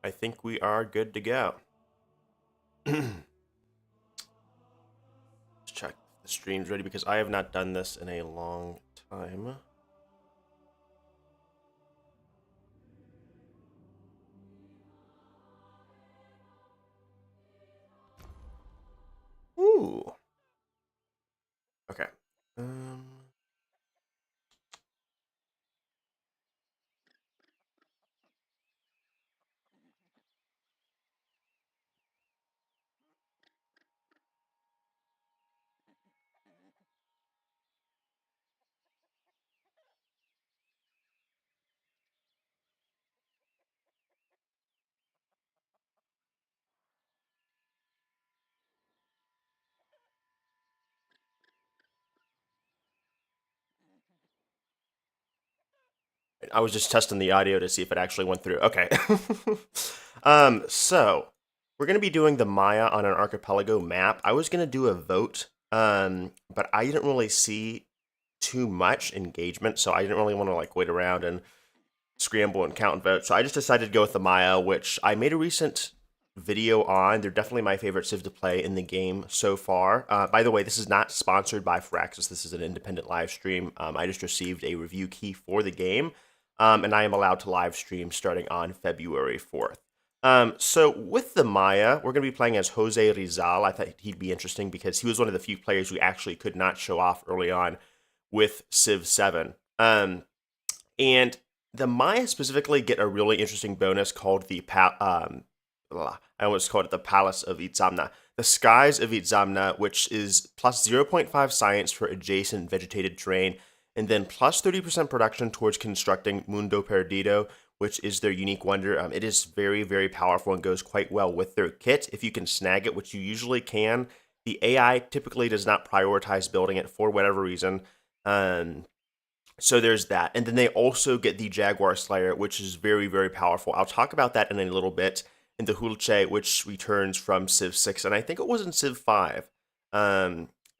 I think we are good to go. Let's check if the stream's ready because I have not done this in a long time. Ooh. Okay. Um. I was just testing the audio to see if it actually went through. Okay. So we're gonna be doing the Maya on an archipelago map. I was gonna do a vote, but I didn't really see too much engagement, so I didn't really want to like wait around and scramble and count and vote. So I just decided to go with the Maya, which I made a recent video on. They're definitely my favorite Civ to play in the game so far. By the way, this is not sponsored by Firaxis. This is an independent live stream. I just received a review key for the game, and I am allowed to live stream starting on February 4th. So with the Maya, we're going to be playing as Jose Rizal. I thought he'd be interesting because he was one of the few players who actually could not show off early on with Civ 7. And the Maya specifically get a really interesting bonus called the I almost called it the Palace of Itzamna. The Skies of Itzamna, which is plus 0.5 science for adjacent vegetated terrain, and then plus 30% production towards constructing Mundo Perdido, which is their unique wonder. It is very, very powerful and goes quite well with their kit. If you can snag it, which you usually can, the AI typically does not prioritize building it for whatever reason. So there's that. And then they also get the Jaguar Slayer, which is very, very powerful. I'll talk about that in a little bit. And the Hulche, which returns from Civ 6, and I think it was in Civ 5.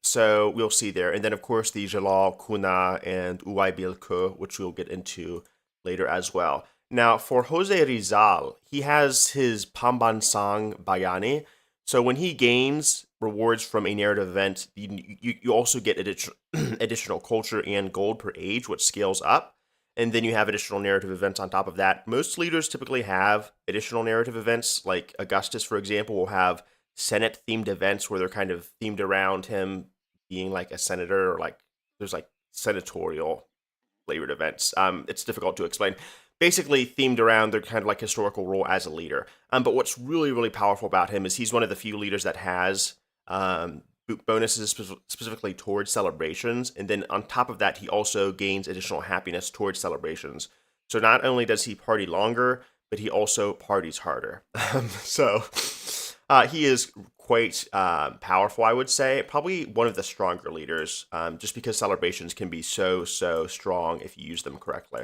So we'll see there. And then, of course, the Jalal, Kuna, and Uwaibilko, which we'll get into later as well. Now, for Jose Rizal, he has his Pambansang Bayani. So when he gains rewards from a narrative event, you also get additional culture and gold per age, which scales up. And then you have additional narrative events on top of that. Most leaders typically have additional narrative events, like Augustus, for example, will have Senate themed events where they're kind of themed around him being like a senator, or like there's like senatorial flavored events. It's difficult to explain. Basically, themed around their kind of like historical role as a leader. But what's really, really powerful about him is he's one of the few leaders that has bonuses specifically towards celebrations. And then on top of that, he also gains additional happiness towards celebrations. So not only does he party longer, but he also parties harder. So he is quite powerful, I would say. Probably one of the stronger leaders, just because celebrations can be so, so strong if you use them correctly.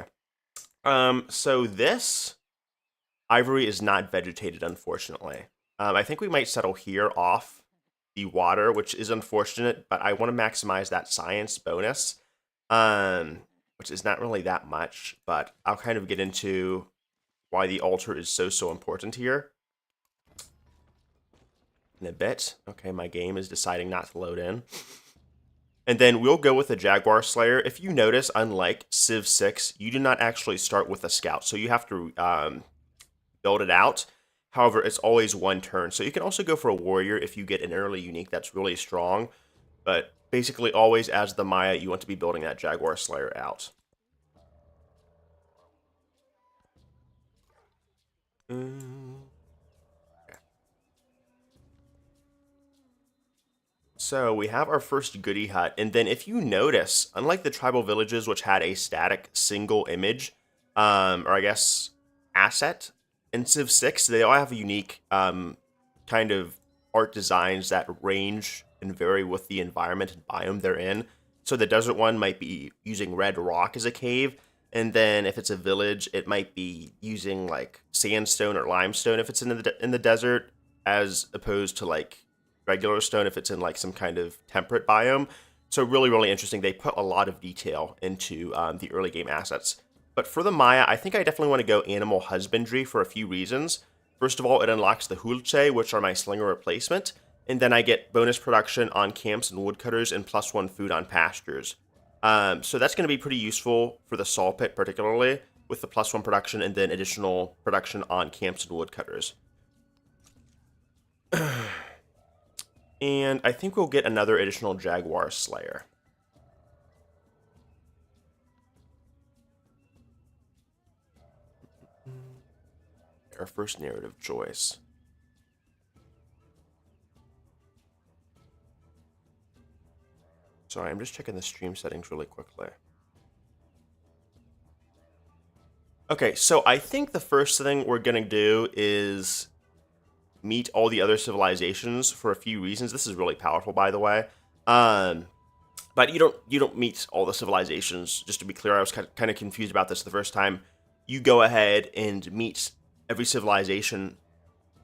So this ivory is not vegetated, unfortunately. I think we might settle here off the water, which is unfortunate, but I want to maximize that science bonus, which is not really that much, but I'll kind of get into why the altar is so, so important here in a bit. Okay, my game is deciding not to load in. And then we'll go with the Jaguar Slayer. If you notice, unlike Civ 6, you do not actually start with a scout, so you have to build it out. However, it's always one turn. So you can also go for a warrior if you get an early unique that's really strong. But basically, always as the Maya, you want to be building that Jaguar Slayer out. Okay. So we have our first goody hut. And then if you notice, unlike the tribal villages, which had a static single image, or I guess asset, in Civ 6, they all have a unique kind of art designs that range and vary with the environment and biome they're in. So the desert one might be using red rock as a cave, and then if it's a village, it might be using like sandstone or limestone if it's in the desert, as opposed to like regular stone if it's in like some kind of temperate biome. So really, really interesting. They put a lot of detail into the early game assets. But for the Maya, I think I definitely want to go animal husbandry for a few reasons. First of all, it unlocks the Hulce, which are my slinger replacement, and then I get bonus production on camps and woodcutters and +1 food on pastures. So that's going to be pretty useful for the saw pit, particularly with the +1 production and then additional production on camps and woodcutters. And I think we'll get another additional Jaguar Slayer. Our first narrative choice. Sorry, I'm just checking the stream settings really quickly. Okay, so I think the first thing we're going to do is meet all the other civilizations for a few reasons. This is really powerful, by the way. But you don't meet all the civilizations. Just to be clear, I was kind of confused about this the first time. You go ahead and meet every civilization,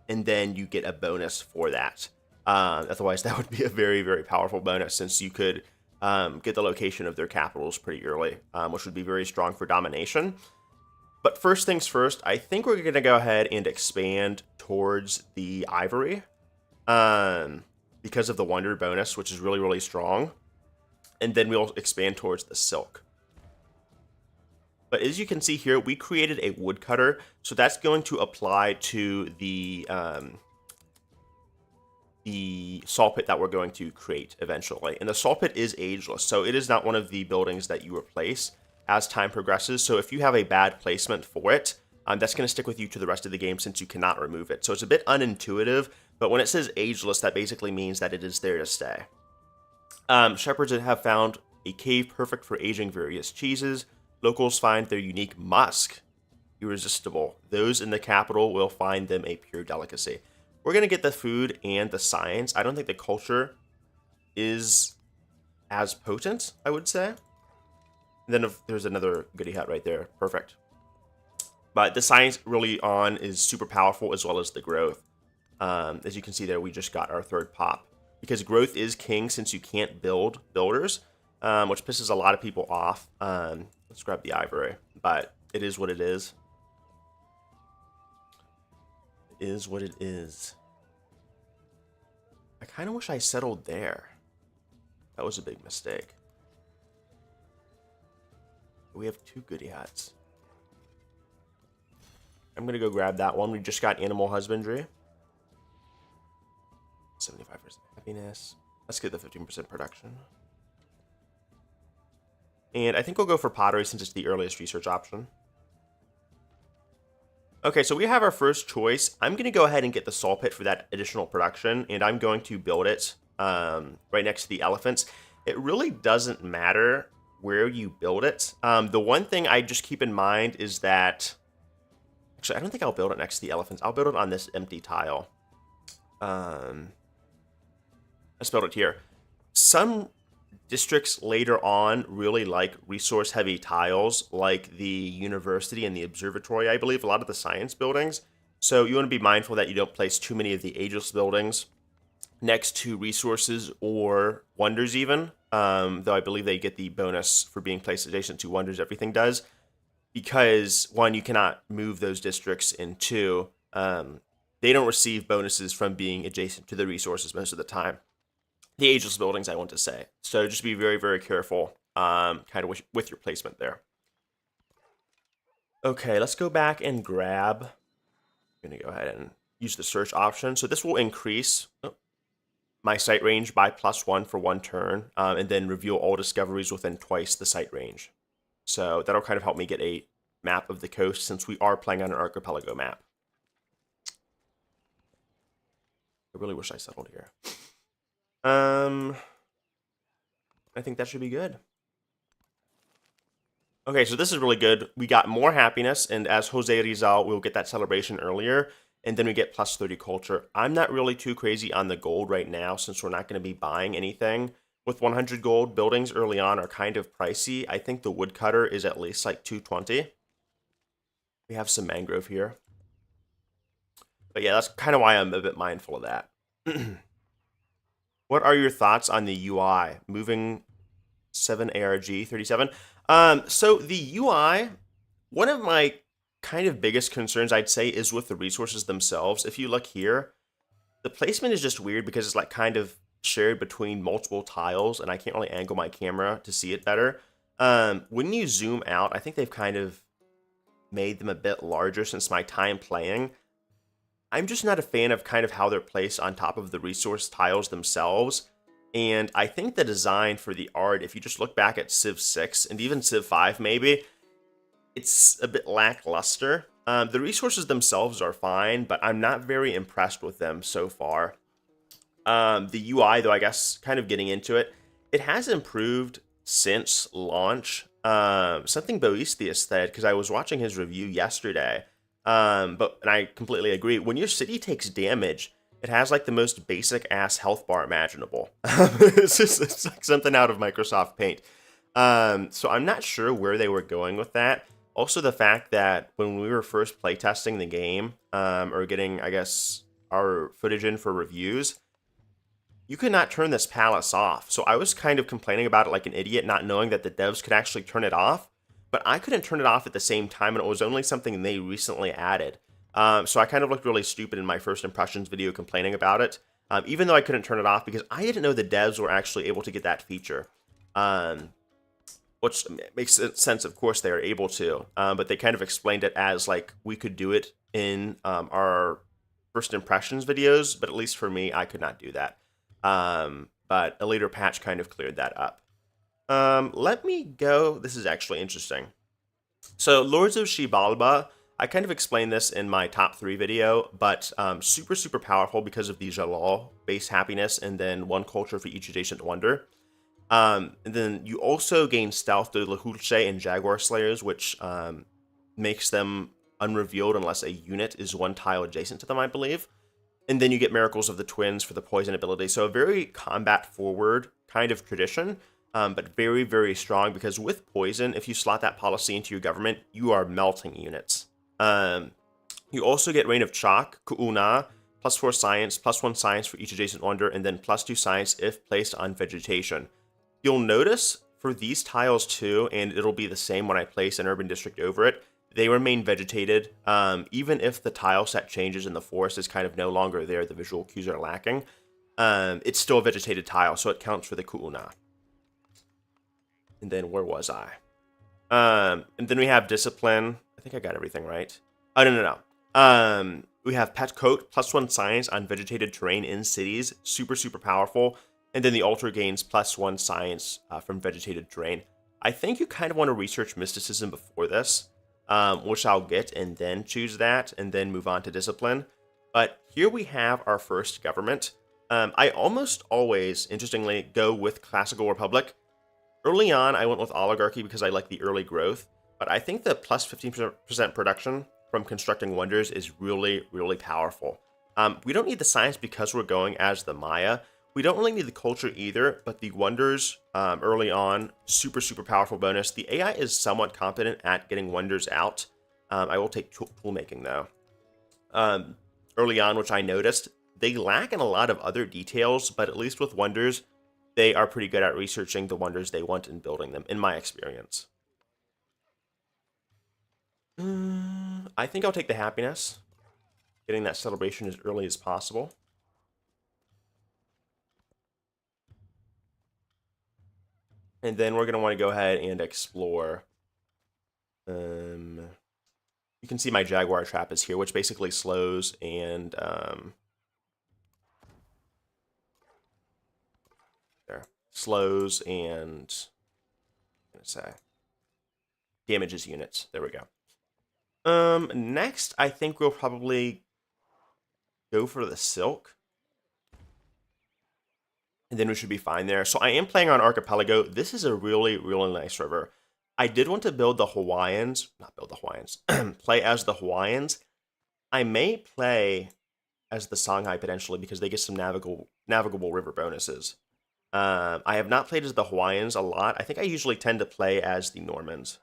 and then you get a bonus for that. Otherwise, that would be a very, very powerful bonus, since you could get the location of their capitals pretty early, which would be very strong for domination. But first things first, I think we're going to go ahead and expand towards the ivory because of the wonder bonus, which is really, really strong. And then we'll expand towards the silk. But as you can see here, we created a woodcutter, so that's going to apply to the saw pit that we're going to create eventually. And the saw pit is ageless, so it is not one of the buildings that you replace as time progresses. So if you have a bad placement for it, that's going to stick with you to the rest of the game, since you cannot remove it. So it's a bit unintuitive, but when it says ageless, that basically means that it is there to stay. Shepherds have found a cave perfect for aging various cheeses. Locals find their unique musk irresistible. Those in the capital will find them a pure delicacy. We're going to get the food and the science. I don't think the culture is as potent, I would say. And then there's another goodie hut right there. Perfect. But the science really on is super powerful, as well as the growth. As you can see there, we just got our third pop. Because growth is king, since you can't build builders, which pisses a lot of people off. Let's grab the ivory. But it is what it is. It is what it is. I kind of wish I settled there. That was a big mistake. We have 2 goodie huts. I'm going to go grab that one. We just got animal husbandry. 75% happiness. Let's get the 15% production. And I think we'll go for pottery, since it's the earliest research option. Okay, so we have our first choice. I'm going to go ahead and get the saw pit for that additional production, and I'm going to build it right next to the elephants. It really doesn't matter where you build it. The one thing I just keep in mind is that... Actually, I don't think I'll build it next to the elephants. I'll build it on this empty tile. Let's build it here. Some districts later on really like resource-heavy tiles, like the university and the observatory, I believe, a lot of the science buildings. So you want to be mindful that you don't place too many of the ageless buildings next to resources or wonders even, though I believe they get the bonus for being placed adjacent to wonders, everything does. Because, one, you cannot move those districts, and 2, they don't receive bonuses from being adjacent to the resources most of the time. The ageless buildings, I want to say. So just be very, very careful kind of with your placement there. Okay, let's go back and grab... I'm going to go ahead and use the search option. So this will increase my sight range by +1 for 1 turn, and then reveal all discoveries within twice the sight range. So that'll kind of help me get a map of the coast, since we are playing on an archipelago map. I really wish I settled here. I think that should be good. Okay, so this is really good. We got more happiness, and as Jose Rizal, we'll get that celebration earlier, and then we get +30 culture. I'm not really too crazy on the gold right now, since we're not going to be buying anything. With 100 gold, buildings early on are kind of pricey. I think the woodcutter is at least like 220. We have some mangrove here. But yeah, that's kind of why I'm a bit mindful of that. What are your thoughts on the UI? Moving 7 ARG 37. So the UI, one of my kind of biggest concerns I'd say is with the resources themselves. If you look here, the placement is just weird because it's like kind of shared between multiple tiles, and I can't really angle my camera to see it better. When you zoom out, I think they've kind of made them a bit larger since my time playing. I'm just not a fan of kind of how they're placed on top of the resource tiles themselves. And I think the design for the art, if you just look back at Civ 6 and even Civ 5 maybe, it's a bit lackluster. The resources themselves are fine, but I'm not very impressed with them so far. The UI, though, I guess, kind of getting into it, it has improved since launch. Something Boistius said, because I was watching his review yesterday, and I completely agree. When your city takes damage, it has like the most basic ass health bar imaginable. It's like something out of Microsoft Paint. So I'm not sure where they were going with that. Also, the fact that when we were first playtesting the game, or getting, I guess, our footage in for reviews, you could not turn this palace off. So I was kind of complaining about it like an idiot, not knowing that the devs could actually turn it off. But I couldn't turn it off at the same time, and it was only something they recently added. So I kind of looked really stupid in my first impressions video complaining about it, even though I couldn't turn it off because I didn't know the devs were actually able to get that feature. Which makes sense, of course, they are able to. But they kind of explained it as like we could do it in our first impressions videos, but at least for me, I could not do that. But a later patch kind of cleared that up. Let me go. This is actually interesting. So Lords of Xibalba, I kind of explained this in my top 3 video, but super, super powerful because of the Jalal base happiness and then 1 culture for each adjacent wonder. And then you also gain Stealth to Lahulce and Jaguar Slayers, which makes them unrevealed unless a unit is 1 tile adjacent to them, I believe. And then you get Miracles of the Twins for the poison ability. So a very combat-forward kind of tradition, but very, very strong because with poison, if you slot that policy into your government, you are melting units. You also get Reign of Chalk, Ku'una, +4 science, +1 science for each adjacent wonder, and then +2 science if placed on vegetation. You'll notice for these tiles too, and it'll be the same when I place an urban district over it, they remain vegetated. Even if the tile set changes and the forest is kind of no longer there, the visual cues are lacking, it's still a vegetated tile, so it counts for the Ku'una. And then where was I? And then we have Discipline. I think I got everything right. Oh, no. We have Pet Coat, +1 science on vegetated terrain in cities. Super, super powerful. And then the Altar gains +1 science from vegetated terrain. I think you kind of want to research Mysticism before this, which I'll get, and then choose that, and then move on to Discipline. But here we have our first government. I almost always, interestingly, go with Classical Republic. Early on, I went with Oligarchy because I like the early growth, but I think the +15% production from constructing wonders is really, really powerful. We don't need the science because we're going as the Maya. We don't really need the culture either, but the wonders early on, super, super powerful bonus. The AI is somewhat competent at getting wonders out. I will take toolmaking though. Early on, which I noticed, they lack in a lot of other details, but at least with wonders, they are pretty good at researching the wonders they want and building them, in my experience. I think I'll take the happiness. Getting that celebration as early as possible. And then we're going to want to go ahead and explore. You can see my Jaguar trap is here, which basically slows and slows and damages units. There we go. Next, I think we'll probably go for the Silk. And then we should be fine there. So I am playing on Archipelago. This is a really, really nice river. I did want to build the Hawaiians. Not build the Hawaiians. Play as the Hawaiians. I may play as the Songhai potentially because they get some navigable river bonuses. I have not played as the Hawaiians a lot. I think I usually tend to play as the Normans.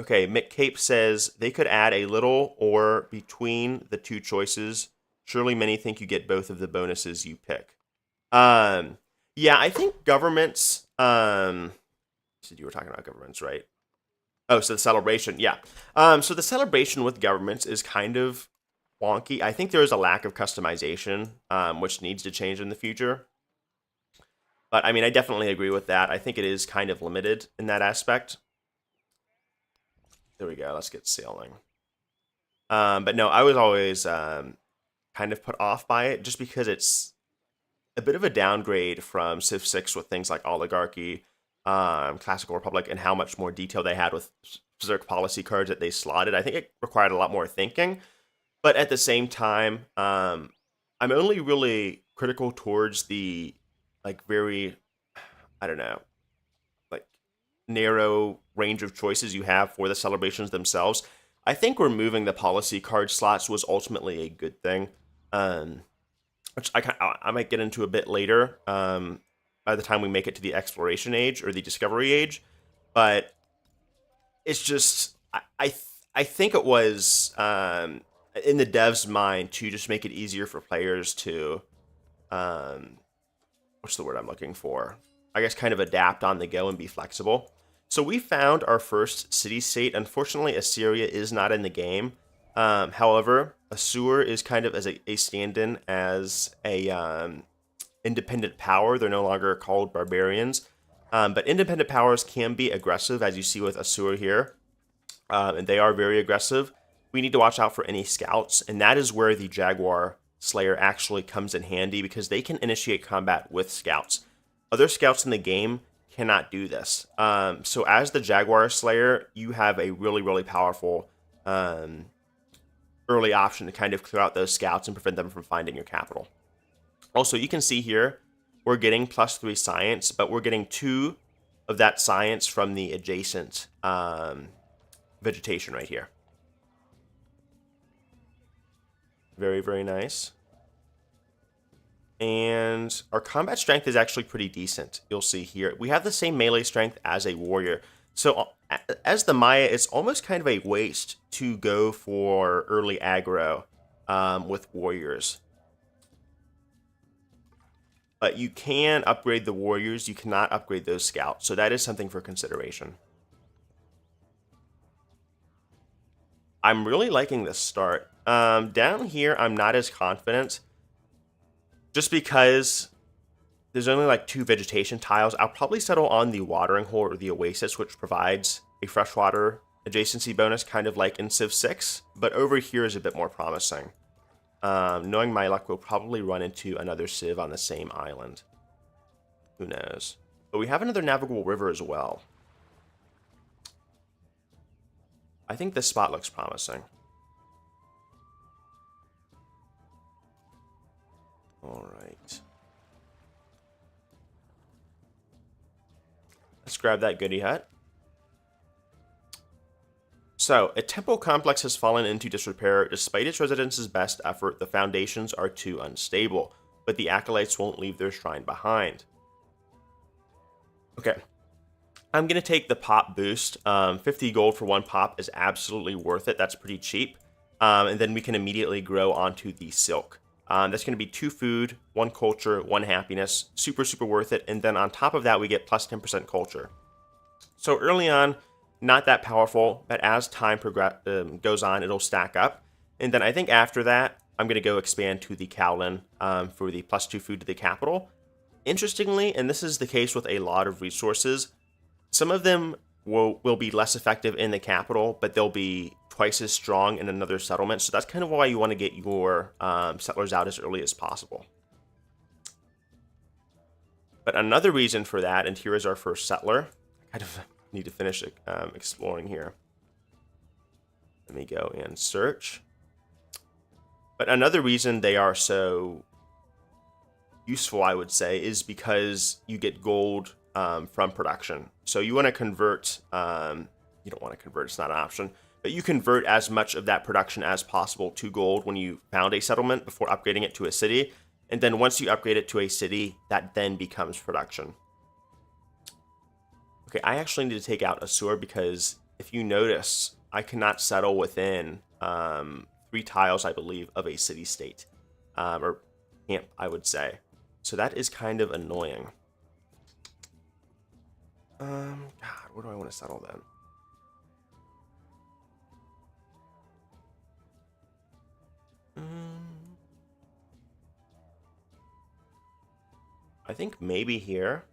Okay, Mick Cape says they could add a little or between the 2 choices. Surely many think you get both of the bonuses you pick. Yeah, I think governments. You were talking about governments, right? Oh, so the celebration, yeah. So the celebration with governments is kind of wonky. I think there is a lack of customization, which needs to change in the future. But I mean, I definitely agree with that. I think it is kind of limited in that aspect. There we go. Let's get sailing. But no, I was always kind of put off by it just because it's a bit of a downgrade from Civ 6 with things like oligarchy, classical republic, and how much more detail they had with Berserk policy cards that they slotted. I think it required a lot more thinking, but at the same time, I'm only really critical towards the like very, I don't know, like narrow range of choices you have for the celebrations themselves. I think removing the policy card slots was ultimately a good thing. Um, which I might get into a bit later, by the time we make it to the exploration age or the discovery age. But it's just I think it was, in the dev's mind to just make it easier for players to, um, what's the word I'm looking for? I guess kind of adapt on the go and be flexible. So we found our first city state. Unfortunately, Assyria is not in the game. However, Assur is kind of as a stand-in as a, independent power. They're no longer called barbarians. But independent powers can be aggressive, as you see with Assur here. And they are very aggressive. We need to watch out for any scouts, and that is where the Jaguar Slayer actually comes in handy because they can initiate combat with scouts. Other scouts in the game cannot do this. So as the Jaguar Slayer, you have a really, really powerful, early option to kind of clear out those scouts and prevent them from finding your capital. Also, you can see here, we're getting +3 science, but we're getting 2 of that science from the adjacent, vegetation right here. Very, very nice. And our combat strength is actually pretty decent. You'll see here. We have the same melee strength as a warrior. So as the Maya, it's almost kind of a waste to go for early aggro, with warriors. But you can upgrade the warriors. You cannot upgrade those scouts. So that is something for consideration. I'm really liking this start. Down here, I'm not as confident. Just because there's only like 2 vegetation tiles. I'll probably settle on the watering hole or the oasis, which provides a freshwater adjacency bonus, kind of like in Civ 6. But over here is a bit more promising. Knowing my luck, we'll probably run into another Civ on the same island. Who knows? But we have another navigable river as well. I think this spot looks promising. All right. Let's grab that goodie hut. So, a temple complex has fallen into disrepair. Despite its residents' best effort, the foundations are too unstable, but the acolytes won't leave their shrine behind. Okay. I'm going to take the pop boost. 50 gold for 1 pop is absolutely worth it. That's pretty cheap. And then we can immediately grow onto the silk. That's going to be 2 food, 1 culture, 1 happiness. Super, super worth it. And then on top of that, we get plus 10% culture. So early on, not that powerful, but as time goes on, it'll stack up. And then I think after that, I'm going to go expand to the Cowlin, for the +2 food to the capital. Interestingly, and this is the case with a lot of resources, some of them will be less effective in the capital, but they'll be twice as strong in another settlement. So that's kind of why you want to get your, settlers out as early as possible. But another reason for that, and here is our first settler. I kind of need to finish exploring here. Let me go and search. But another reason they are so useful, I would say, is because you get gold, from production. So you want to convert, you don't want to convert, it's not an option, but you convert as much of that production as possible to gold when you found a settlement before upgrading it to a city. And then once you upgrade it to a city, that then becomes production. Okay, I actually need to take out Assur because if you notice, I cannot settle within 3 tiles, I believe, of a city-state, or camp, I would say. So that is kind of annoying. God, where do I want to settle then? I think maybe here.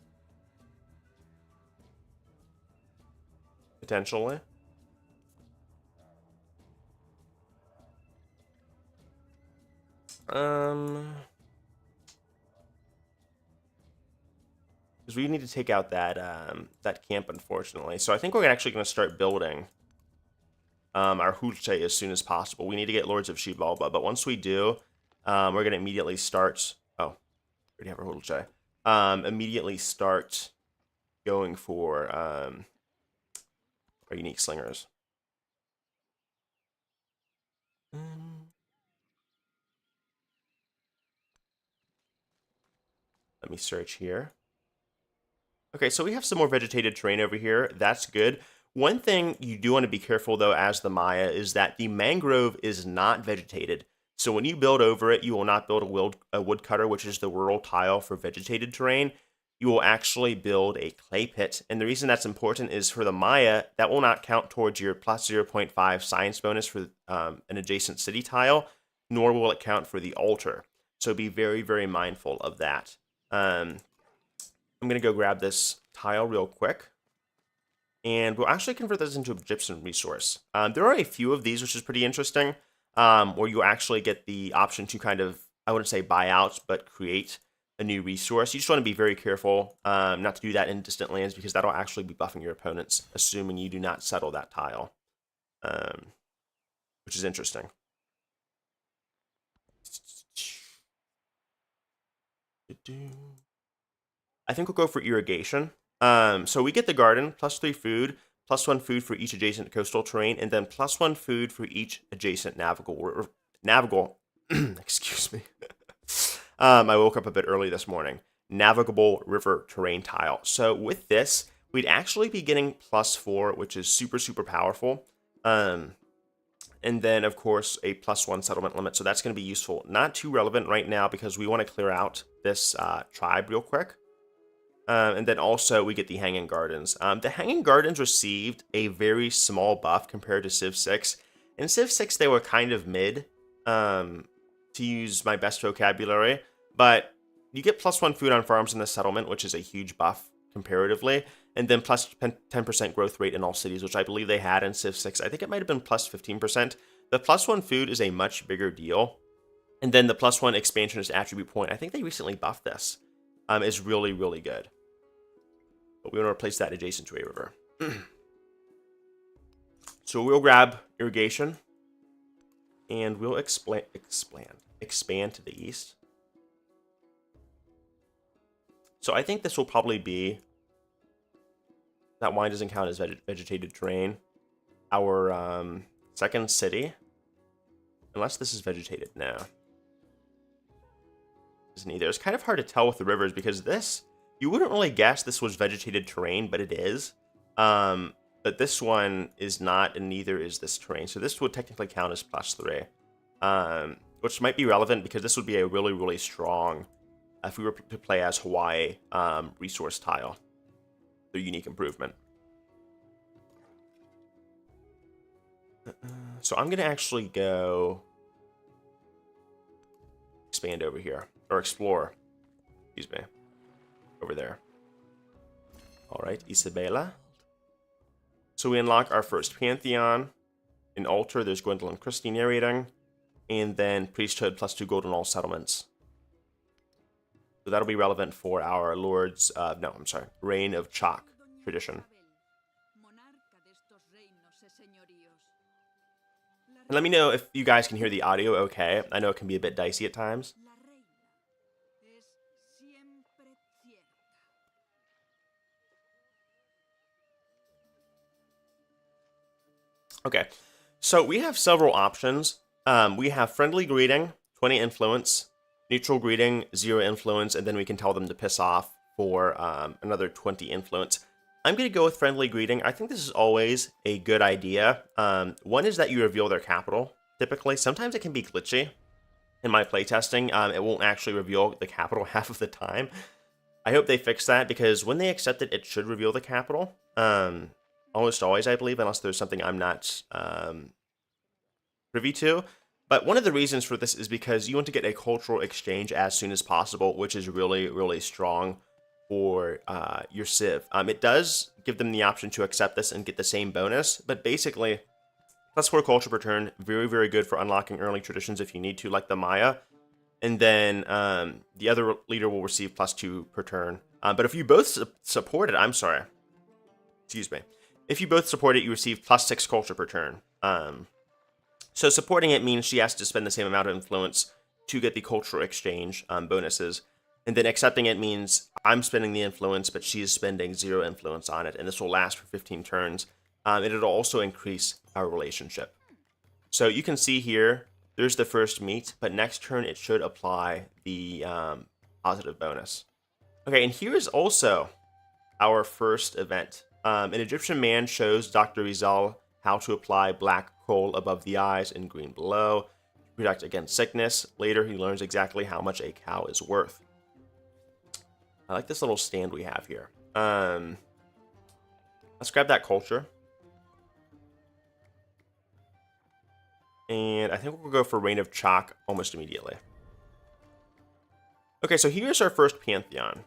Potentially. Because we need to take out that that camp, unfortunately. So I think we're actually going to start building our Hulce as soon as possible. We need to get Lords of Xibalba, but once we do, we're going to immediately start. Oh, we already have our Hulce. Immediately start going for our unique slingers. Let me search here. Okay, so we have some more vegetated terrain over here. That's good. One thing you do want to be careful, though, as the Maya, is that the mangrove is not vegetated. So when you build over it, you will not build a woodcutter, which is the rural tile for vegetated terrain. You will actually build a clay pit. And the reason that's important is for the Maya, that will not count towards your plus 0.5 science bonus for an adjacent city tile, nor will it count for the altar. So be very, very mindful of that. I'm going to go grab this tile real quick. And we'll actually convert this into a gypsum resource. There are a few of these, which is pretty interesting, where you actually get the option to kind of, I wouldn't say buy out, but create a new resource. You just want to be very careful not to do that in distant lands, because that'll actually be buffing your opponents, assuming you do not settle that tile, which is interesting. I think we'll go for irrigation. So we get the garden, plus 3 food, plus 1 food for each adjacent coastal terrain, and then plus 1 food for each adjacent navigable, excuse me. I woke up a bit early this morning. Navigable river terrain tile. So with this, we'd actually be getting plus 4, which is super, super powerful. And then, of course, a plus 1 settlement limit. So that's going to be useful. Not too relevant right now because we want to clear out this tribe real quick. And then also we get the Hanging Gardens. The Hanging Gardens received a very small buff compared to Civ 6. In Civ 6, they were kind of mid, to use my best vocabulary. But you get plus 1 food on farms in the settlement, which is a huge buff comparatively. And then plus 10% growth rate in all cities, which I believe they had in Civ 6. I think it might have been plus 15%. The plus 1 food is a much bigger deal. And then the plus 1 expansionist attribute point, I think they recently buffed this, is really, really good. But we want to replace that adjacent to a river. So we'll grab irrigation. And we'll expand to the east. So I think this will probably be... That wine doesn't count as vegetated terrain. Our second city. Unless this is vegetated. No. Isn't either. It's kind of hard to tell with the rivers because this... You wouldn't really guess this was vegetated terrain, but it is. But this one is not, and neither is this terrain. So this would technically count as plus 3. Which might be relevant because this would be a really, really strong... If we were to play as Hawaii resource tile. The unique improvement. So I'm going to actually go... Expand over here. Or explore. Excuse me. Over there. Alright, Isabela. So we unlock our first Pantheon. In Altar, there's Gwendolyn Christie narrating. And then Priesthood plus 2 gold in all settlements. So that'll be relevant for our Lord's... Reign of Chalk tradition. And let me know if you guys can hear the audio okay. I know it can be a bit dicey at times. Okay, so we have several options. We have Friendly Greeting, 20 influence, Neutral Greeting, 0 influence, and then we can tell them to piss off for another 20 influence. I'm going to go with Friendly Greeting. I think this is always a good idea. One is that you reveal their capital, typically. Sometimes it can be glitchy in my playtesting. It won't actually reveal the capital half of the time. I hope they fix that, because when they accept it, it should reveal the capital. Almost always, I believe, unless there's something I'm not privy to. But one of the reasons for this is because you want to get a cultural exchange as soon as possible, which is really, really strong for your Civ. It does give them the option to accept this and get the same bonus, but basically, +4 culture per turn, very, very good for unlocking early traditions if you need to, like the Maya. And then the other leader will receive +2 per turn. But if you both support it, I'm sorry. Excuse me. If you both support it, you receive +6 culture per turn. So supporting it means she has to spend the same amount of influence to get the cultural exchange bonuses. And then accepting it means I'm spending the influence, but she is spending 0 influence on it. And this will last for 15 turns. And it'll also increase our relationship. So you can see here, there's the first meet, but next turn it should apply the positive bonus. Okay, and here is also our first event. An Egyptian man shows Dr. Rizal how to apply black coal above the eyes and green below to protect against sickness. Later, he learns exactly how much a cow is worth. I like this little stand we have here. Let's grab that culture. And I think we'll go for Reign of Chalk almost immediately. Okay, so here's our first Pantheon.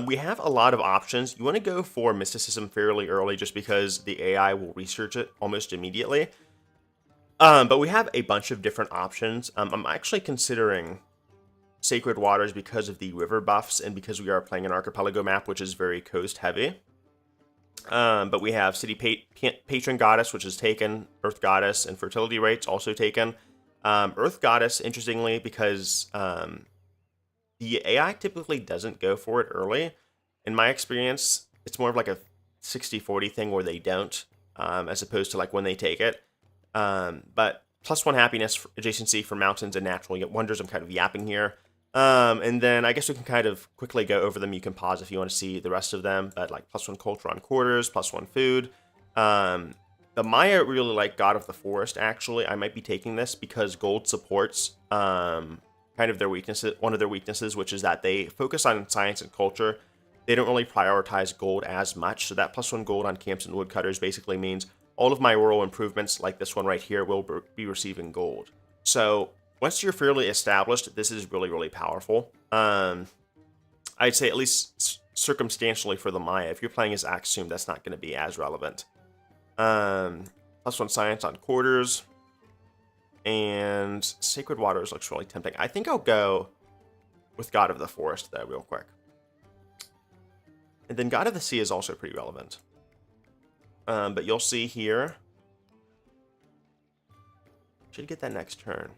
We have a lot of options. You want to go for Mysticism fairly early just because the AI will research it almost immediately. But we have a bunch of different options. I'm actually considering Sacred Waters because of the river buffs and because we are playing an Archipelago map, which is very coast heavy. But we have City Patron Goddess, which is taken, Earth Goddess, and Fertility Rates also taken. Earth Goddess, interestingly, because the AI typically doesn't go for it early. In my experience, it's more of like a 60-40 thing where they don't, as opposed to like when they take it. But +1 happiness adjacency for mountains and natural wonders. I'm kind of yapping here. And then I guess we can kind of quickly go over them. You can pause if you want to see the rest of them, but like +1 culture on quarters, +1 food. The Maya really like God of the Forest, actually. I might be taking this because gold supports kind of their weaknesses, one of their weaknesses, which is that they focus on science and culture. They don't really prioritize gold as much. So that +1 gold on camps and woodcutters basically means all of my rural improvements, like this one right here, will be receiving gold. So once you're fairly established, this is really, really powerful. I'd say at least circumstantially for the Maya. If you're playing as Axum, that's not going to be as relevant. +1 science on quarters. And Sacred Waters looks really tempting. I think I'll go with God of the Forest, though, real quick. And then God of the Sea is also pretty relevant. But you'll see here. Should get that next turn.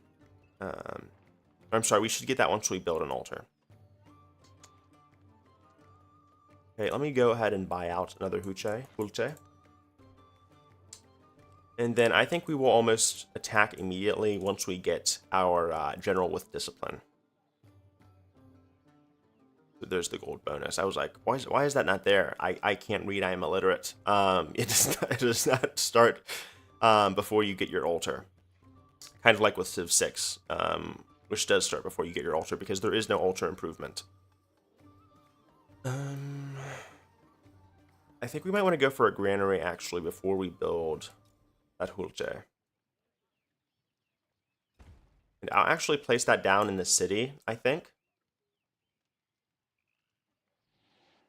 I'm sorry, we should get that once we build an altar. Okay, let me go ahead and buy out another Huche. And then I think we will almost attack immediately once we get our general with discipline. There's the gold bonus. I was like, why is that not there? I can't read. I am illiterate. It does not start before you get your altar. Kind of like with Civ 6, which does start before you get your altar because there is no altar improvement. I think we might want to go for a granary actually before we build that Hulce. And I'll actually place that down in the city, I think.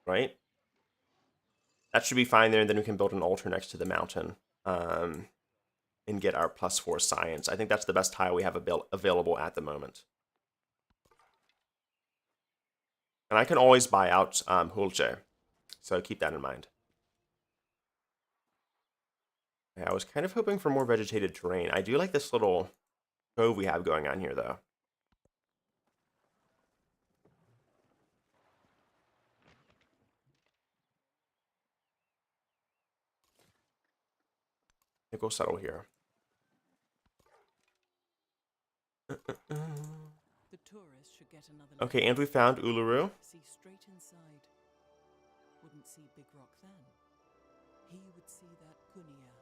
Right? That should be fine there, and then we can build an altar next to the mountain. And get our +4 science. I think that's the best tile we have available at the moment. And I can always buy out Hulce, so keep that in mind. Okay, I was kind of hoping for more vegetated terrain. I do like this little cove we have going on here, though. I think we'll settle here. Okay, and we found Uluru. See straight inside. Wouldn't see Big Rock then. He would see that Kunia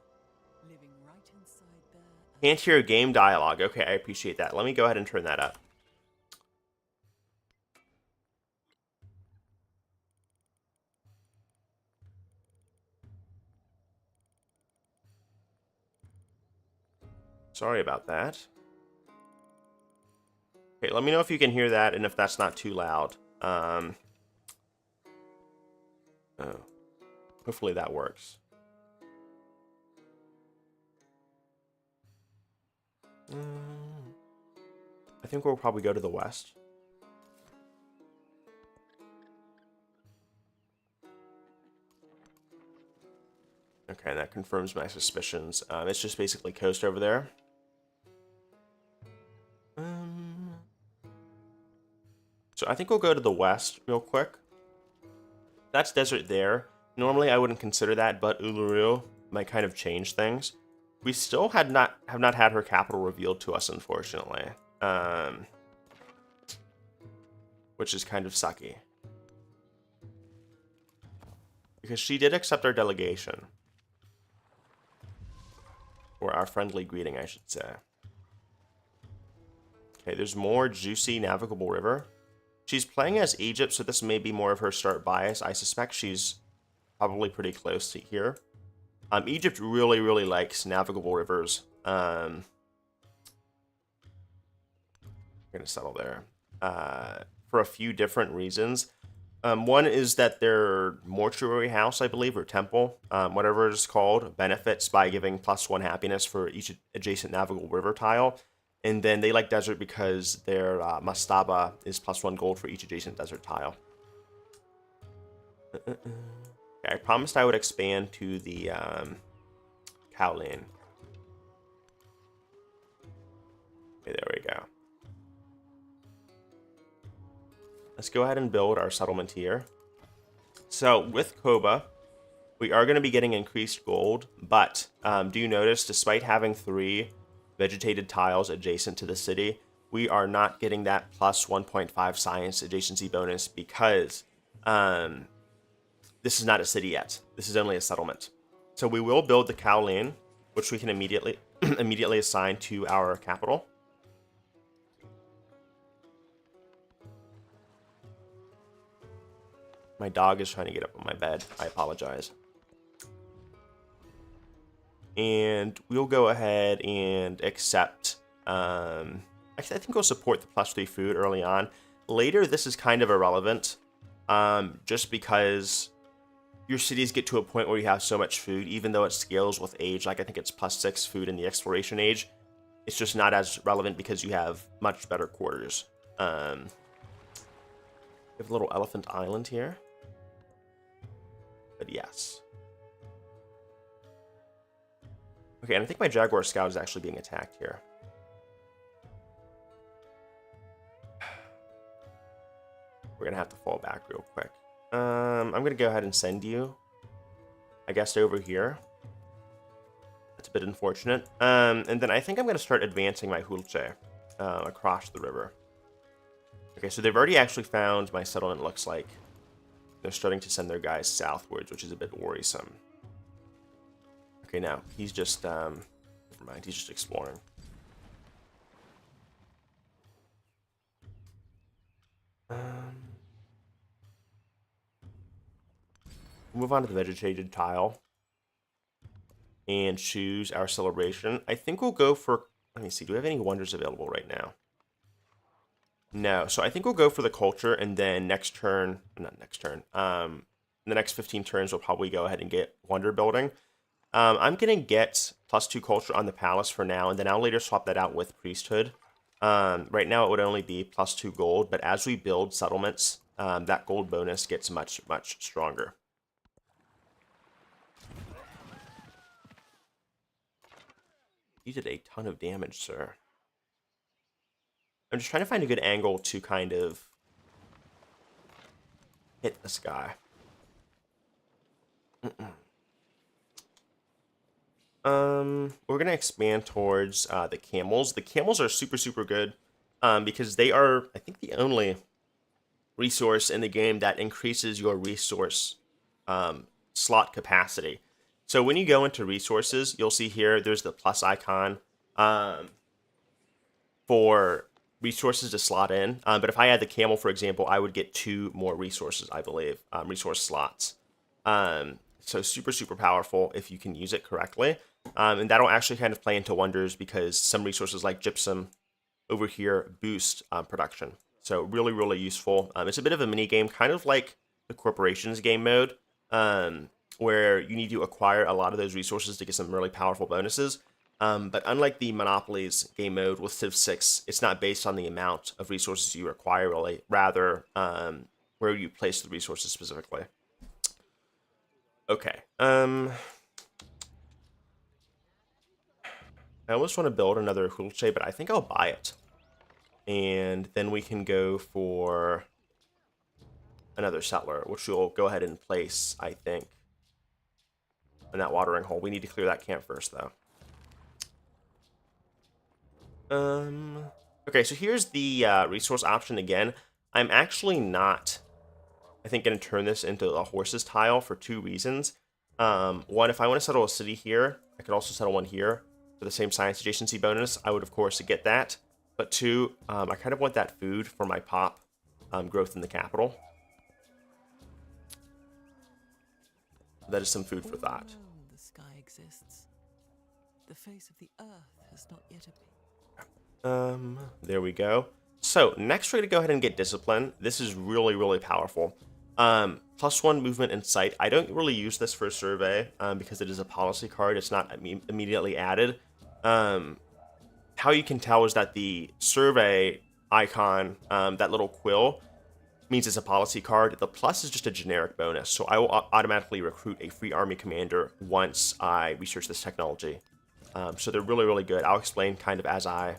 living right inside there. Can't hear game dialogue. Okay, I appreciate that. Let me go ahead and turn that up. Sorry about that. Okay, let me know if you can hear that and if that's not too loud. Oh, hopefully that works. I think we'll probably go to the west. Okay, that confirms my suspicions. It's just basically coast over there. So I think we'll go to the west real quick. That's desert there. Normally I wouldn't consider that, but Uluru might kind of change things. We still have not had her capital revealed to us, unfortunately. Which is kind of sucky. Because she did accept our delegation. Or our friendly greeting, I should say. Okay, there's more juicy navigable river. She's playing as Egypt, so this may be more of her start bias. I suspect she's probably pretty close to here. Egypt really, really likes navigable rivers. I'm going to settle there. For a few different reasons. One is that their mortuary house, I believe, or temple, whatever it's called, benefits by giving +1 happiness for each adjacent navigable river tile. And then they like desert because their mastaba is +1 gold for each adjacent desert tile. Okay, I promised I would expand to the cow lane. Okay, there we go. Let's go ahead and build our settlement here. So with Koba, we are going to be getting increased gold, but do you notice, despite having 3 vegetated tiles adjacent to the city, we are not getting that +1.5 science adjacency bonus because this is not a city yet. This is only a settlement. So we will build the cow lane, which we can immediately assign to our capital. My dog is trying to get up on my bed. I apologize. And we'll go ahead and accept. Actually, I think we'll support the +3 food early on. Later, this is kind of irrelevant, just because your cities get to a point where you have so much food, even though it scales with age. Like I think it's +6 food in the exploration age. It's just not as relevant because you have much better quarters. We have a little elephant island here. But yes. Okay, and I think my Jaguar Scout is actually being attacked here. We're going to have to fall back real quick. I'm going to go ahead and send you, I guess, over here. That's a bit unfortunate. And then I think I'm going to start advancing my Hulce across the river. Okay, so they've already actually found my settlement, looks like. They're starting to send their guys southwards, which is a bit worrisome. Okay, now, he's just, never mind, he's just exploring. Move on to the vegetated tile. And choose our celebration. I think we'll go for, let me see, do we have any wonders available right now? No, so I think we'll go for the culture, and then next turn, not next turn, in the next 15 turns, we'll probably go ahead and get wonder building. I'm going to get +2 culture on the palace for now, and then I'll later swap that out with priesthood. Right now it would only be +2 gold, but as we build settlements, that gold bonus gets much, much stronger. You did a ton of damage, sir. I'm just trying to find a good angle to kind of hit this guy. We're going to expand towards the camels. The camels are super, super good because they are, I think, the only resource in the game that increases your resource slot capacity. So when you go into resources, you'll see here, there's the plus icon for resources to slot in. But if I had the camel, for example, I would get 2 more resources, I believe, resource slots. So super, super powerful if you can use it correctly. And that'll actually kind of play into wonders because some resources like gypsum over here boost production. So really, really useful. It's a bit of a mini game, kind of like the corporations game mode, where you need to acquire a lot of those resources to get some really powerful bonuses. But unlike the Monopolies game mode with Civ 6, it's not based on the amount of resources you acquire, really, rather where you place the resources specifically. Okay. I almost want to build another Hulche, but I think I'll buy it. And then we can go for another settler, which we'll go ahead and place, I think, in that watering hole. We need to clear that camp first, though. Okay, so here's the resource option again. I'm actually not, I think, going to turn this into a horses tile for two reasons. One, if I want to settle a city here, I could also settle one here for the same science adjacency bonus. I would, of course, get that. But two, I kind of want that food for my pop growth in the capital. That is some food for thought. The sky exists. The face of the earth has not yet appeared. There we go. So next we're going to go ahead and get discipline. This is really, really powerful. +1 movement and sight. I don't really use this for a survey because it is a policy card. It's not immediately added. How you can tell is that the survey icon, that little quill, means it's a policy card. The plus is just a generic bonus. So I will automatically recruit a free army commander once I research this technology. So they're really, really good. I'll explain kind of as I...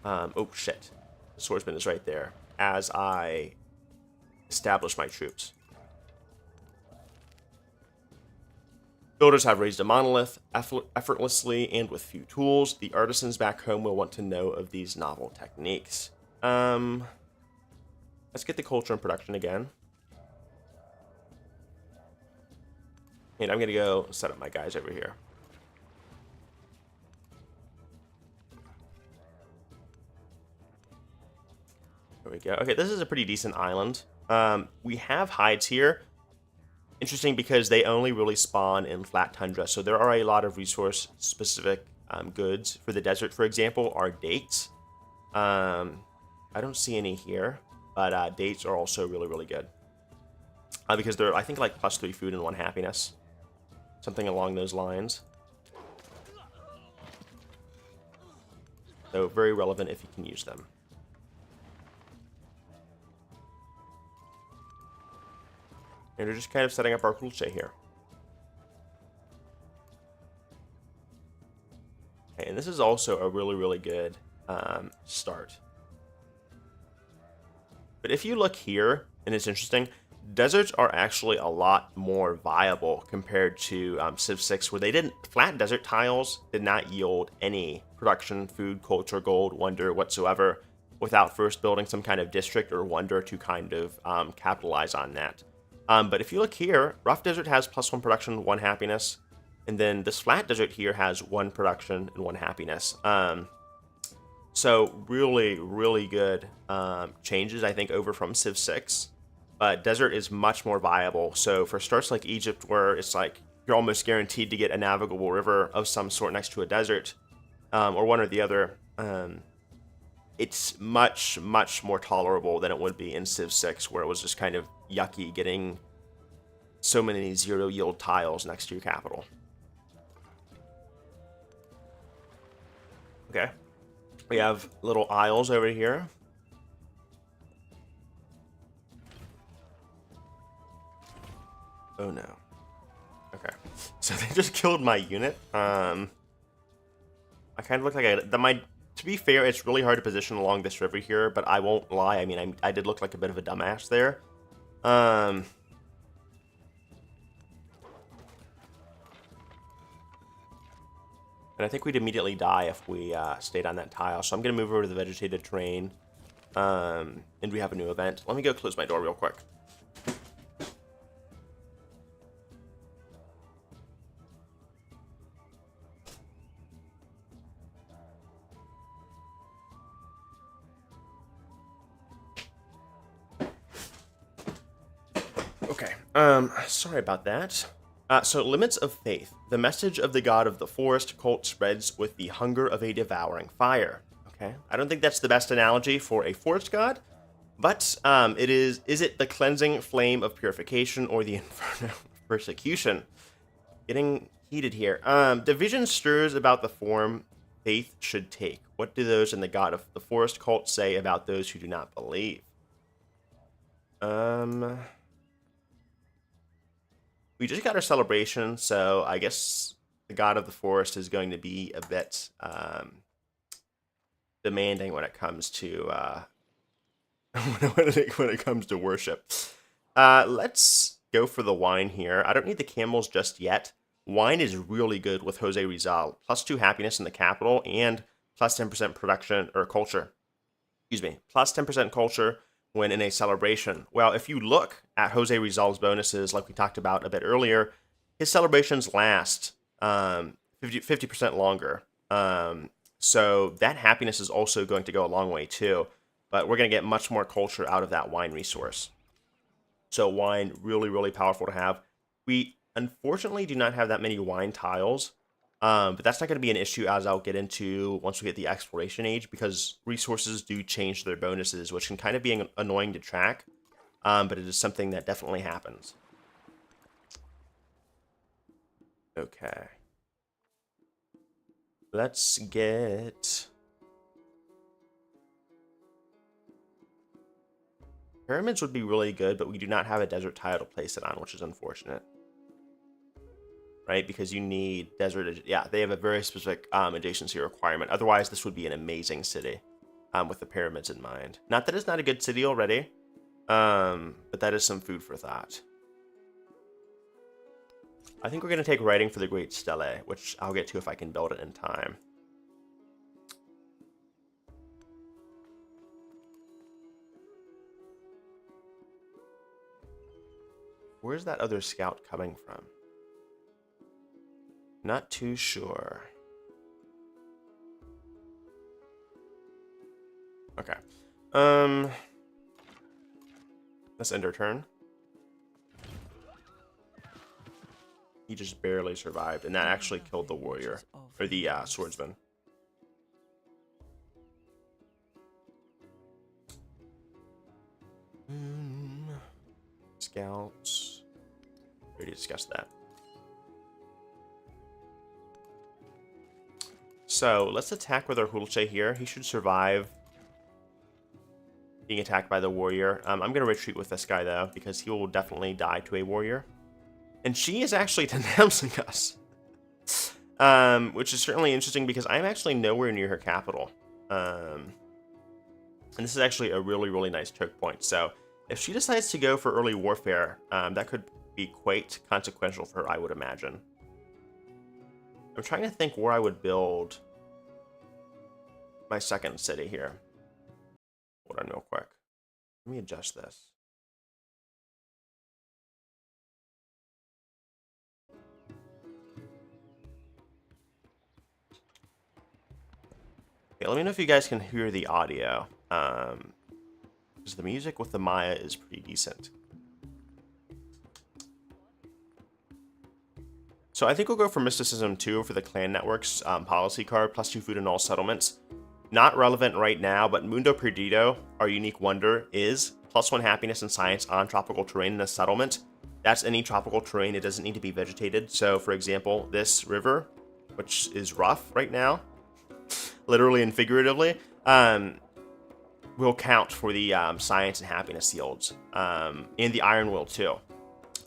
oh, shit. The swordsman is right there. As I establish my troops. Builders have raised a monolith effortlessly and with few tools. The artisans back home will want to know of these novel techniques. Let's get the culture and production again. And I'm going to go set up my guys over here. There we go. Okay, this is a pretty decent island. We have hides here. Interesting because they only really spawn in flat tundra. So there are a lot of resource-specific goods. For the desert, for example, are dates. I don't see any here, but dates are also really, really good. Because they're, I think, like +3 food and 1 happiness. Something along those lines. So very relevant if you can use them. And we're just kind of setting up our Kulche here. Okay, and this is also a really, really good start. But if you look here, and it's interesting, deserts are actually a lot more viable compared to Civ 6, where they didn't, flat desert tiles did not yield any production, food, culture, gold, wonder whatsoever without first building some kind of district or wonder to kind of capitalize on that. But if you look here, rough desert has +1 production, 1 happiness, and then this flat desert here has 1 production and 1 happiness. So really, really good changes, I think, over from Civ 6. But desert is much more viable. So for starts like Egypt, where it's like you're almost guaranteed to get a navigable river of some sort next to a desert, or one or the other, it's much, much more tolerable than it would be in Civ 6, where it was just kind of yucky getting so many zero yield tiles next to your capital. Okay. We have little isles over here. Oh no. Okay. So they just killed my unit. I kind of look like to be fair, it's really hard to position along this river here, but I won't lie. I mean, I did look like a bit of a dumbass there. And I think we'd immediately die if we stayed on that tile. So I'm going to move over to the vegetated terrain. And we have a new event. Let me go close my door real quick. Okay, sorry about that. So, limits of faith. The message of the god of the forest cult spreads with the hunger of a devouring fire. Okay, I don't think that's the best analogy for a forest god, but it is. Is it the cleansing flame of purification or the inferno of persecution? Getting heated here. Division stirs about the form faith should take. What do those in the god of the forest cult say about those who do not believe? We just got our celebration, so I guess the god of the forest is going to be a bit demanding when it comes to when it comes to worship. Let's go for the wine here. I don't need the camels just yet. Wine is really good with Jose Rizal. +2 happiness in the capital and +10% production or culture. Excuse me, +10% culture when in a celebration. Well, if you look at Jose Rizal's bonuses, like we talked about a bit earlier, his celebrations last 50% longer. So that happiness is also going to go a long way too. But we're going to get much more culture out of that wine resource. So wine, really, really powerful to have. We unfortunately do not have that many wine tiles, but that's not going to be an issue as I'll get into once we get the exploration age, because resources do change their bonuses, which can kind of be annoying to track, but it is something that definitely happens. Okay. Let's get... Pyramids would be really good, but we do not have a desert tile to place it on, which is unfortunate. Right? Because you need desert... Yeah, they have a very specific adjacency requirement. Otherwise, this would be an amazing city with the pyramids in mind. Not that it's not a good city already, but that is some food for thought. I think we're going to take writing for the Great Stele, which I'll get to if I can build it in time. Where's that other scout coming from? Not too sure. Okay. Let's end our turn. He just barely survived, and that actually killed the warrior, or the swordsman. Scouts. We already discussed that. So let's attack with our Hulche here. He should survive being attacked by the warrior. I'm going to retreat with this guy, though, because he will definitely die to a warrior. And she is actually denouncing us. Which is certainly interesting because I'm actually nowhere near her capital. And this is actually a really, really nice choke point. So if she decides to go for early warfare, that could be quite consequential for her, I would imagine. I'm trying to think where I would build my second city here. Hold on real quick. Let me adjust this. Okay, let me know if you guys can hear the audio. Because the music with the Maya is pretty decent. So I think we'll go for Mysticism 2 for the Clan Networks policy card, +2 food in all settlements. Not relevant right now, but Mundo Perdido, our unique wonder, is +1 happiness and science on tropical terrain in a settlement. That's any tropical terrain. It doesn't need to be vegetated. So, for example, this river, which is rough right now, literally and figuratively, will count for the science and happiness yields, and the iron will too.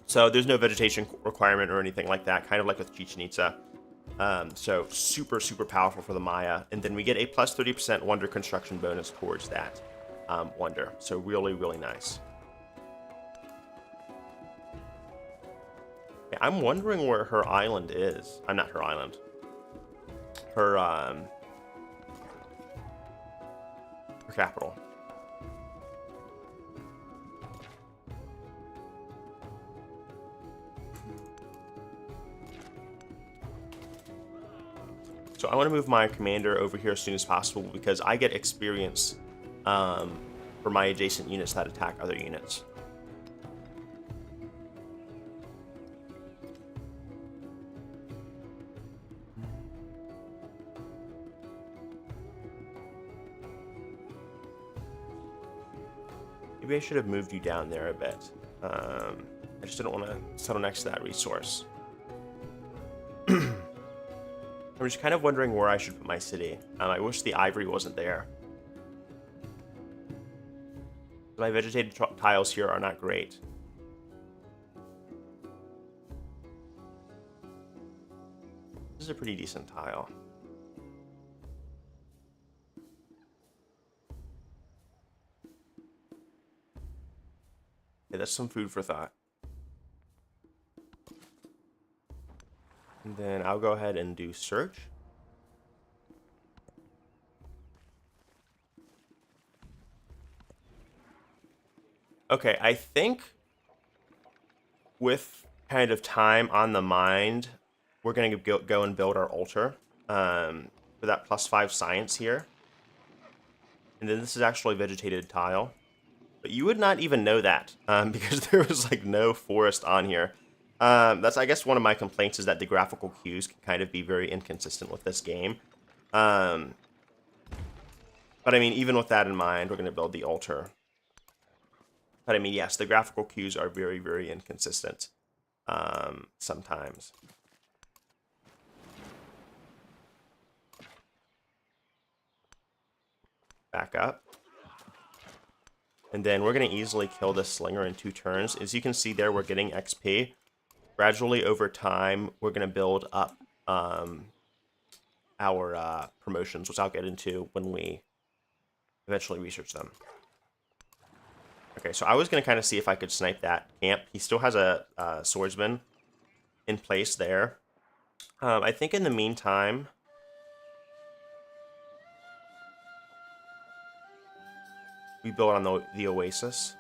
So there's no vegetation requirement or anything like that, kind of like with Chichen Itza. So super, super powerful for the Maya. And then we get a +30% wonder construction bonus towards that wonder. So really, really nice. Okay, I'm wondering where her island is. I'm not her island. Her capital. So I want to move my commander over here as soon as possible because I get experience for my adjacent units that attack other units. Maybe I should have moved you down there a bit. I just didn't want to settle next to that resource. I'm just kind of wondering where I should put my city. I wish the ivory wasn't there. My vegetated tiles here are not great. This is a pretty decent tile. Okay, that's some food for thought. And then I'll go ahead and do search. Okay, I think with kind of time on the mind, we're going to go and build our altar for that +5 science here. And then this is actually a vegetated tile. But you would not even know that because there was like no forest on here. That's, I guess, one of my complaints is that the graphical cues can kind of be very inconsistent with this game. But I mean, even with that in mind, we're going to build the altar. But I mean, yes, the graphical cues are very, very inconsistent sometimes. Back up. And then we're going to easily kill this slinger in 2 turns. As you can see there, we're getting XP. Gradually over time, we're going to build up our promotions, which I'll get into when we eventually research them. Okay, so I was going to kind of see if I could snipe that camp. He still has a swordsman in place there. I think in the meantime, we build on the oasis.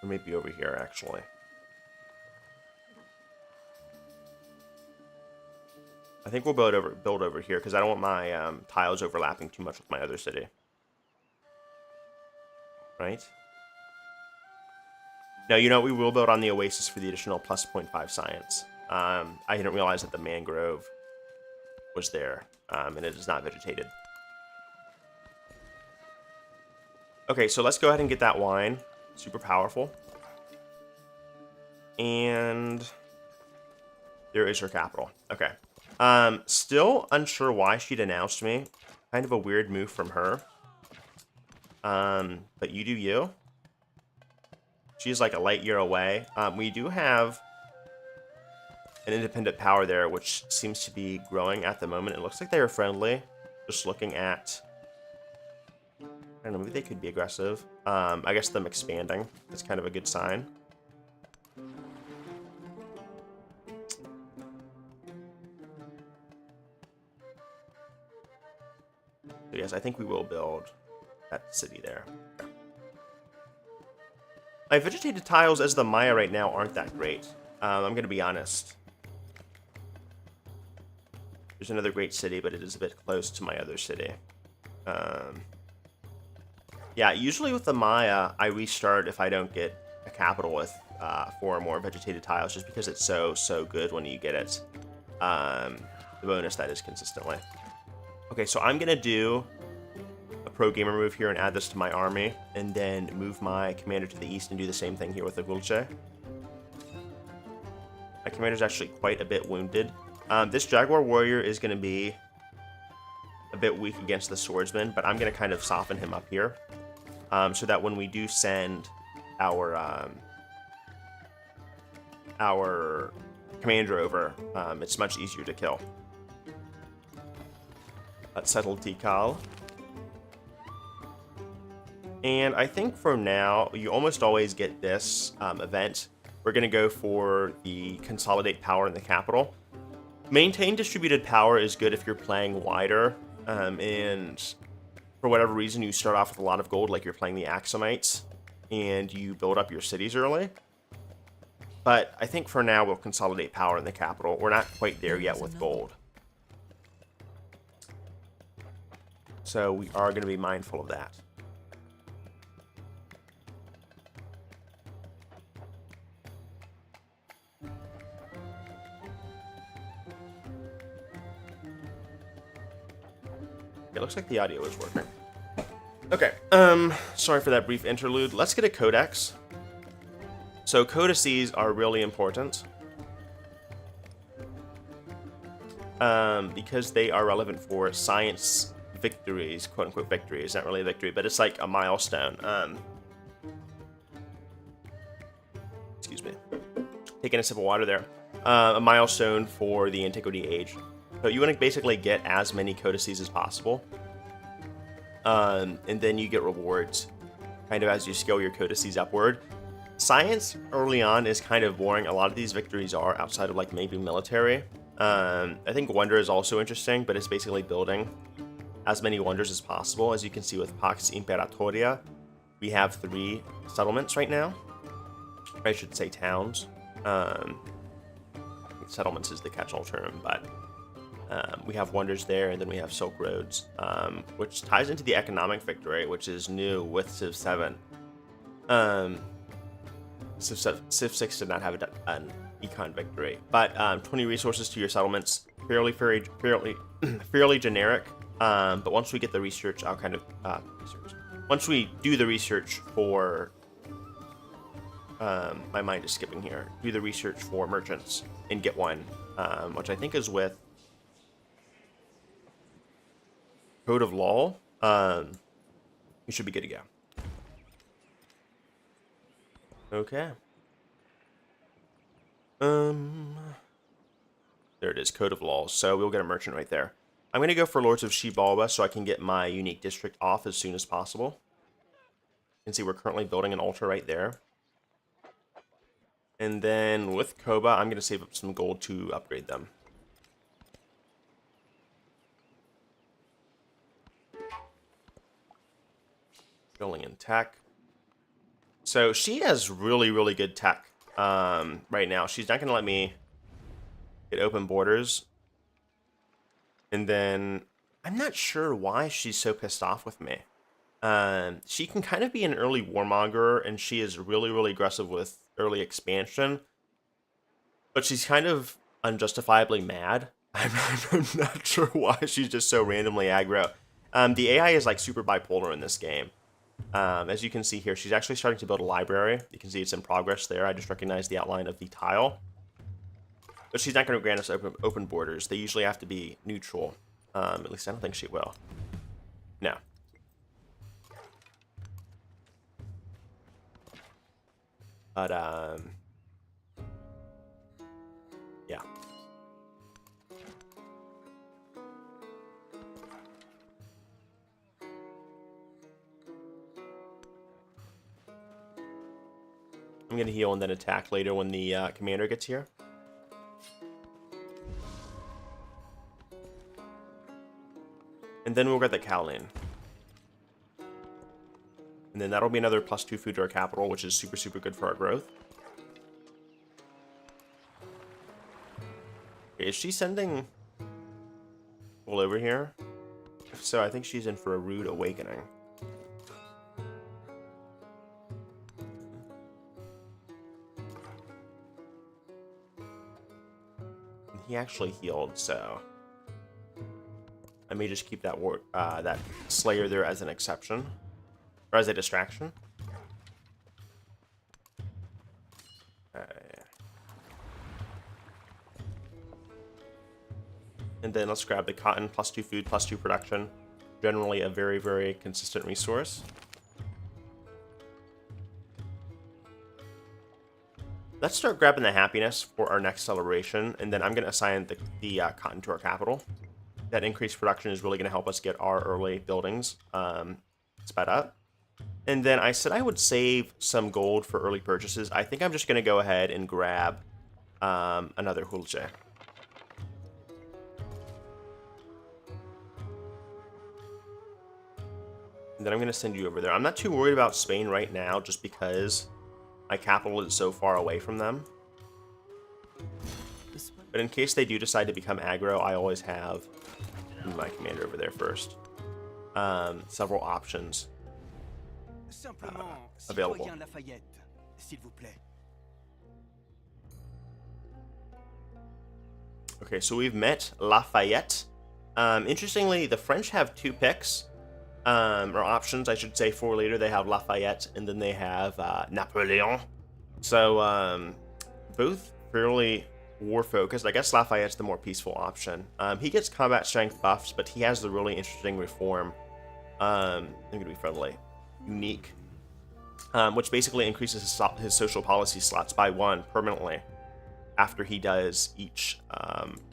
Or maybe over here, actually. I think we'll build over here, because I don't want my tiles overlapping too much with my other city. Right? No, you know, we will build on the oasis for the additional +0.5 science. I didn't realize that the mangrove was there, and it is not vegetated. Okay, so let's go ahead and get that wine. Super powerful. And there is her capital. Okay. Still unsure why she denounced me. Kind of a weird move from her. But you do you. She's like a light year away. We do have an independent power there, which seems to be growing at the moment. It looks like they are friendly. Just looking at... I don't know, maybe they could be aggressive. I guess them expanding is kind of a good sign. So yes, I think we will build that city there. Okay. My vegetated tiles as the Maya right now aren't that great. I'm going to be honest. There's another great city, but it is a bit close to my other city. Yeah, usually with the Maya, I restart if I don't get a capital with 4 or more vegetated tiles, just because it's so good when you get it. The bonus that is consistently. Okay, so I'm going to do a pro gamer move here and add this to my army, and then move my commander to the east and do the same thing here with the Gulce. My commander's actually quite a bit wounded. This Jaguar Warrior is going to be a bit weak against the Swordsman, but I'm going to kind of soften him up here, so that when we do send our commander over, it's much easier to kill. Let's settle Tikal. And I think for now, you almost always get this event. We're going to go for the Consolidate Power in the capital. Maintain Distributed Power is good if you're playing wider, and for whatever reason you start off with a lot of gold, like you're playing the Axumites, and you build up your cities early. But I think for now we'll Consolidate Power in the capital. We're not quite there yet with gold. So we are going to be mindful of that. It looks like the audio is working. Okay, sorry for that brief interlude. Let's get a codex. So codices are really important. Because they are relevant for science victories, quote-unquote victories. Not really a victory, but it's like a milestone. Excuse me. Taking a sip of water there. A milestone for the Antiquity age. So you want to basically get as many codices as possible. And then you get rewards kind of as you scale your codices upward. Science early on is kind of boring. A lot of these victories are outside of like maybe military. I think Wonder is also interesting, but it's basically building as many wonders as possible. As you can see with Pax Imperatoria, we have 3 settlements right now. I should say towns. Settlements is the catch-all term, but we have wonders there, and then we have Silk Roads, which ties into the economic victory, which is new with Civ 7. Civ 6 did not have an econ victory, but 20 resources to your settlements, fairly generic. But once we get the research, I'll kind of once we do the research for my mind is skipping here. Do the research for merchants and get one, which I think is with Code of Law. You should be good to go. Okay. There it is, Code of Laws. So we'll get a merchant right there. I'm going to go for Lords of Shibalba so I can get my unique district off as soon as possible. You can see we're currently building an altar right there. And then with Koba, I'm going to save up some gold to upgrade them. Building in tech. So she has really, really good tech right now. She's not going to let me get open borders. And then I'm not sure why she's so pissed off with me. She can kind of be an early warmonger, and she is really, really aggressive with early expansion. But she's kind of unjustifiably mad. I'm not sure why she's just so randomly aggro. The AI is like super bipolar in this game. As you can see here, she's actually starting to build a library. You can see it's in progress there. I just recognize the outline of the tile. But she's not going to grant us open borders. They usually have to be neutral. At least I don't think she will. No. But, yeah. I'm going to heal and then attack later when the commander gets here. And then we'll get the Kowloon. And then that'll be another +2 food to our capital, which is super, super good for our growth. Okay, is she sending people over here? If so, I think she's in for a rude awakening. And he actually healed, so I may just keep that that Slayer there as an exception. Or as a distraction. And then let's grab the cotton, +2 food, +2 production. Generally a very, very consistent resource. Let's start grabbing the happiness for our next celebration, and then I'm going to assign the cotton to our capital. That increased production is really going to help us get our early buildings sped up. And then I said I would save some gold for early purchases. I think I'm just going to go ahead and grab another Hulje. And then I'm going to send you over there. I'm not too worried about Spain right now just because my capital is so far away from them. But in case they do decide to become aggro, I always have my commander over there first. Several options available. Okay, so we've met Lafayette. Interestingly, the French have two picks, or options, I should say, for leader. They have Lafayette, and then they have Napoleon. So, both fairly war-focused. I guess Lafayette's the more peaceful option. He gets combat strength buffs, but he has the really interesting reform. I'm going to be friendly. Unique. Which basically increases his social policy slots by 1 permanently after he does each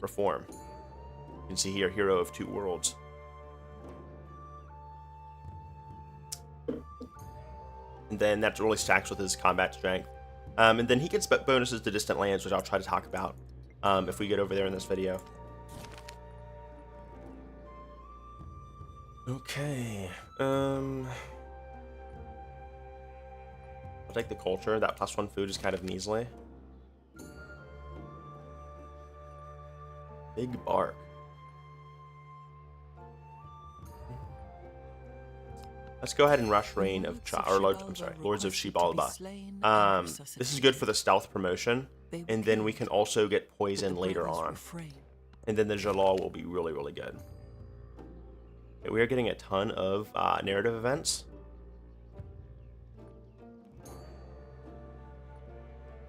reform. You can see here, Hero of Two Worlds. And then that really stacks with his combat strength. And then he gets bonuses to distant lands, which I'll try to talk about if we get over there in this video. Okay. I'll take the culture. That +1 food is kind of measly. Big bark. Let's go ahead and rush Reign of Lords of Xibalba. This is good for the stealth promotion, and then we can also get poison later on. And then the Jalal will be really, really good. Okay, we are getting a ton of narrative events.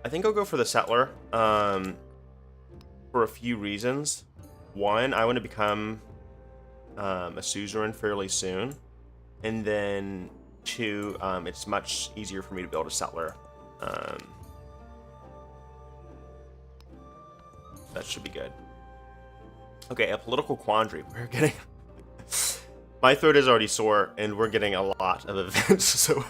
I think I'll go for the Settler for a few reasons. One, I want to become a suzerain fairly soon. And then 2, it's much easier for me to build a settler. That should be good. Okay, a political quandary. We're getting... My throat is already sore, and we're getting a lot of events. So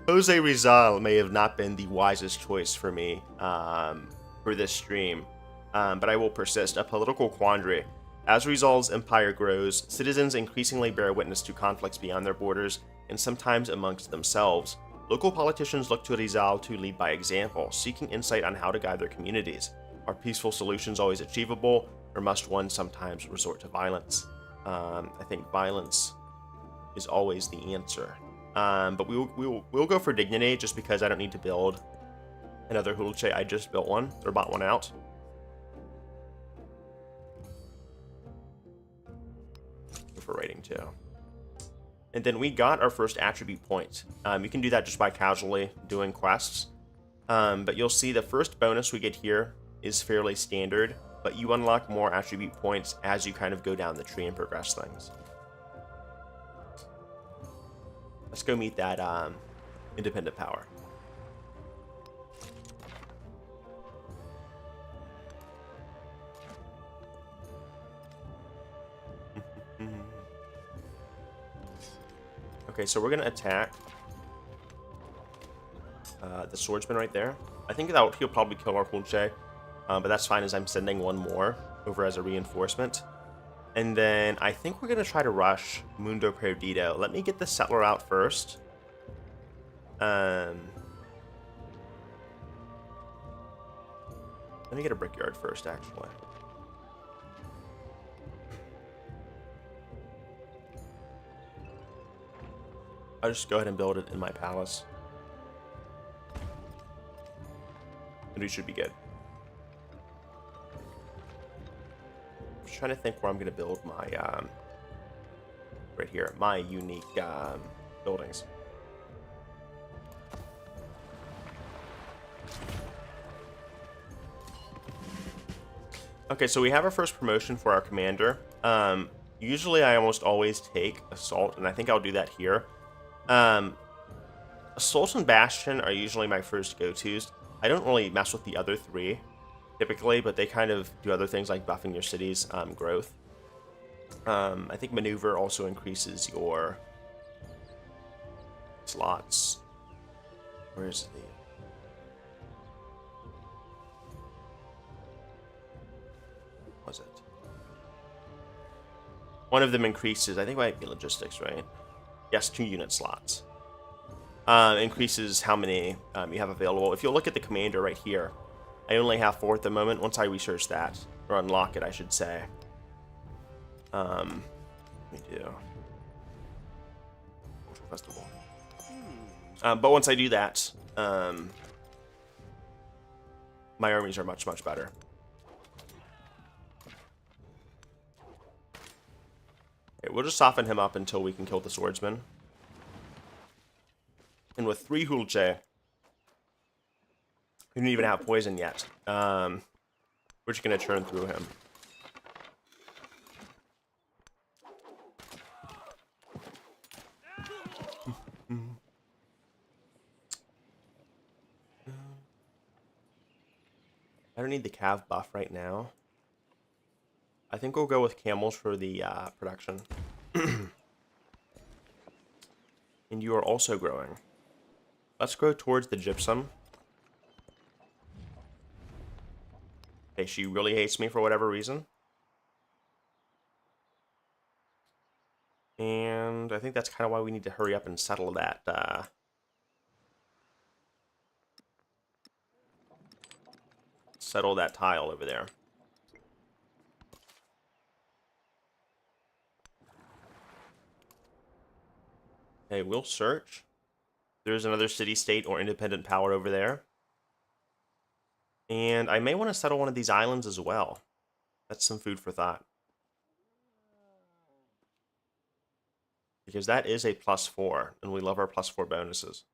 Jose Rizal may have not been the wisest choice for me for this stream. But I will persist. A political quandary. As Rizal's empire grows, citizens increasingly bear witness to conflicts beyond their borders, and sometimes amongst themselves. Local politicians look to Rizal to lead by example, seeking insight on how to guide their communities. Are peaceful solutions always achievable, or must one sometimes resort to violence? I think violence is always the answer. But we'll go for dignity, just because I don't need to build another Hulche. I just built one, or bought one out. For rating 2. And then we got our first attribute point. You can do that just by casually doing quests. But you'll see the first bonus we get here is fairly standard, but you unlock more attribute points as you kind of go down the tree and progress things. Let's go meet that independent power. Okay, so we're going to attack the swordsman right there. I think that he'll probably kill our Hulche, but that's fine as I'm sending one more over as a reinforcement. And then I think we're going to try to rush Mundo Perdido. Let me get the settler out first. Let me get a brickyard first, actually. I'll just go ahead and build it in my palace. And we should be good. I'm just trying to think where I'm going to build my, right here, my unique buildings. Okay, so we have our first promotion for our commander. Usually I almost always take Assault, and I think I'll do that here. Assault and Bastion are usually my first go-tos. I don't really mess with the other 3, typically, but they kind of do other things like buffing your city's growth. I think Maneuver also increases your slots. Where's the... Was it? One of them increases, I think it might be logistics, right? Yes, 2 unit slots. Increases how many you have available. If you look at the commander right here, I only have 4 at the moment. Once I research that, or unlock it, I should say. Let me do Cultural Festival. But once I do that, my armies are much, much better. Okay, we'll just soften him up until we can kill the swordsman. And with 3 Hulche, we don't even have poison yet. We're just going to churn through him. I don't need the cav buff right now. I think we'll go with camels for the production. And you are also growing. Let's grow towards the gypsum. Okay, she really hates me for whatever reason. And I think that's kind of why we need to hurry up and settle that. Settle that tile over there. Okay, we'll search. There's another city-state or independent power over there. And I may want to settle one of these islands as well. That's some food for thought. Because that is a +4, and we love our +4 bonuses.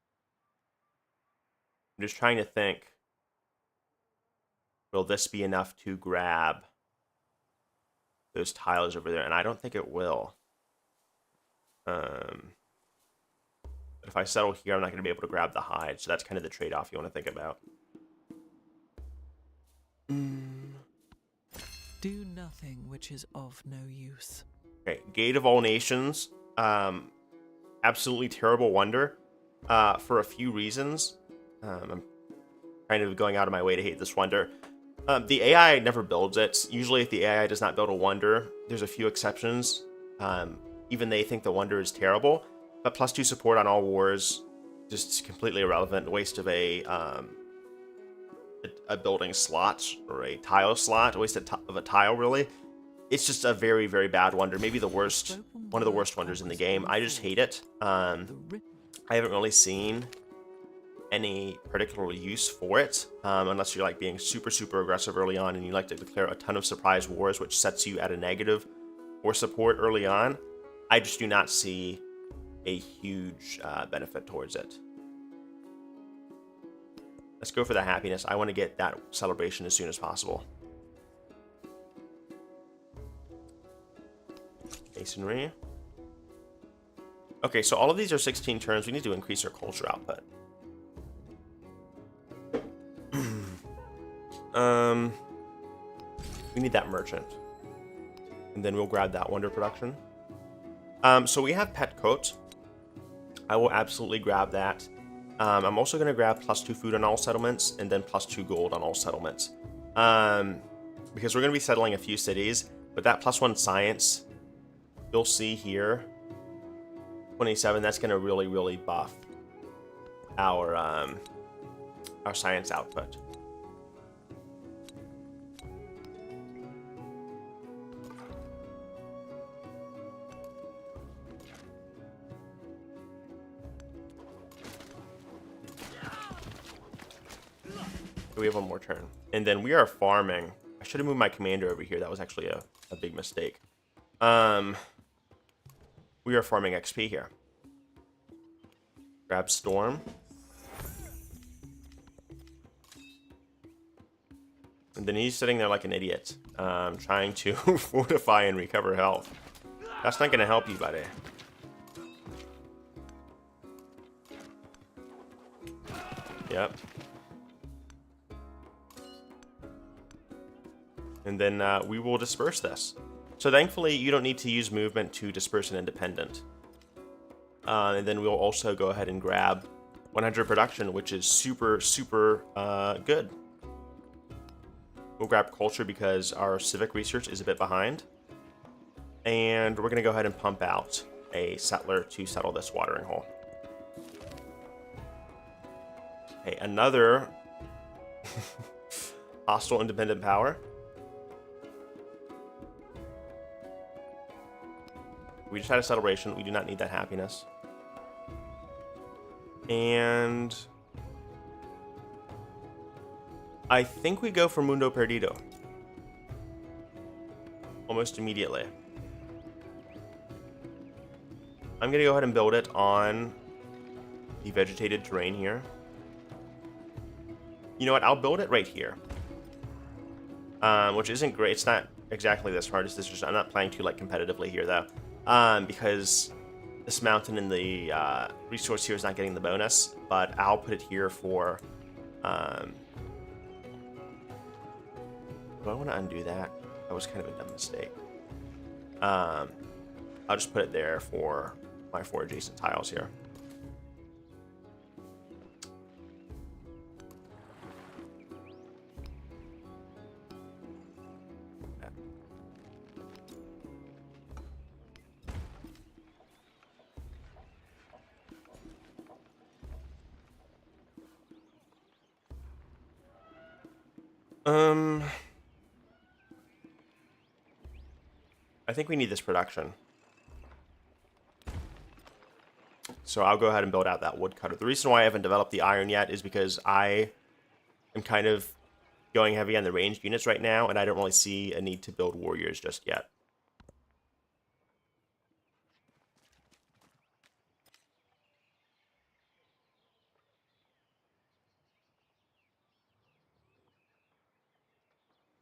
I'm just trying to think. Will this be enough to grab those tiles over there? And I don't think it will. But if I settle here, I'm not going to be able to grab the hide. So that's kind of the trade-off you want to think about. Do nothing which is of no use. Okay, Gate of All Nations. Absolutely terrible wonder. For a few reasons. I'm kind of going out of my way to hate this wonder. The AI never builds it. Usually if the AI does not build a wonder, there's a few exceptions. Even they think the wonder is terrible. But +2 support on all wars, just completely irrelevant. Waste of a building slot or a tile slot. Waste of a tile, really. It's just a very, very bad wonder. Maybe the worst, one of the worst wonders in the game. I just hate it. I haven't really seen any particular use for it, unless you're like being super, super aggressive early on and you like to declare a ton of surprise wars, which sets you at a negative or support early on. I just do not see a huge benefit towards it. Let's go for the happiness. I want to get that celebration as soon as possible. Masonry. Okay, so all of these are 16 turns. We need to increase our culture output. We need that merchant. And then we'll grab that wonder production. So we have pet coat. I will absolutely grab that. I'm also going to grab +2 food on all settlements and then +2 gold on all settlements. Because we're going to be settling a few cities, but that +1 science, you'll see here, 27, that's going to really, really buff our science output. We have one more turn. And then we are farming. I should have moved my commander over here. That was actually a big mistake. We are farming XP here. Grab Storm. And then he's sitting there like an idiot, trying to fortify and recover health. That's not going to help you, buddy. Yep. And then we will disperse this. So thankfully, you don't need to use movement to disperse an independent. And then we'll also go ahead and grab 100 production, which is super, super good. We'll grab culture because our civic research is a bit behind. And we're going to go ahead and pump out a settler to settle this watering hole. Okay, another hostile independent power. We just had a celebration. We do not need that happiness. And I think we go for Mundo Perdido almost immediately. I'm going to go ahead and build it on the vegetated terrain here. You know what? I'll build it right here. Which isn't great. It's not exactly this hard as this. Just I'm not playing too like competitively here though, because this mountain in the resource here is not getting the bonus. But I'll put it here for. Do I want to undo that? That was kind of a dumb mistake. I'll just put it there for my 4 adjacent tiles here. I think we need this production. So I'll go ahead and build out that woodcutter. The reason why I haven't developed the iron yet is because I am kind of going heavy on the ranged units right now, and I don't really see a need to build warriors just yet.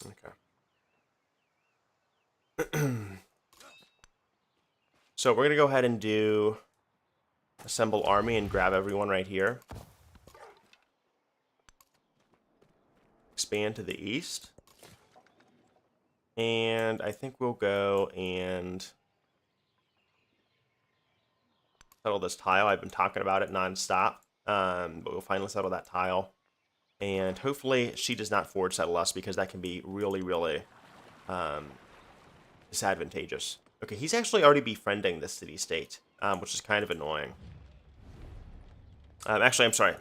Okay. So we're going to go ahead and do assemble army and grab everyone right here. Expand to the east. And I think we'll go and settle this tile. I've been talking about it nonstop, but we'll finally settle that tile. And hopefully she does not forward settle us, because that can be really, really disadvantageous. Okay, he's actually already befriending this city-state, which is kind of annoying. Actually, I'm sorry.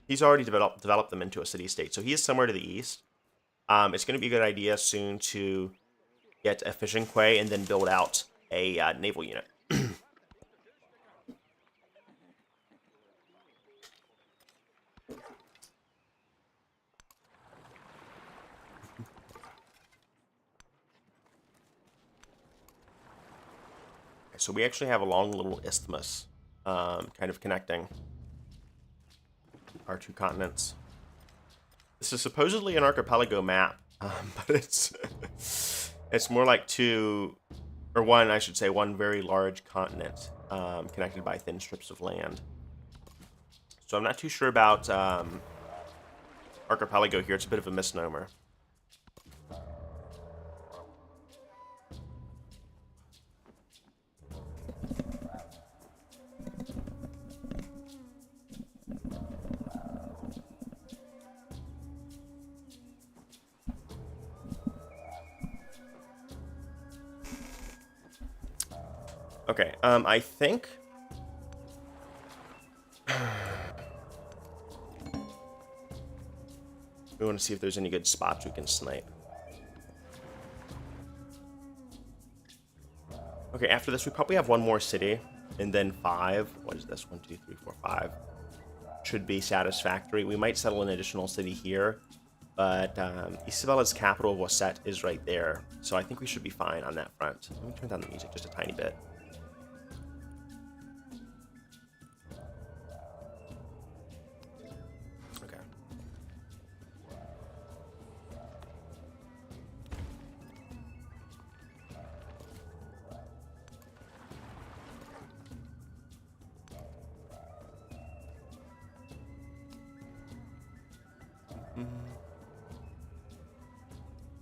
He's already developed them into a city-state, so he is somewhere to the east. It's going to be a good idea soon to get a fishing quay and then build out a naval unit. So we actually have a long little isthmus kind of connecting our 2 continents. This is supposedly an archipelago map, but it's more like one very large continent connected by thin strips of land. So I'm not too sure about archipelago here. It's a bit of a misnomer. Okay, I think we want to see if there's any good spots we can snipe. Okay, after this we probably have 1 more city, and then 5. What is this? 1, 2, 3, 4, 5. Should be satisfactory. We might settle an additional city here, but Isabella's capital of Wasset is right there, so I think we should be fine on that front. Let me turn down the music just a tiny bit.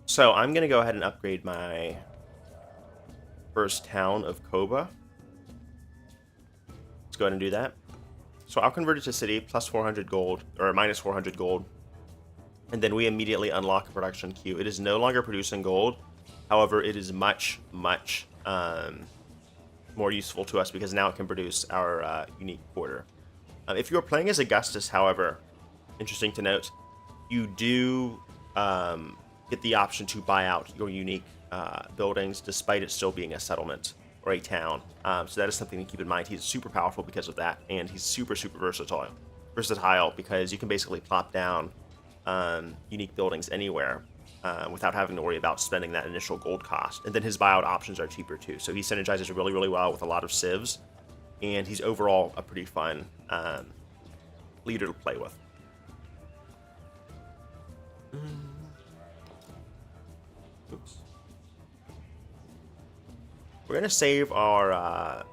So I'm going to go ahead and upgrade my first town of Koba. Let's go ahead and do that. So I'll convert it to city, plus 400 gold, or minus 400 gold. And then we immediately unlock a production queue. It is no longer producing gold. However, it is much, much more useful to us because now it can produce our unique quarter. If you are playing as Augustus, however, interesting to note, you do get the option to buy out your unique buildings despite it still being a settlement or a town. So that is something to keep in mind. He's super powerful because of that, and he's super, super versatile because you can basically plop down unique buildings anywhere without having to worry about spending that initial gold cost. And then his buyout options are cheaper too. So he synergizes really, really well with a lot of civs. and he's overall a pretty fun leader to play with. Oops. We're going to save our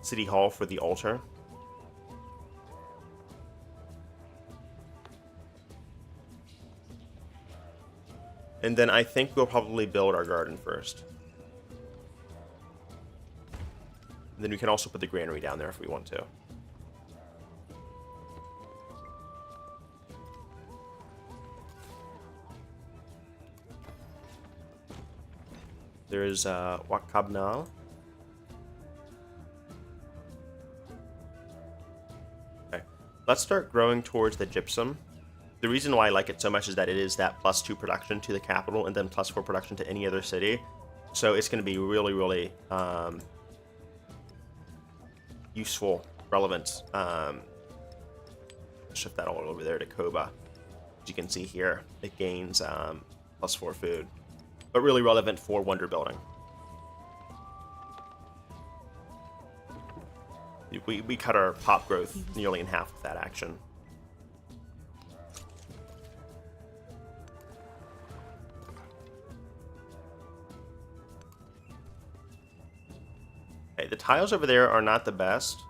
City Hall for the altar. And then I think we'll probably build our garden first. And then we can also put the granary down there if we want to. There's Wakabnal. Okay. Let's start growing towards the gypsum. The reason why I like it so much is that it is that +2 production to the capital and then +4 production to any other city. So it's going to be really, really useful, relevant. Shift that all over there to Koba. As you can see here, it gains +4 food. But really relevant for wonder building. We cut our pop growth nearly in half with that action. Okay, the tiles over there are not the best.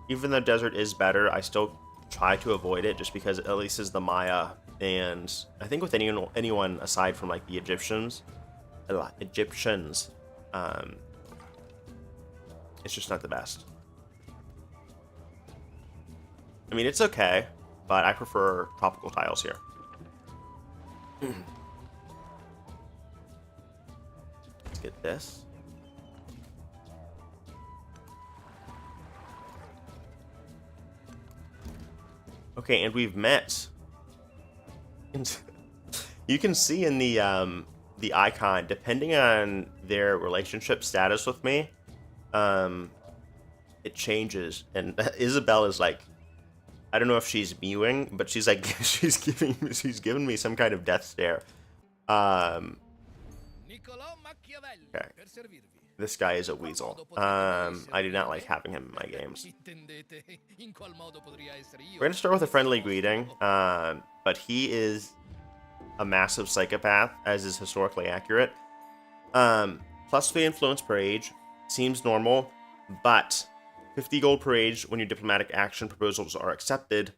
Even though desert is better, I still try to avoid it just because it at least is the Maya. And I think with anyone aside from like the Egyptians, it's just not the best. I mean, it's okay, but I prefer tropical tiles here. Let's get this. Okay, and we've met. And you can see in the icon, depending on their relationship status with me, it changes. And Isabel is like, I don't know if she's mewing, but she's like she's giving me some kind of death stare. Okay. This guy is a weasel. I do not like having him in my games. We're going to start with a friendly greeting, but he is a massive psychopath, as is historically accurate. +3 influence per age seems normal, but 50 gold per age when your diplomatic action proposals are accepted,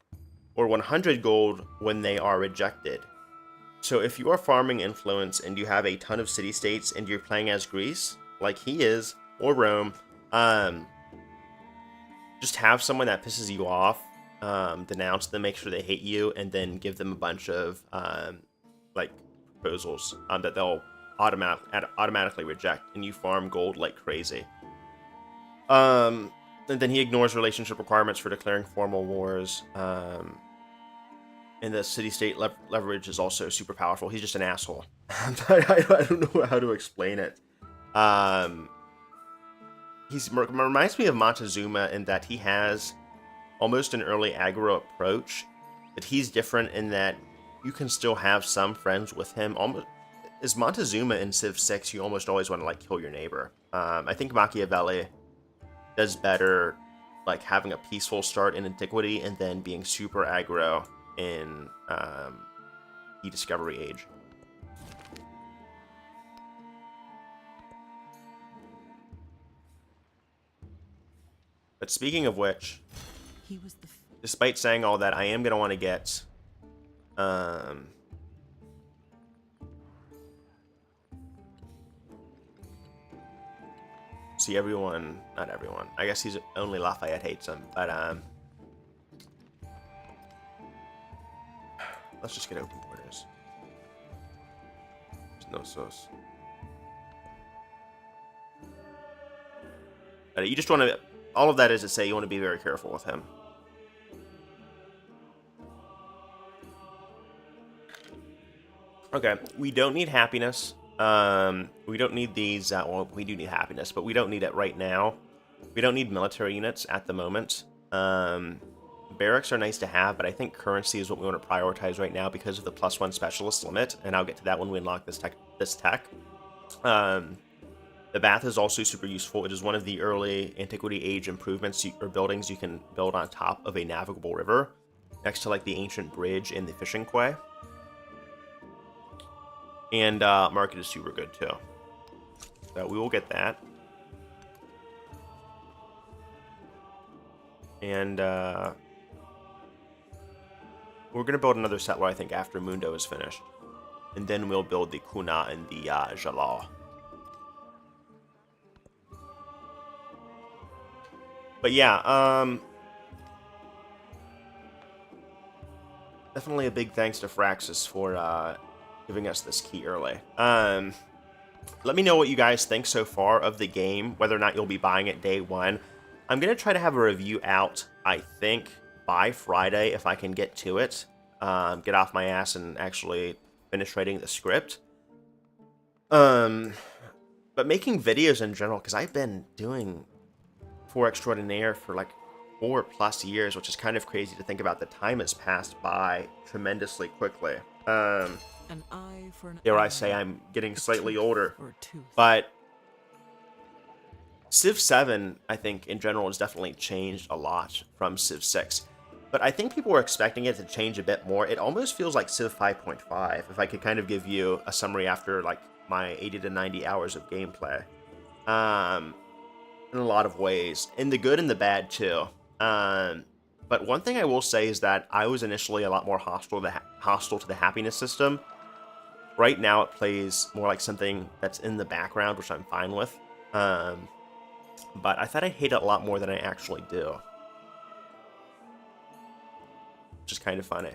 or 100 gold when they are rejected. So if you are farming influence and you have a ton of city-states and you're playing as Greece, like he is, or Rome, just have someone that pisses you off, denounce them, make sure they hate you, and then give them a bunch of like proposals that they'll automatically reject, and you farm gold like crazy. And then he ignores relationship requirements for declaring formal wars. And the city-state leverage is also super powerful. He's just an asshole. I don't know how to explain it. He reminds me of Montezuma in that he has almost an early aggro approach, but he's different in that you can still have some friends with him. Almost as Montezuma in Civ 6, you almost always want to like kill your neighbor. I think Machiavelli does better like having a peaceful start in Antiquity and then being super aggro in the Discovery Age. But speaking of which, despite saying all that, I am going to want to get see everyone, not everyone. I guess he's only Lafayette hates him, but let's just get open quarters. There's no sauce. But you just want to. All of that is to say you want to be very careful with him. Okay, we don't need happiness. We don't need these. Well, we do need happiness, but we don't need it right now. We don't need military units at the moment. Barracks are nice to have, but I think currency is what we want to prioritize right now because of the +1 specialist limit, and I'll get to that when we unlock this tech. The bath is also super useful. It is one of the early Antiquity age improvements or buildings you can build on top of a navigable river, next to like the ancient bridge and the fishing quay. And market is super good too. So we will get that. And we're going to build another settler, I think, after Mundo is finished. And then we'll build the Kuna and the Jalal. But yeah, definitely a big thanks to Fraxis for giving us this key early. Let me know what you guys think so far of the game, whether or not you'll be buying it day one. I'm going to try to have a review out, I think, by Friday if I can get to it. Get off my ass and actually finish writing the script. But making videos in general, because I've been doing For Extraordinaire for like 4+ years, which is kind of crazy to think about. The time has passed by tremendously quickly. An eye for an Dare I eye, say I'm getting a slightly tooth older. for a tooth. But Civ 7, I think, in general, has definitely changed a lot from Civ 6. But I think people were expecting it to change a bit more. It almost feels like Civ 5.5, if I could kind of give you a summary after, like, my 80 to 90 hours of gameplay. In a lot of ways. In the good and the bad, too. But one thing I will say is that I was initially a lot more hostile to the happiness system. Right now, it plays more like something that's in the background, which I'm fine with. But I thought I hate it a lot more than I actually do. Which is kind of funny.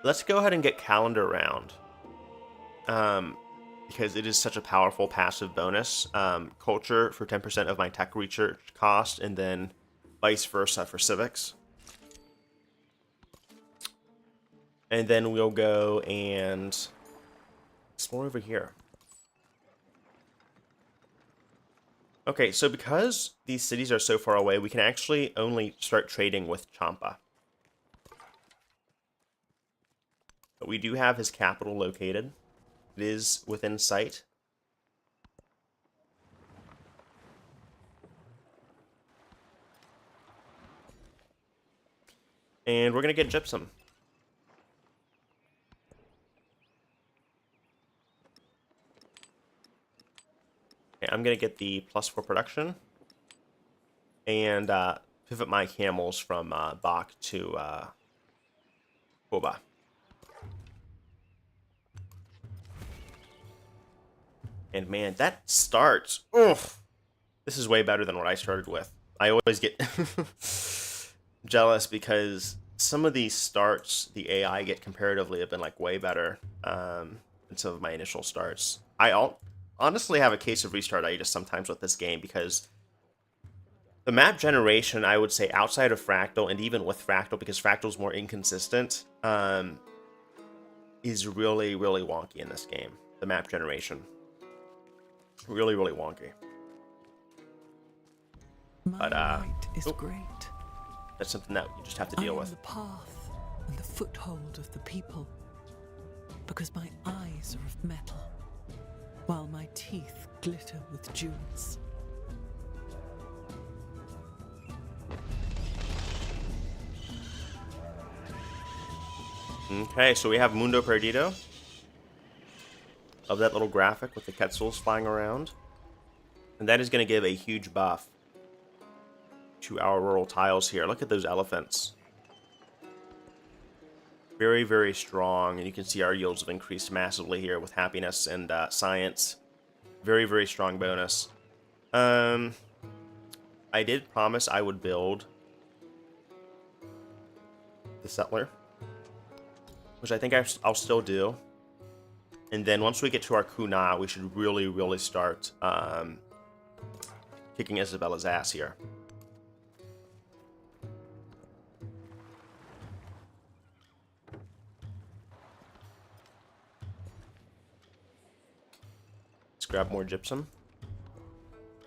Let's go ahead and get Calendar Round. Because it is such a powerful passive bonus. Culture for 10% of my tech research cost, and then vice versa for civics. And then we'll go and explore over here. Okay, so because these cities are so far away, we can actually only start trading with Champa. But we do have his capital located. It is within sight. And we're going to get gypsum. Okay, I'm going to get the +4 production. And pivot my camels from Bach to Koba. And man, that starts. Oof. This is way better than what I started with. I always get jealous because some of these starts, the AI get comparatively have been like way better than some of my initial starts. I honestly have a case of restart-itis sometimes with this game because the map generation, I would say, outside of Fractal and even with Fractal, because Fractal's more inconsistent, is really, really wonky in this game. The map generation. Really, really wonky. My light is great. That's something that you just have to deal with. I am the path and the foothold of the people, because my eyes are of metal, while my teeth glitter with jewels. Okay, so we have Mundo Perdido. Love that little graphic with the Quetzals flying around. And that is going to give a huge buff to our rural tiles here. Look at those elephants. Very, very strong. And you can see our yields have increased massively here with happiness and science. Very, very strong bonus. I did promise I would build the settler, which I think I'll still do. And then once we get to our Kuna, we should really, really start kicking Isabella's ass here. Let's grab more gypsum.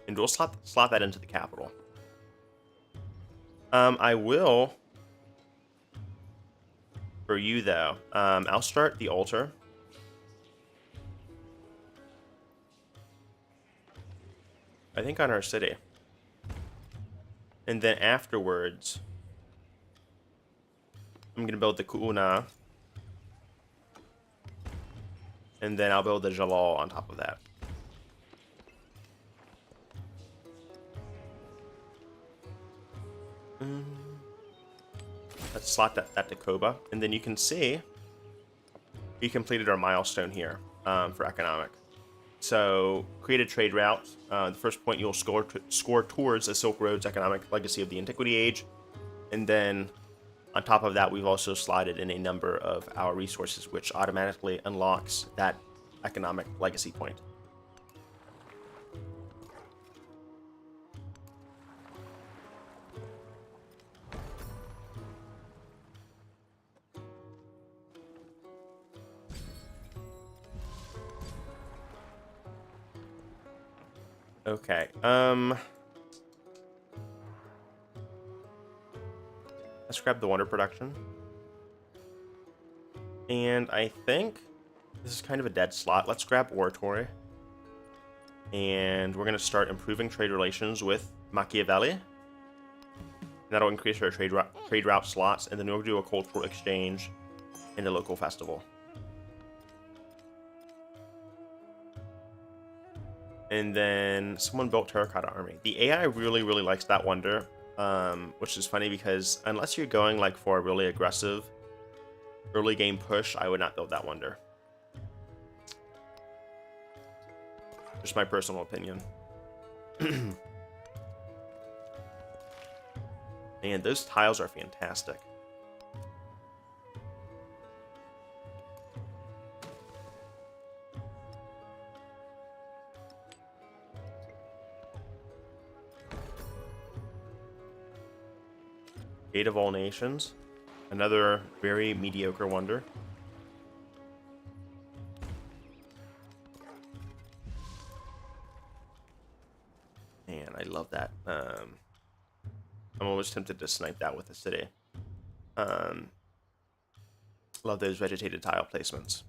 And we'll slot that into the capital. I will. For you, though, I'll start the altar. I think on our city. And then afterwards, I'm going to build the Ku'una. And then I'll build the Jalal on top of that. Let's slot that to Koba. And then you can see we completed our milestone here for economic. So, create a trade route. The first point you'll score towards the Silk Road's economic legacy of the Antiquity Age. And then, on top of that, we've also slotted in a number of our resources, which automatically unlocks that economic legacy point. Okay, let's grab the wonder production. And I think this is kind of a dead slot. Let's grab oratory. And we're going to start improving trade relations with Machiavelli. And that'll increase our trade route slots. And then we'll do a cultural exchange in the local festival. And then someone built Terracotta Army. The AI really, really likes that wonder, which is funny because unless you're going like for a really aggressive early game push, I would not build that wonder. Just my personal opinion. And those tiles are fantastic. Gate of All Nations. Another very mediocre wonder. Man, I love that. I'm almost tempted to snipe that with the city. Love those vegetated tile placements.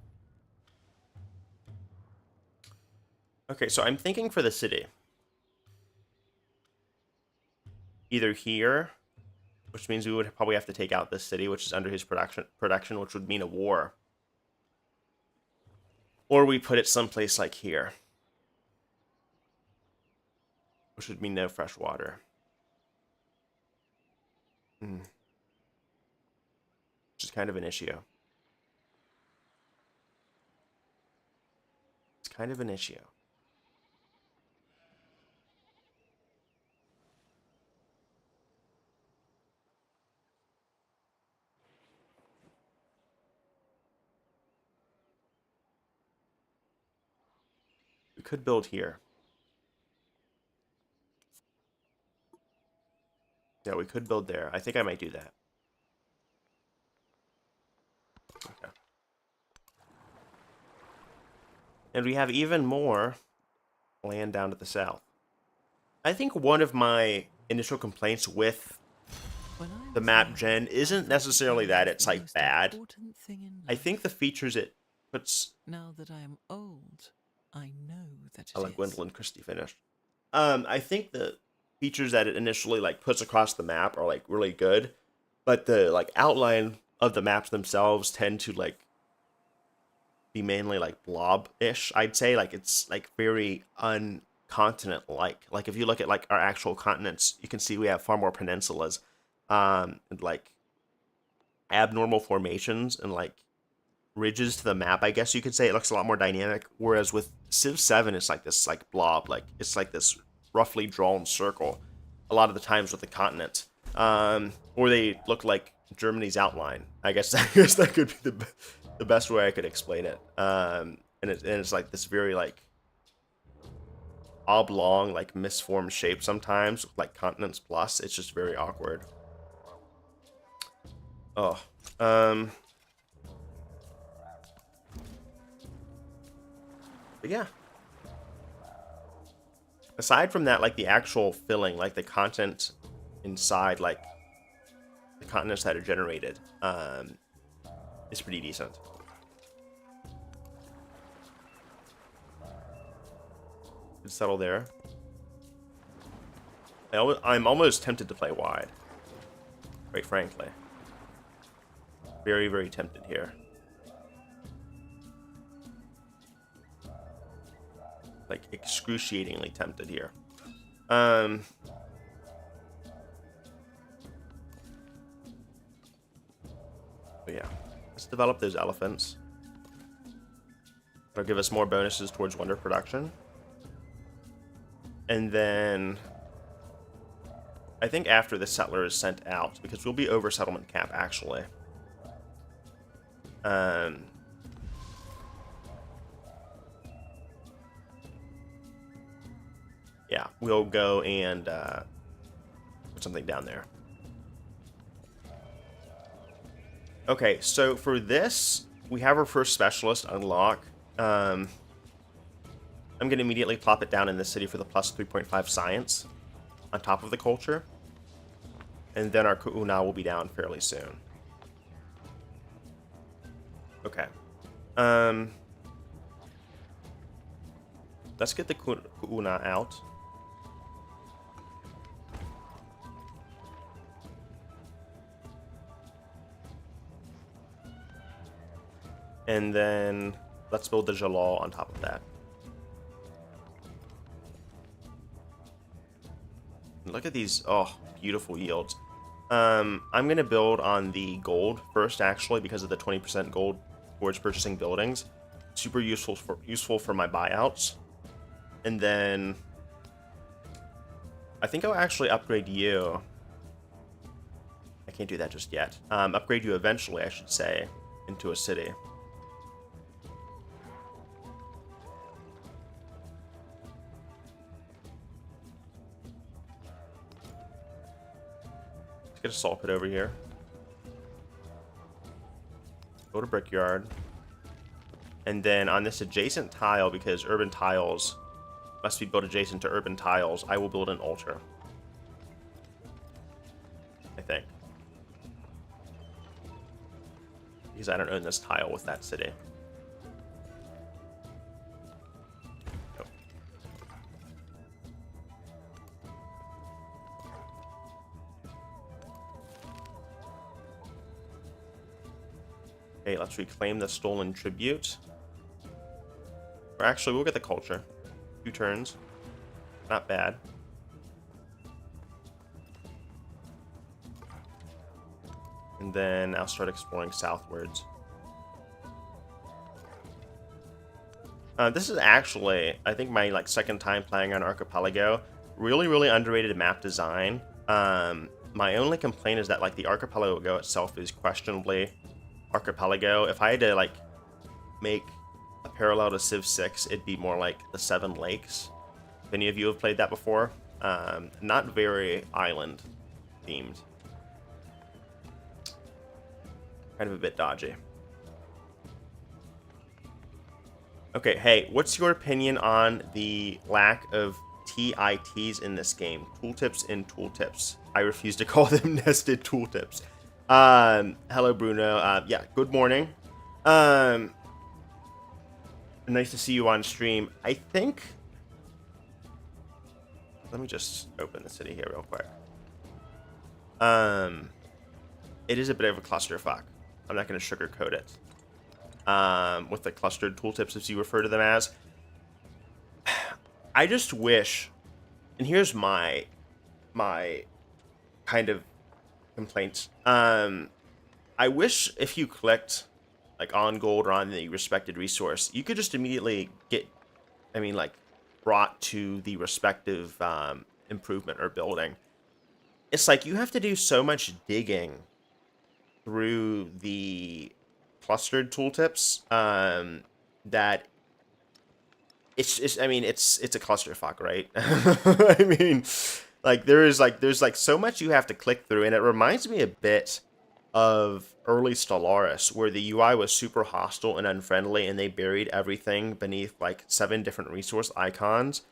Okay, so I'm thinking for the city. Either here, which means we would probably have to take out this city, which is under his production, which would mean a war. Or we put it someplace like here, which would mean no fresh water. Which is kind of an issue. It's kind of an issue. We could build here. Yeah, we could build there. I think I might do that. Okay. And we have even more land down to the south. I think one of my initial complaints with the map gen isn't necessarily that it's like bad. I think the features it puts. Now that I am old, I know that it I like is. Gwendolyn Christie finished. I think the features that it initially like puts across the map are like really good, but the like outline of the maps themselves tend to like be mainly like blob-ish. I'd say like it's like very uncontinent-like. Like if you look at like our actual continents, you can see we have far more peninsulas, and like abnormal formations and like ridges to the map, I guess you could say. It looks a lot more dynamic, whereas with Civ 7 it's like this like blob, like it's like this roughly drawn circle a lot of the times with the continent, or they look like Germany's outline. I guess that could be the best way I could explain it. And it's like this very like oblong, like misformed shape sometimes, like continents plus. It's just very awkward. Oh, but yeah. Aside from that, like the actual filling, like the content inside, like the continents that are generated is pretty decent. Could settle there. I'm almost tempted to play wide, quite frankly. Very, very tempted here. Like, excruciatingly tempted here. But yeah, let's develop those elephants. That'll give us more bonuses towards wonder production. And then I think after the settler is sent out, because we'll be over settlement cap actually. Yeah, we'll go and put something down there. Okay, so for this, we have our first specialist unlock. I'm going to immediately plop it down in the city for the plus 3.5 science on top of the culture. And then our Ku'una will be down fairly soon. Okay. Let's get the Ku'una out. And then let's build the Jalal on top of that. Look at these, oh, beautiful yields. I'm going to build on the gold first, actually, because of the 20% gold towards purchasing buildings. Super useful for my buyouts. And then I think I'll actually upgrade you. I can't do that just yet. Upgrade you eventually, I should say, into a city. Get a salt pit over here. Go to Brickyard. And then on this adjacent tile, because urban tiles must be built adjacent to urban tiles, I will build an altar. I think. Because I don't own this tile with that city. Okay, let's reclaim the stolen tribute. Or actually, we'll get the culture. 2 turns. Not bad. And then I'll start exploring southwards. This is actually, I think, my second time playing on Archipelago. Really, really underrated map design. My only complaint is that the Archipelago itself is questionably Archipelago. If I had to make a parallel to Civ 6, it'd be more like the Seven Lakes. If any of you have played that before, not very island themed. Kind of a bit dodgy. Okay, hey, what's your opinion on the lack of TITs in this game? Tooltips and tooltips. I refuse to call them nested tooltips. Hello, Bruno. Yeah, good morning. Nice to see you on stream. I think... Let me just open the city here real quick. It is a bit of a clusterfuck. I'm not going to sugarcoat it. With the clustered tooltips, as you refer to them as. I just wish... And here's my kind of complaints. I wish if you clicked on gold or on the respected resource, you could just immediately get, brought to the respective improvement or building. It's you have to do so much digging through the clustered tooltips that it's a clusterfuck, right? I mean, there's so much you have to click through, and it reminds me a bit of early Stellaris, where the UI was super hostile and unfriendly, and they buried everything beneath 7 different resource icons.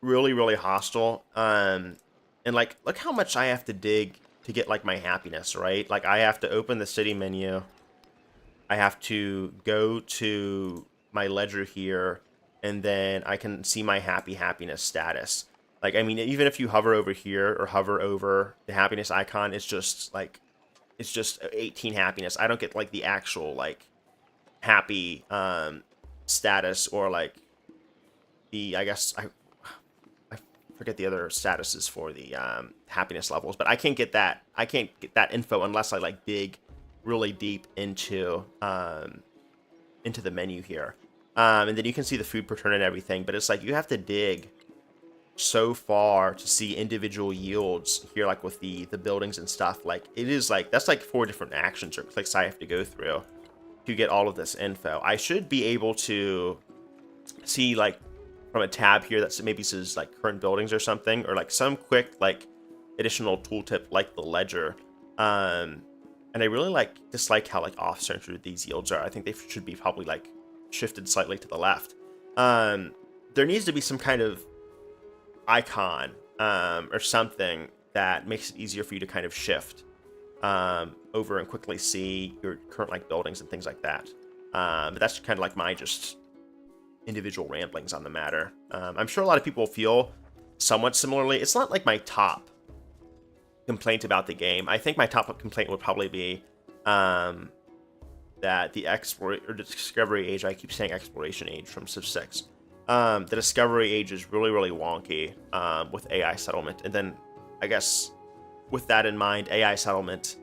Really, really hostile. And like, look how much I have to dig to get like my happiness, right? Like I have to open the city menu. I have to go to my ledger here, and then I can see my happiness status. Like, I mean, even if you hover over here or hover over the happiness icon, it's just 18 happiness. I don't get like the actual like happy status, or like the, I forget the other statuses for the happiness levels, but I can't get that. I can't get that info unless I like dig really deep into the menu here. And then you can see the food per turn and everything, but it's like you have to dig so far to see individual yields here, like with the buildings and stuff. Like it is like, that's like 4 different actions or clicks I have to go through to get all of this info. I should be able to see like from a tab here that maybe says like current buildings or something, or like some quick like additional tooltip like the ledger. And I really dislike how like off-centered these yields are. I think they should be probably like shifted slightly to the left. There needs to be some kind of icon or something that makes it easier for you to kind of shift over and quickly see your current like buildings and things like that. But that's kind of like my just individual ramblings on the matter. I'm sure a lot of people feel somewhat similarly. It's not like my top complaint about the game. I think my top complaint would probably be that the discovery age, I keep saying exploration age from Civ 6. The discovery age is really, really wonky with AI settlement. And then, I guess, with that in mind, AI settlement,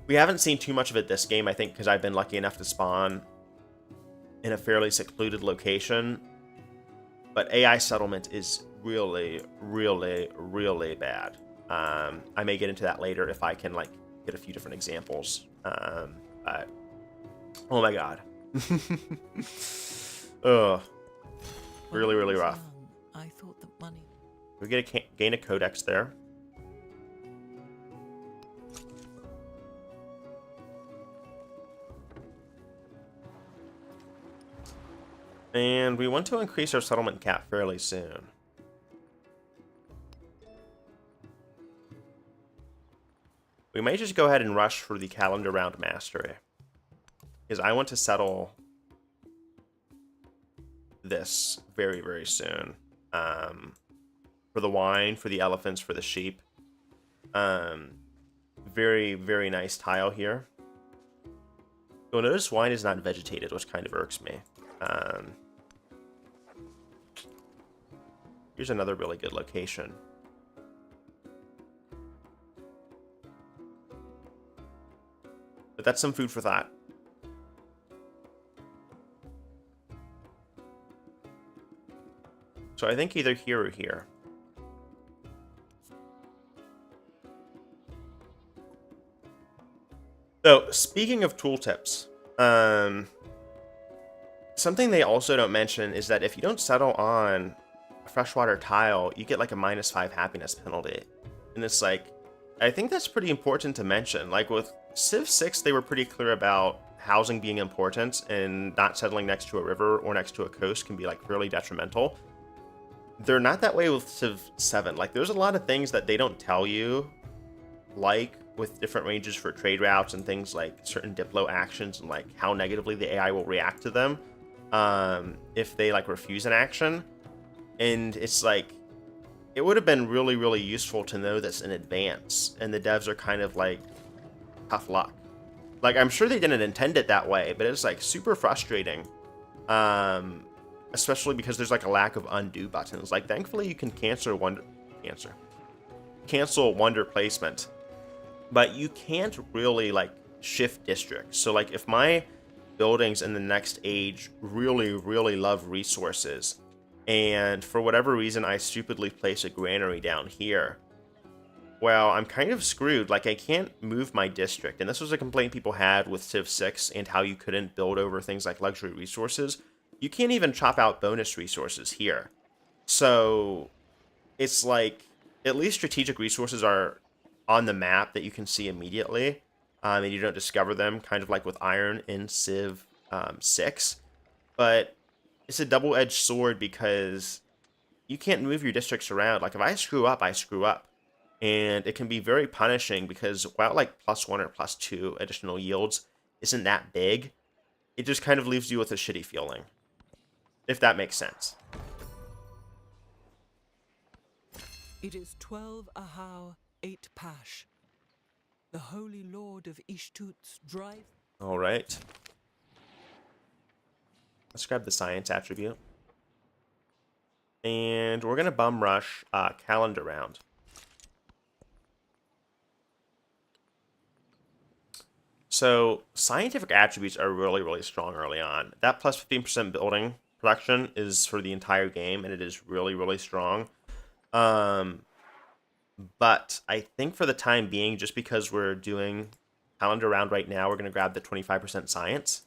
we haven't seen too much of it this game, I think, because I've been lucky enough to spawn in a fairly secluded location. But AI settlement is really, really, really bad. I may get into that later if I can, like, get a few different examples. But, oh my god. Ugh. Really, really rough. I thought that money. We get gain a codex there. And we want to increase our settlement cap fairly soon. We might just go ahead and rush for the calendar round mastery, because I want to settle this very, very soon. For the wine, for the elephants, for the sheep. Very, very nice tile here. You'll notice wine is not vegetated, which kind of irks me. Here's another really good location. But that's some food for thought. So I think either here or here. So, speaking of tooltips, something they also don't mention is that if you don't settle on a freshwater tile, you get like a -5 happiness penalty. And it's like, I think that's pretty important to mention. Like with Civ 6, they were pretty clear about housing being important, and not settling next to a river or next to a coast can be like fairly detrimental. They're not that way with Civ 7. Like, there's a lot of things that they don't tell you, like with different ranges for trade routes and things like certain Diplo actions, and like how negatively the AI will react to them if they like refuse an action. And it's like, it would have been really, really useful to know this in advance, and the devs are kind of like, tough luck. Like, I'm sure they didn't intend it that way, but it's like super frustrating. Especially because there's like a lack of undo buttons. Like, thankfully you can cancel wonder placement, but you can't really like shift districts. So like, if my buildings in the next age really, really love resources, and for whatever reason I stupidly place a granary down here, well, I'm kind of screwed. Like, I can't move my district. And this was a complaint people had with Civ 6 and how you couldn't build over things like luxury resources. You can't even chop out bonus resources here. So it's like, at least strategic resources are on the map that you can see immediately, and you don't discover them, kind of like with iron in Civ 6. But it's a double-edged sword, because you can't move your districts around. Like, if I screw up, I screw up. And it can be very punishing because while like +1 or +2 additional yields isn't that big, it just kind of leaves you with a shitty feeling, if that makes sense. It is 12 Ahau, 8 Pash. The Holy Lord of Ishtut's drive. All right. Let's grab the science attribute. And we're going to bum rush calendar round. So scientific attributes are really, really strong early on. That plus 15% building production is for the entire game, and it is really, really strong. But I think for the time being, just because we're doing calendar round right now, we're going to grab the 25% science.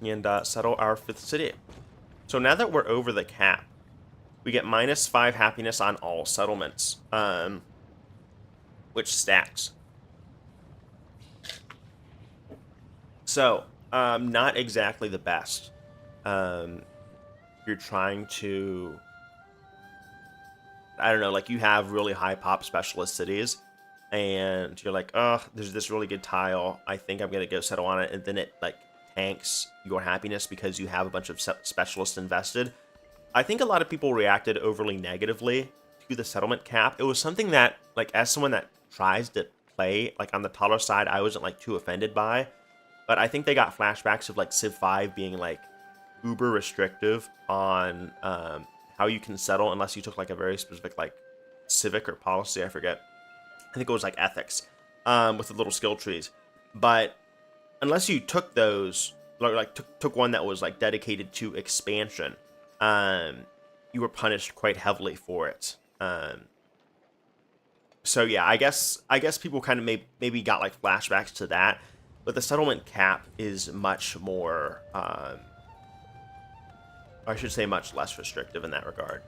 And settle our 5th city. So now that we're over the cap, we get -5 happiness on all settlements, which stacks. So, not exactly the best. You're trying to, I don't know, like you have really high pop specialist cities, and you're like, oh, there's this really good tile. I think I'm going to go settle on it, and then it like tanks your happiness because you have a bunch of specialists invested. I think a lot of people reacted overly negatively to the settlement cap. It was something that, like, as someone that tries to play, like, on the taller side, I wasn't, like, too offended by. But I think they got flashbacks of, like, Civ 5 being, like, uber restrictive on how you can settle unless you took, like, a very specific, like, civic or policy, I forget. I think it was, like, ethics with the little skill trees. But unless you took those, like, took one that was, like, dedicated to expansion, you were punished quite heavily for it. So yeah, I guess people kind of maybe got like flashbacks to that, but the settlement cap is much more, I should say much less restrictive in that regard,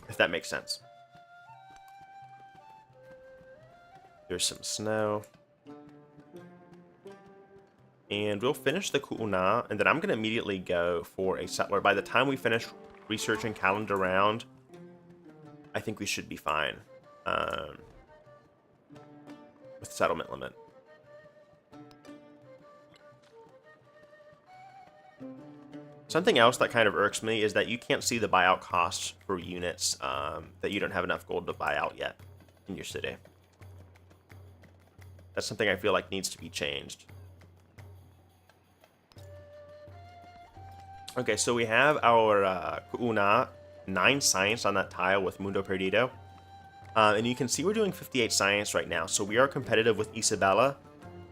if that makes sense. There's some snow. And we'll finish the Ku'una, and then I'm going to immediately go for a settler. By the time we finish researching calendar round, I think we should be fine with settlement limit. Something else that kind of irks me is that you can't see the buyout costs for units that you don't have enough gold to buy out yet in your city. That's something I feel like needs to be changed. Okay, so we have our Ku'una, 9 science on that tile with Mundo Perdido. And you can see we're doing 58 science right now, so we are competitive with Isabella,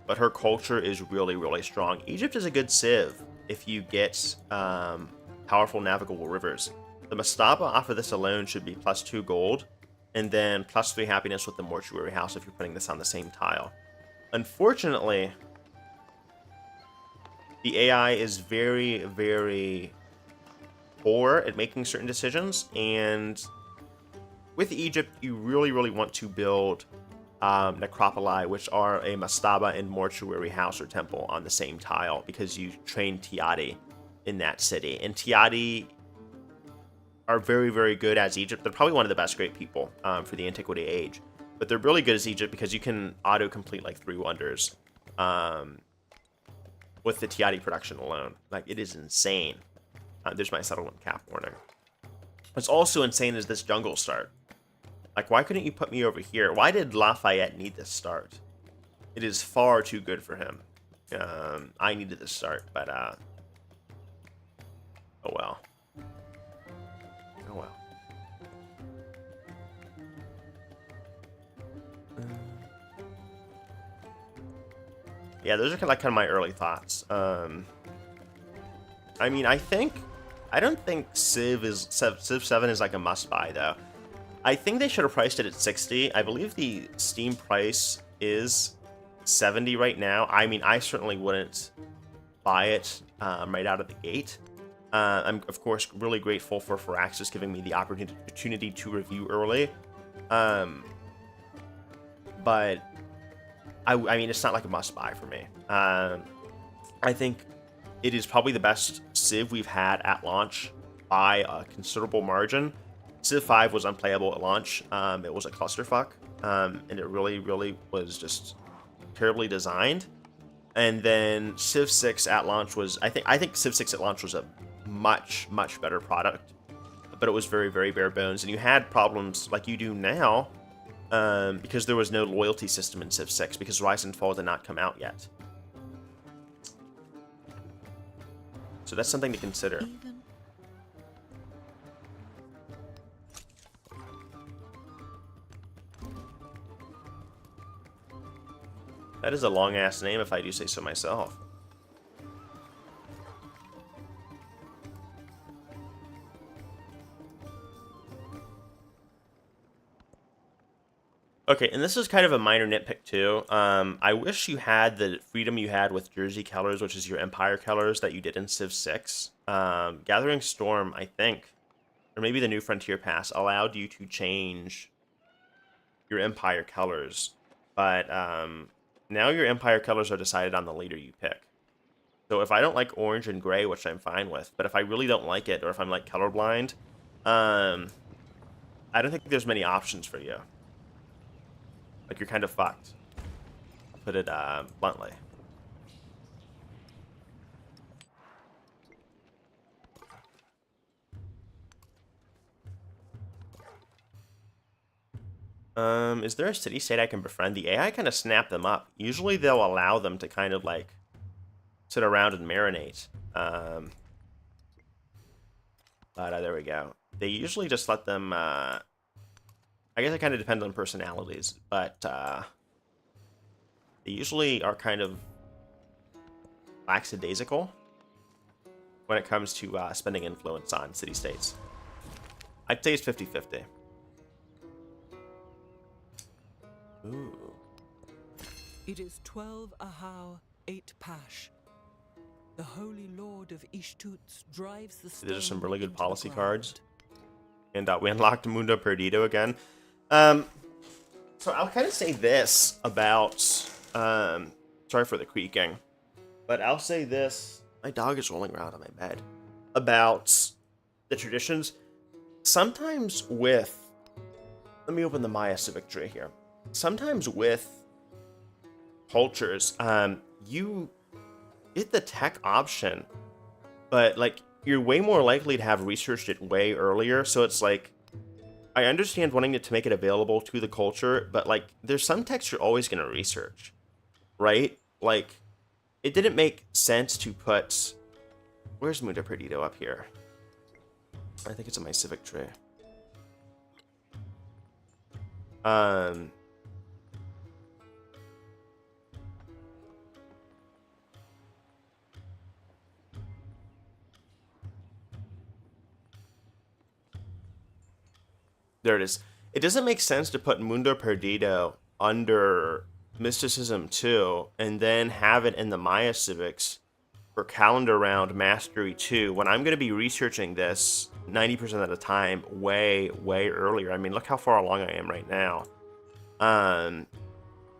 but her culture is really, really strong. Egypt is a good civ if you get powerful navigable rivers. The Mastaba off of this alone should be +2 gold, and then +3 happiness with the mortuary house if you're putting this on the same tile. Unfortunately, the AI is very, very poor at making certain decisions, and with Egypt, you really, really want to build necropoli, which are a mastaba and mortuary house or temple on the same tile, because you train Tiati in that city. And Tiati are very, very good as Egypt. They're probably one of the best great people for the Antiquity age. But they're really good as Egypt because you can auto-complete like 3 wonders with the Tiati production alone. Like, it is insane. There's my settlement cap warning. What's also insane is this jungle start. Like, why couldn't you put me over here? Why did Lafayette need this start? It is far too good for him. I needed this start, but, oh well. Oh well. Yeah, those are kind of my early thoughts. I mean, I don't think Civ 7 is like a must-buy, though. I think they should have priced it at 60. I believe the Steam price is 70 right now. I mean, I certainly wouldn't buy it right out of the gate. I'm, of course, really grateful for Firaxis giving me the opportunity to review early. But, I mean, it's not like a must-buy for me. I think it is probably the best Civ we've had at launch by a considerable margin. Civ 5 was unplayable at launch. It was a clusterfuck, and it really was just terribly designed. And then Civ 6 at launch was, I think Civ 6 at launch was a much better product, but it was very bare bones, and you had problems like you do now, because there was no loyalty system in Civ 6 because Rise and Fall did not come out yet. So that's something to consider. That is a long-ass name, if I do say so myself. Okay, and this is kind of a minor nitpick, too. I wish you had the freedom you had with Jersey colors, which is your Empire colors that you did in Civ 6. Gathering Storm, I think, or maybe the New Frontier Pass, allowed you to change your Empire colors. But now your Empire colors are decided on the leader you pick. So if I don't like orange and gray, which I'm fine with, but if I really don't like it, or if I'm like colorblind, I don't think there's many options for you. Like, you're kind of fucked. Put it bluntly. Is there a city-state I can befriend? The AI kind of snap them up. Usually they'll allow them to kind of, like, sit around and marinate. But there we go. They usually just let them, I guess it kind of depends on personalities, but they usually are kind of lackadaisical when it comes to spending influence on city-states. I'd say it's 50-50. Ooh. It is 12 Ahau, 8 Pash. The Holy Lord of Ishtuts drives the stone. These are some really good into policy the cards. ground. And we unlocked Mundo Perdido again. So I'll kind of say this about... sorry for the creaking. But I'll say this... My dog is rolling around on my bed. About the traditions. Sometimes with... Let me open the Maya Civic tree here. Sometimes with cultures, you get the tech option, but like you're way more likely to have researched it way earlier. So it's like, I understand wanting it to make it available to the culture, but like there's some techs you're always going to research, right? Like it didn't make sense to put, where's Mundo Perdido up here? I think it's in my Civic tree. There it is. It doesn't make sense to put Mundo Perdido under Mysticism 2 and then have it in the Maya Civics for Calendar Round Mastery 2 when I'm going to be researching this 90% of the time way earlier. I mean, look how far along I am right now. The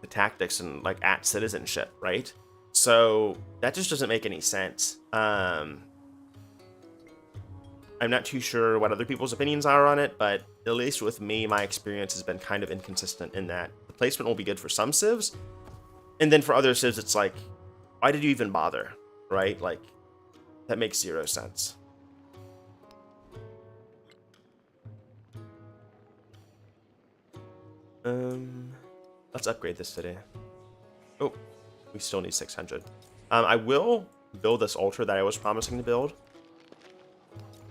tactics and like at citizenship, right? So that just doesn't make any sense. I'm not too sure what other people's opinions are on it, but at least with me, my experience has been kind of inconsistent in that the placement will be good for some civs, and then for other civs, it's like, why did you even bother, right? Like, that makes zero sense. Let's upgrade this today. Oh, we still need 600. I will build this altar that I was promising to build.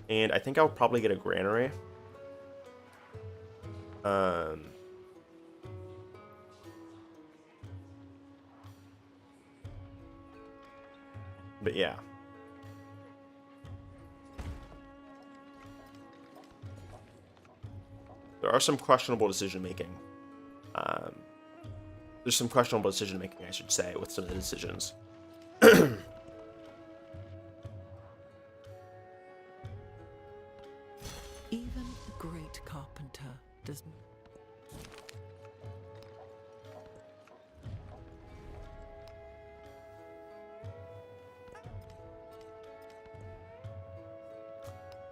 And I think I'll probably get a granary. But yeah. There are some questionable decision making. There's some questionable decision making, I should say, with some of the decisions. Even a great carpenter doesn't.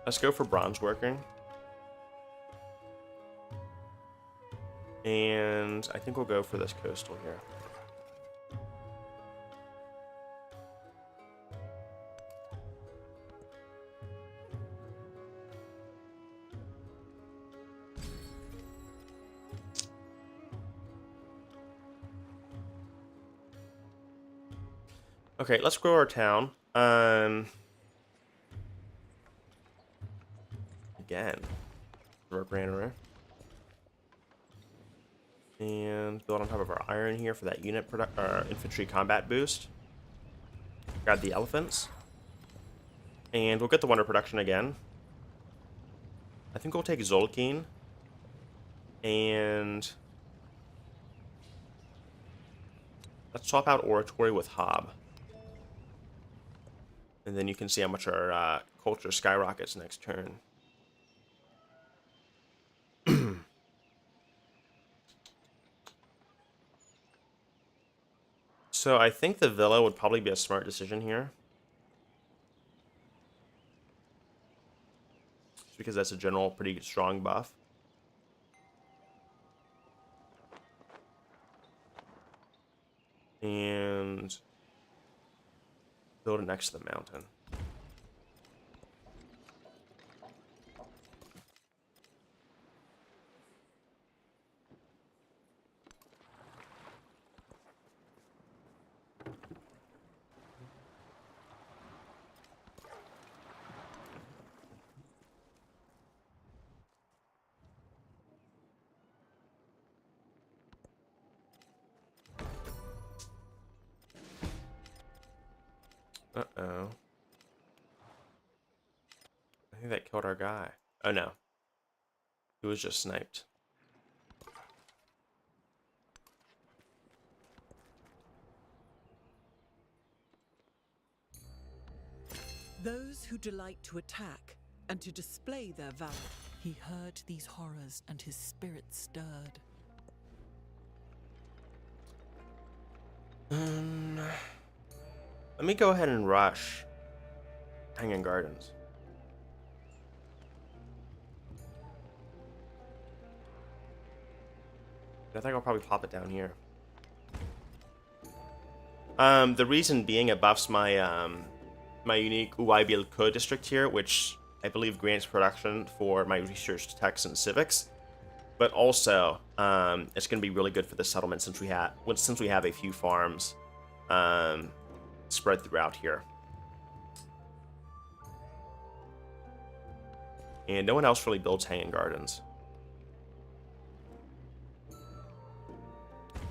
Let's go for bronze working. And I think we'll go for this coastal here. Okay, let's grow our town. Again, work granary. And build on top of our iron here for that unit infantry combat boost. Grab the elephants. And we'll get the wonder production again. I think we'll take Zolkeen. And let's swap out Oratory with Hob. And then you can see how much our culture skyrockets next turn. So I think the villa would probably be a smart decision here. Just because that's a general pretty strong buff. And build it next to the mountain. Uh-oh. I think that killed our guy. Oh, no. He was just sniped. Those who delight to attack and to display their valor. He heard these horrors and his spirit stirred. Let me go ahead and rush Hanging Gardens. I think I'll probably pop it down here. The reason being it buffs my my unique Uwaibilko district here, which I believe grants production for my research techs and civics. But also, it's going to be really good for the settlement since we have a few farms spread throughout here. And no one else really builds Hanging Gardens.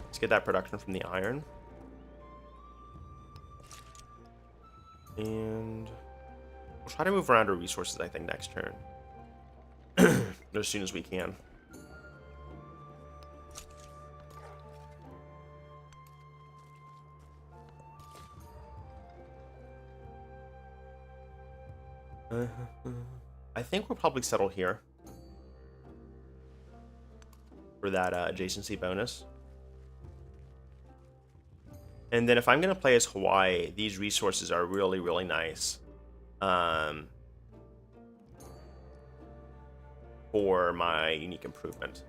Let's get that production from the iron. And we'll try to move around our resources, I think, next turn. As soon as we can. I think we'll probably settle here for that adjacency bonus. And then if I'm going to play as Hawaii, these resources are really, really nice for my unique improvement.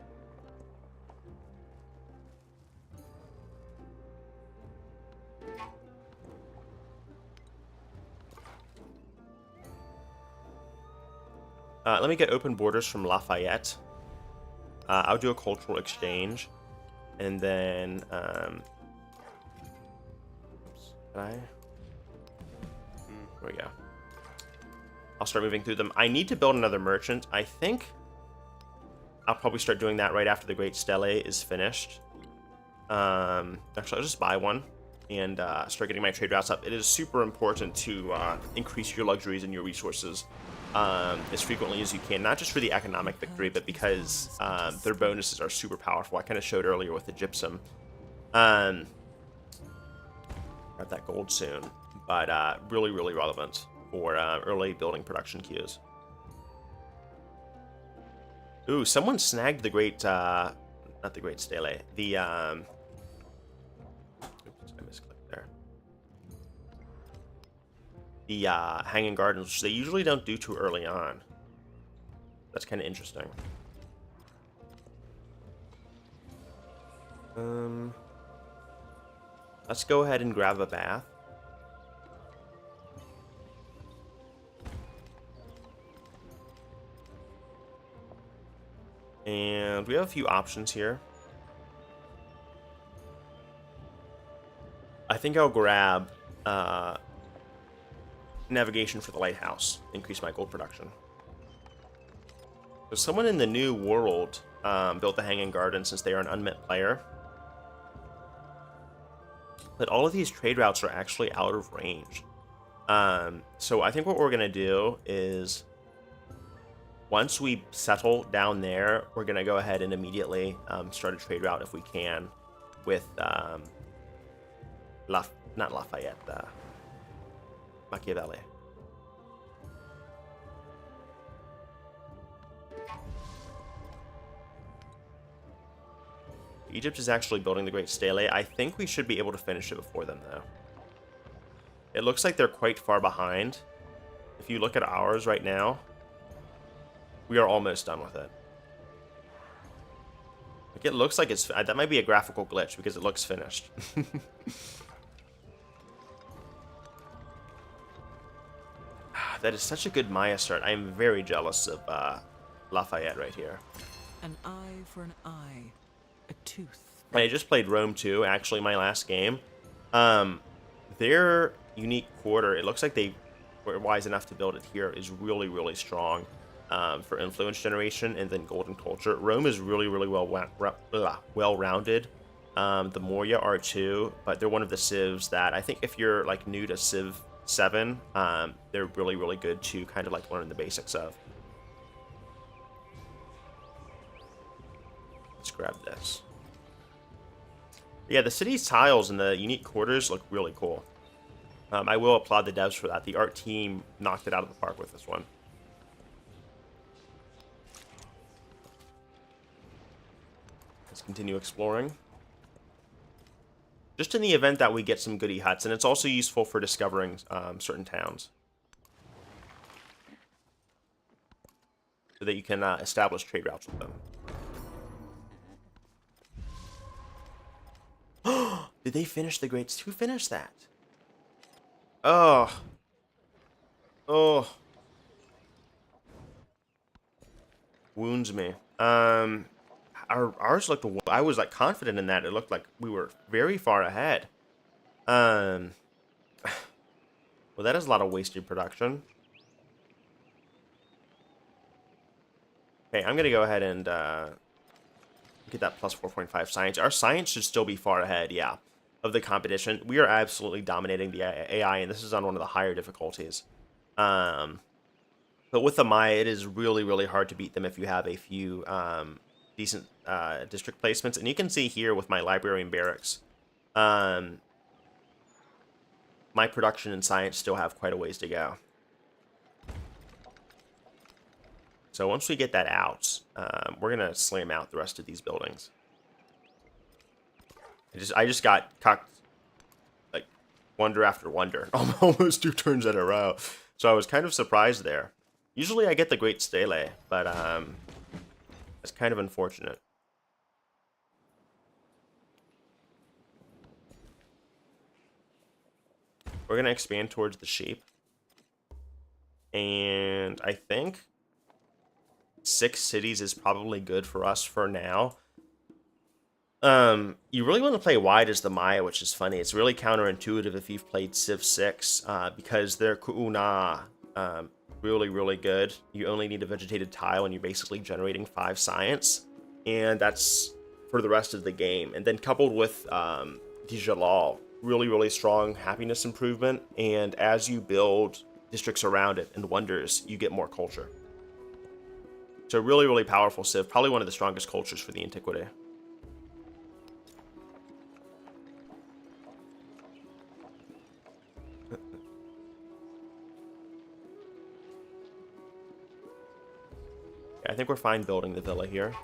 Let me get open borders from Lafayette. I'll do a cultural exchange. And then... oops, can I? There we go. I'll start moving through them. I need to build another merchant. I think I'll probably start doing that right after the Great Stele is finished. Actually, I'll just buy one and start getting my trade routes up. It is super important to increase your luxuries and your resources as frequently as you can, not just for the economic victory, but because their bonuses are super powerful. I kind of showed earlier with the gypsum. Grab that gold soon, but really, really relevant for early building production queues. Ooh, someone snagged the great, not the Great Stele, the, oops, I misclicked there. The Hanging Gardens, which they usually don't do too early on. That's kind of interesting. Let's go ahead and grab a bath. And we have a few options here. I think I'll grab navigation for the lighthouse, increase my gold production. So someone in the new world built the Hanging Garden since they are an unmet player. But all of these trade routes are actually out of range. So I think what we're going to do is, once we settle down there, we're going to go ahead and immediately start a trade route if we can with not Lafayette, Machiavelli. Egypt is actually building the Great Stele. I think we should be able to finish it before them, though. It looks like they're quite far behind. If you look at ours right now, we are almost done with it. Like, it looks like it's... That might be a graphical glitch because it looks finished. That is such a good Maya start. I am very jealous of Lafayette right here. An eye for an eye, a tooth. I just played Rome 2, actually, my last game. Their unique quarter, it looks like they were wise enough to build it here, is really, really strong for influence generation and then golden culture. Rome is really, really well-rounded. The Moria are too, but they're one of the civs that I think if you're like new to Civ 7, they're really, really good to kind of like learn the basics of. Let's grab this. Yeah, the city's tiles and the unique quarters look really cool. I will applaud the devs for that. The art team knocked it out of the park with this one. Let's continue exploring. Just in the event that we get some goody huts, and it's also useful for discovering certain towns. So that you can establish trade routes with them. Did they finish the Greats? Who finished that? Oh. Oh. Wounds me. Ours looked... I was like confident in that. It looked like we were very far ahead. Well, that is a lot of wasted production. Okay, I'm gonna go ahead and get that plus 4.5 science. Our science should still be far ahead, yeah, of the competition. We are absolutely dominating the AI, and this is on one of the higher difficulties. But with the Maya, it is really, really hard to beat them if you have a few decent district placements. And you can see here with my library and barracks, my production and science still have quite a ways to go. So once we get that out, we're gonna slam out the rest of these buildings. I just got cocked like wonder after wonder, almost 2 turns in a row. So I was kind of surprised there. Usually I get the Great Stele, but it's kind of unfortunate. We're gonna expand towards the sheep, and I think 6 cities is probably good for us for now. You really want to play wide as the Maya, which is funny. It's really counterintuitive if you've played Civ 6, because their Ku'una, really, really good. You only need a vegetated tile, and you're basically generating 5 science, and that's for the rest of the game. And then coupled with Dijalal, really, really strong happiness improvement, and as you build districts around it and wonders, you get more culture. So really, really powerful Civ. Probably one of the strongest cultures for the Antiquity. I think we're fine building the villa here.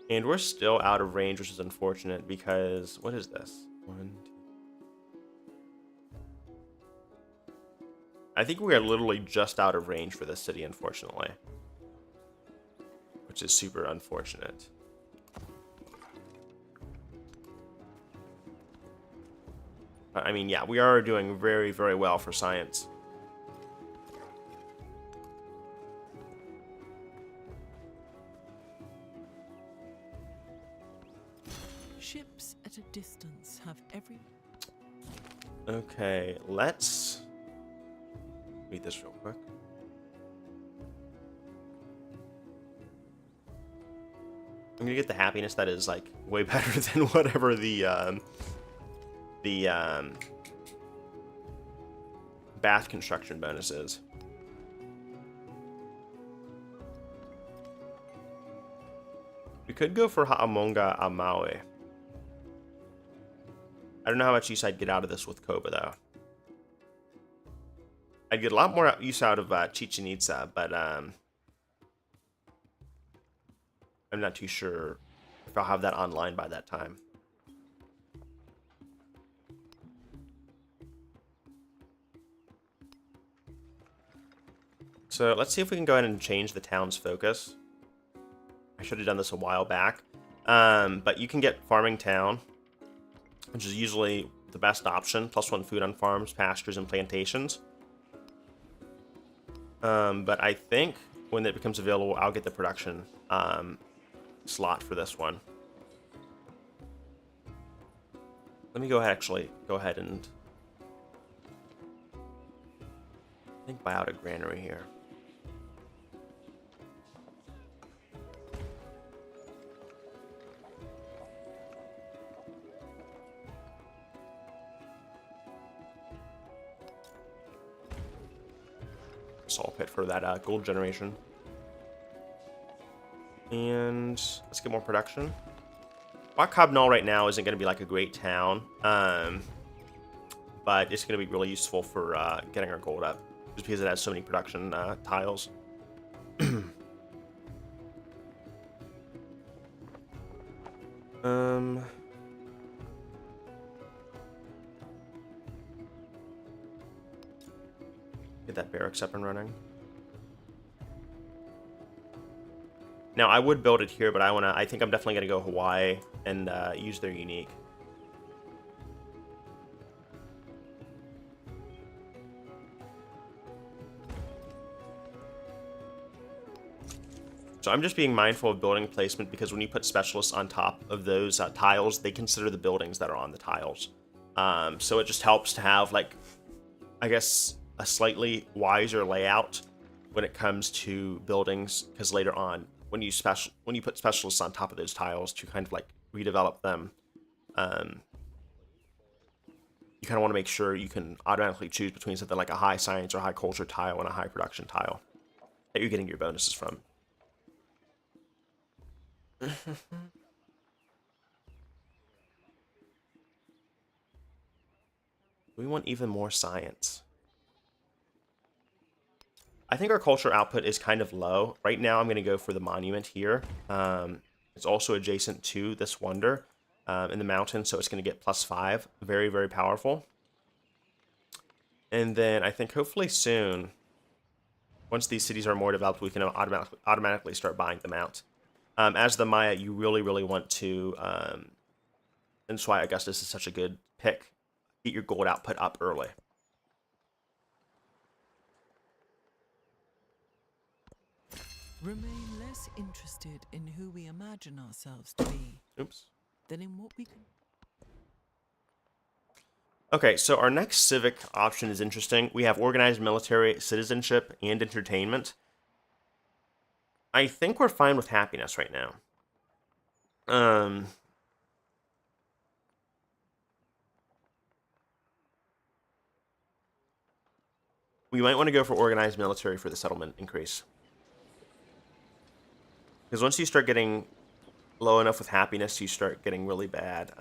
And we're still out of range, which is unfortunate because... What is this? 1, 2... I think we are literally just out of range for this city, unfortunately. Which is super unfortunate. But, I mean, yeah, we are doing very, very well for science. Ships at a distance have every... Okay, let's read this real quick. I'm gonna get the happiness that is like way better than whatever the bath construction bonus is. We could go for Ha'amonga Amaue. I don't know how much use I'd get out of this with Koba, though. I'd get a lot more use out of Chichen Itza, but I'm not too sure if I'll have that online by that time. So let's see if we can go ahead and change the town's focus. I should have done this a while back. But you can get Farming Town, which is usually the best option. +1 food on farms, pastures, and plantations. But I think when it becomes available, I'll get the production slot for this one. Let me go ahead and I think buy out a granary here. Salt pit for that gold generation. And let's get more production. Wat Cobnal right now isn't going to be like a great town, but it's going to be really useful for getting our gold up, just because it has so many production tiles. Get that barracks up and running. Now, I would build it here, but I think I'm definitely going to go Hawaii and use their unique. So I'm just being mindful of building placement, because when you put specialists on top of those tiles, they consider the buildings that are on the tiles. So it just helps to have, like, I guess, a slightly wiser layout when it comes to buildings, because later on, when you put specialists on top of those tiles to kind of like redevelop them, you kind of want to make sure you can automatically choose between something like a high science or high culture tile and a high production tile that you're getting your bonuses from. We want even more science. I think our culture output is kind of low. Right now, I'm going to go for the monument here. It's also adjacent to this wonder in the mountain, so it's going to get +5. Very, very powerful. And then I think hopefully soon, once these cities are more developed, we can automatically start buying them out. As the Maya, you really, really want to, and that's why Augustus is such a good pick, get your gold output up early. Remain less interested in who we imagine ourselves to be. Oops. Than in what we can... Okay, so our next civic option is interesting. We have organized military, citizenship, and entertainment. I think we're fine with happiness right now. We might want to go for organized military for the settlement increase. Because once you start getting low enough with happiness, you start getting really bad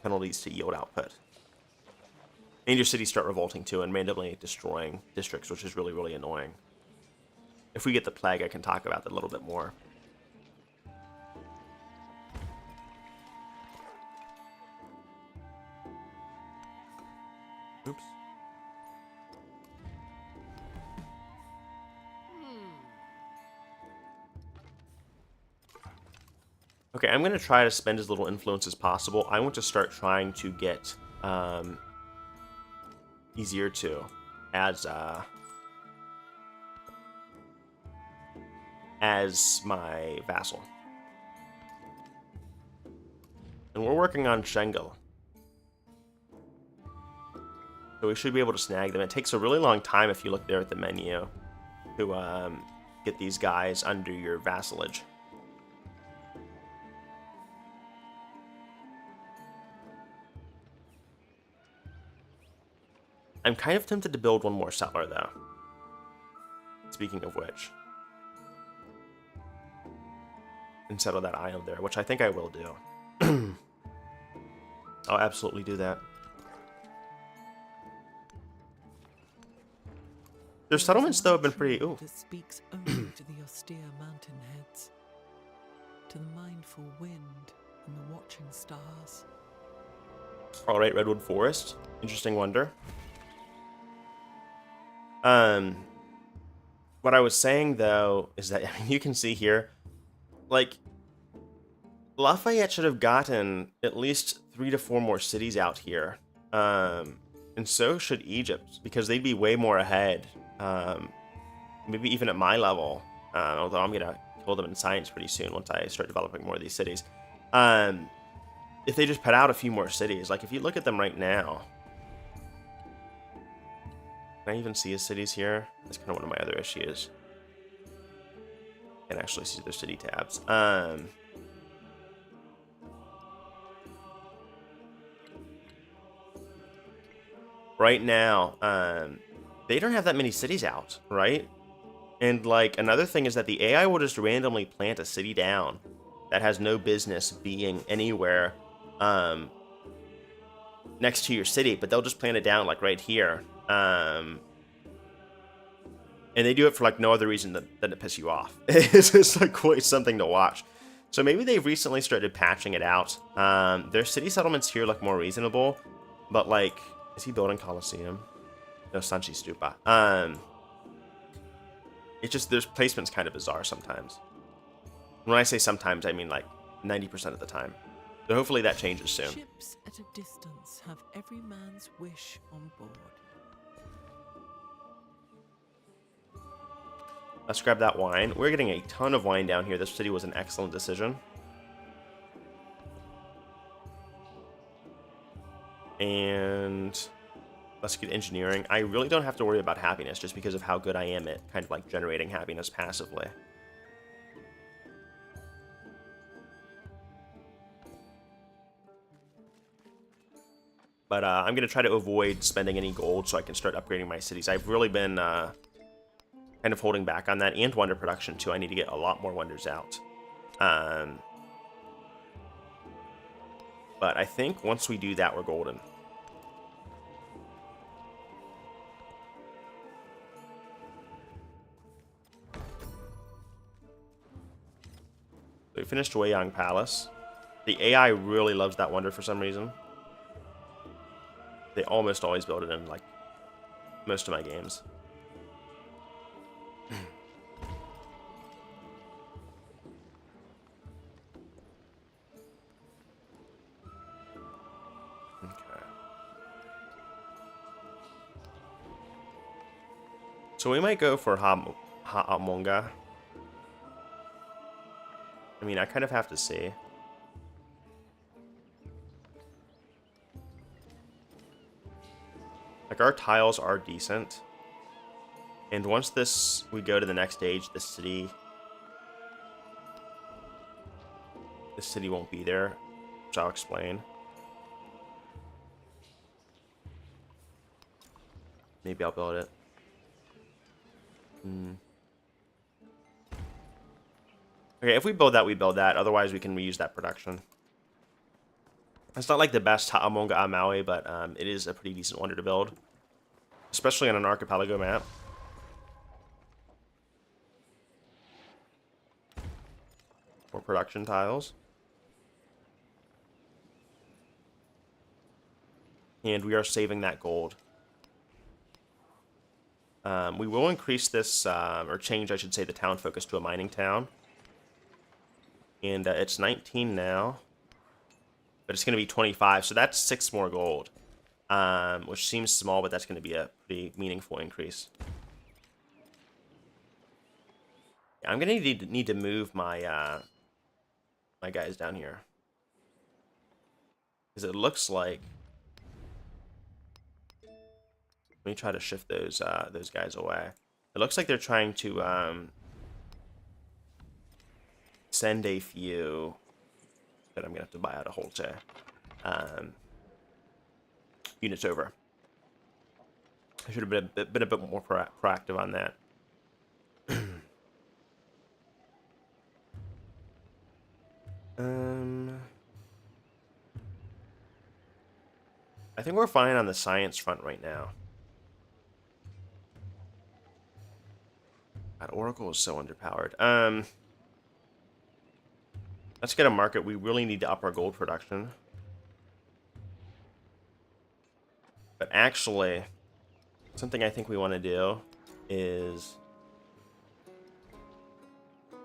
penalties to yield output. And your cities start revolting too and randomly destroying districts, which is really, really annoying. If we get the plague, I can talk about that a little bit more. Oops. Okay, I'm going to try to spend as little influence as possible. I want to start trying to get easier to as my vassal. And we're working on Shengal. So we should be able to snag them. It takes a really long time if you look there at the menu to get these guys under your vassalage. I'm kind of tempted to build one more settler, though. Speaking of which. And settle that island there, which I think I will do. I'll absolutely do that. Their settlements, though, have been pretty... Ooh. That speaks only to the austere mountain heads, to the mindful wind and the watching stars. All right, Redwood Forest. Interesting wonder. What I was saying, though, is that you can see here, like, Lafayette should have gotten at least 3 to 4 more cities out here. And so should Egypt, because they'd be way more ahead. Maybe even at my level, although I'm going to kill them in science pretty soon once I start developing more of these cities. If they just put out a few more cities, like if you look at them right now, can I even see his cities here? That's kind of one of my other issues. Can actually see their city tabs. Right now, they don't have that many cities out, right? And like another thing is that the AI will just randomly plant a city down that has no business being anywhere next to your city, but they'll just plant it down like right here. And they do it for like no other reason than to piss you off. It's just like quite something to watch. So maybe they've recently started patching it out. Their city settlements here look more reasonable, but like, is he building Colosseum? No, Sanchi Stupa. It's just, their placement's kind of bizarre sometimes. When I say sometimes, I mean like 90% of the time. So hopefully that changes soon. Ships at a distance have every man's wish on board. Let's grab that wine. We're getting a ton of wine down here. This city was an excellent decision. And let's get engineering. I really don't have to worry about happiness just because of how good I am at kind of like generating happiness passively. But I'm going to try to avoid spending any gold so I can start upgrading my cities. I've really been kind of holding back on that, and wonder production too. I need to get a lot more wonders out. But I think once we do that, we're golden. So we finished Weiyang Palace. The AI really loves that wonder for some reason. They almost always build it in like most of my games. So we might go for Ha'amonga. I mean, I kind of have to see. Like, our tiles are decent. And once we go to the next stage, the city won't be there, which I'll explain. Maybe I'll build it. Okay, if we build that, we build that. Otherwise, we can reuse that production. It's not like the best Ha'amonga Maui, but it is a pretty decent wonder to build. Especially on an archipelago map. More production tiles. And we are saving that gold. We will increase this, or change, I should say, the town focus to a mining town. And it's 19 now. But it's going to be 25, so that's 6 more gold. Which seems small, but that's going to be a pretty meaningful increase. Yeah, I'm going to need to move my my guys down here. Because it looks like... Let me try to shift those guys away. It looks like they're trying to send a few that I'm gonna have to buy out a Jose units over. I should have been a bit more proactive on that. I think we're fine on the science front right now. God, Oracle is so underpowered. Let's get a market. We really need to up our gold production. But actually, something I think we want to do is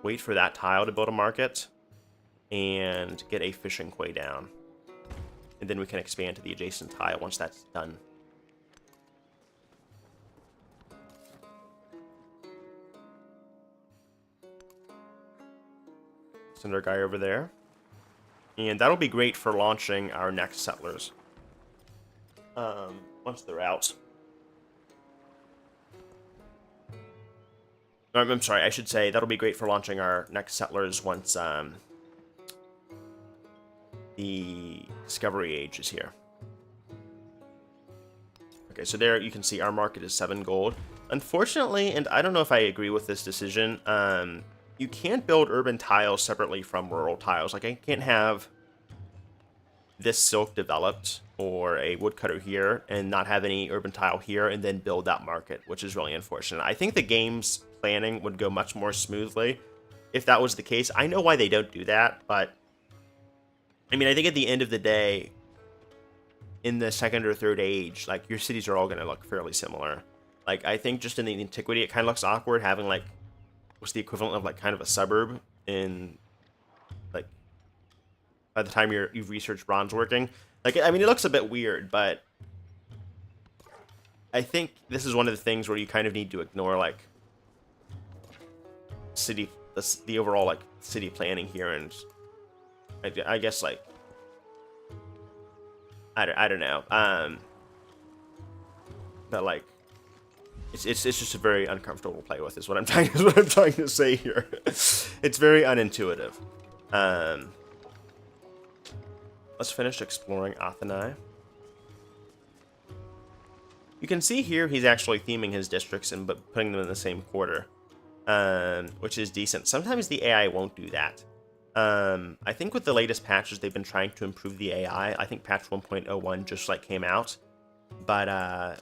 wait for that tile to build a market and get a fishing quay down. And then we can expand to the adjacent tile once that's done. Send our guy over there. And that'll be great for launching our next settlers. Once they're out. I'm sorry, I should say that'll be great for launching our next settlers once the Discovery Age is here. Okay, so there you can see our market is 7 gold. Unfortunately, and I don't know if I agree with this decision, you can't build urban tiles separately from rural tiles. Like, I can't have this silk developed or a woodcutter here and not have any urban tile here and then build that market, which is really unfortunate. I think the game's planning would go much more smoothly if that was the case. I know why they don't do that, but I mean, I think at the end of the day, in the second or third age, like, your cities are all going to look fairly similar. Like, I think just in the Antiquity, it kind of looks awkward having, like, what's the equivalent of, like, kind of a suburb in, like, by the time you've researched bronze working. Like, I mean, it looks a bit weird, but I think this is one of the things where you kind of need to ignore, like, the overall, like, city planning here, and I guess, like, I don't know, but, like, it's just a very uncomfortable to play with, is what I'm trying to say here. It's very unintuitive. Let's finish exploring Athenai. You can see here he's actually theming his districts and putting them in the same quarter, which is decent. Sometimes the AI won't do that. I think with the latest patches, they've been trying to improve the AI. I think patch 1.01 just like came out, but I'm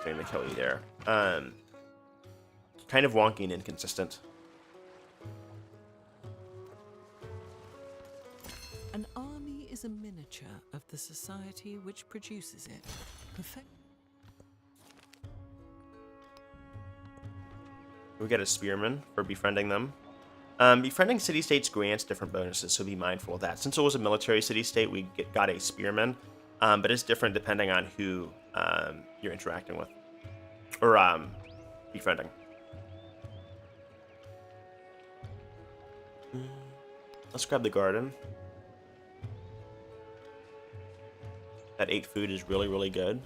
gonna kill you there. Kind of wonky and inconsistent. An army is a miniature of the society which produces it. We get a spearman for befriending them. Befriending city-states grants different bonuses, so be mindful of that. Since it was a military city-state, we got a spearman, but it's different depending on who you're interacting with, or befriending. Let's grab the garden. That 8 food is really, really good.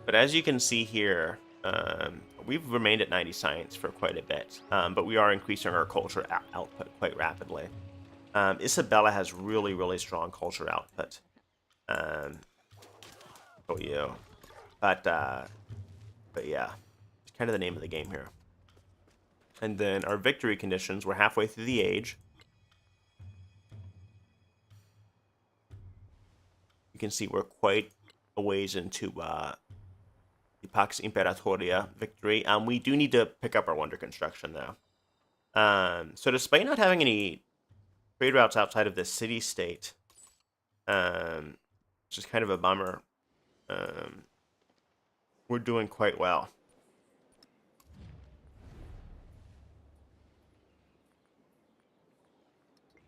But as you can see here, we've remained at 90 science for quite a bit, but we are increasing our culture output quite rapidly. Isabella has really, really strong culture output. Oh, you. But yeah, it's kind of the name of the game here. And then our victory conditions, we're halfway through the age. You can see we're quite a ways into the Pax Imperatoria victory. We do need to pick up our wonder construction though. So despite not having any trade routes outside of the city-state, which is kind of a bummer, we're doing quite well.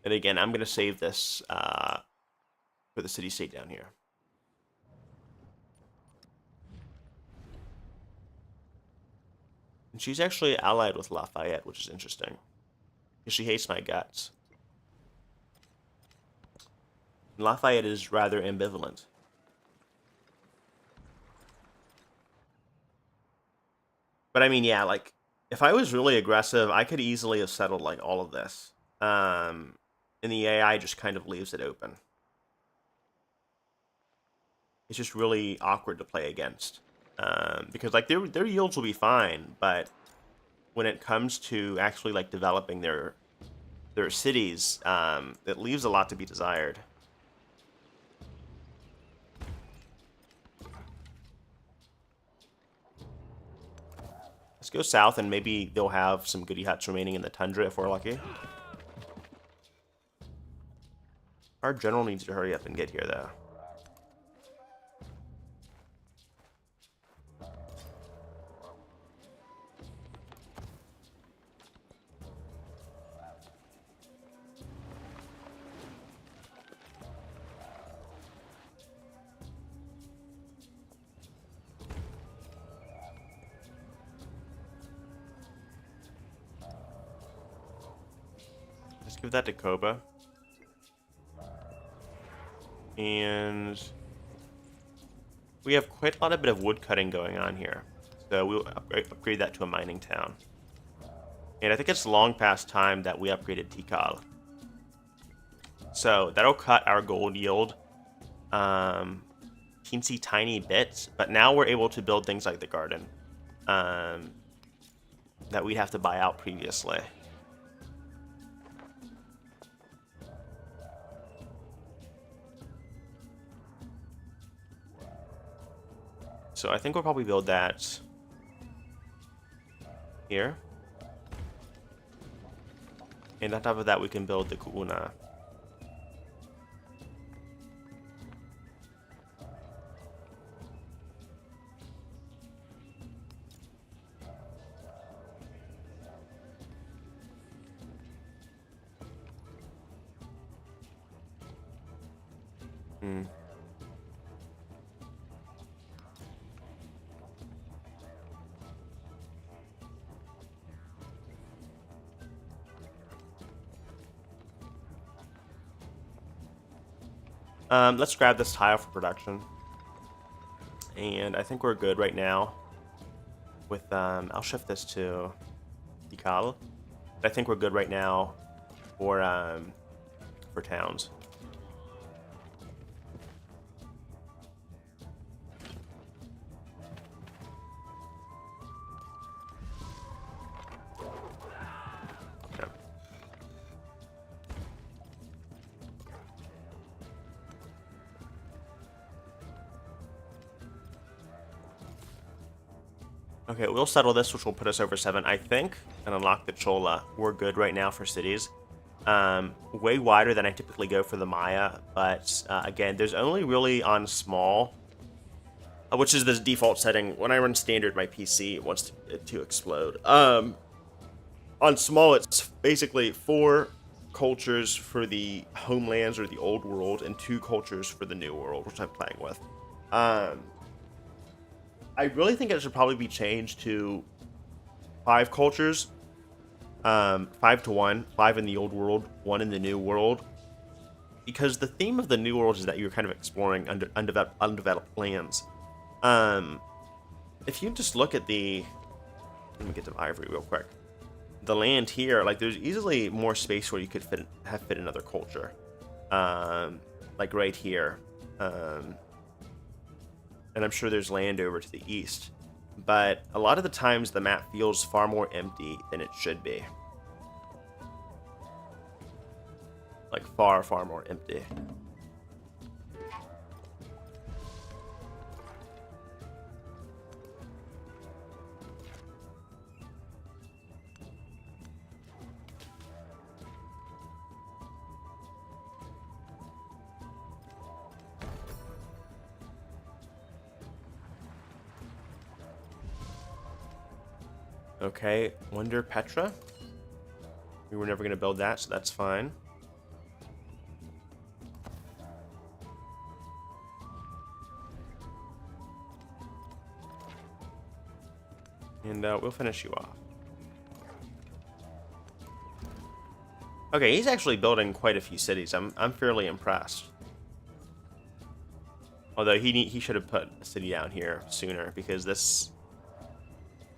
And again, I'm going to save this for the city-state down here. And she's actually allied with Lafayette, which is interesting. Because she hates my guts. And Lafayette is rather ambivalent. But I mean, yeah, like, if I was really aggressive, I could easily have settled, like, all of this. And the AI just kind of leaves it open. It's just really awkward to play against. Because, like, their yields will be fine, but when it comes to actually, like, developing their cities, it leaves a lot to be desired. Let's go south, and maybe they'll have some goody huts remaining in the tundra if we're lucky. Our general needs to hurry up and get here, though. Let's give that to Koba. And we have quite a bit of wood cutting going on here. So we'll upgrade that to a mining town. And I think it's long past time that we upgraded Tikal. So that'll cut our gold yield teensy tiny bits, but now we're able to build things like the garden that we'd have to buy out previously. So I think we'll probably build that here. And on top of that, we can build the Ku'una. Let's grab this tile for production. And I think we're good right now with, I'll shift this to Tikal. I think we're good right now for towns. Okay, we'll settle this, which will put us over 7, I think, and unlock the Chola. We're good right now for cities. Way wider than I typically go for the Maya, but again, there's only really on small, which is the default setting. When I run standard, my PC wants it to explode. On small, it's basically 4 cultures for the homelands or the old world, and 2 cultures for the new world, which I'm playing with. I really think it should probably be changed to 5 cultures. 5 to 1. 5 in the old world, 1 in the new world. Because the theme of the new world is that you're kind of exploring undeveloped lands. If you just look at the... Let me get to Ivory real quick. The land here, like, there's easily more space where you could fit another culture. Like right here. And I'm sure there's land over to the east. But a lot of the times the map feels far more empty than it should be. Like far, far more empty. Okay, Wonder Petra. We were never going to build that, so that's fine. And we'll finish you off. Okay, he's actually building quite a few cities. I'm fairly impressed. Although he should have put a city down here sooner, because this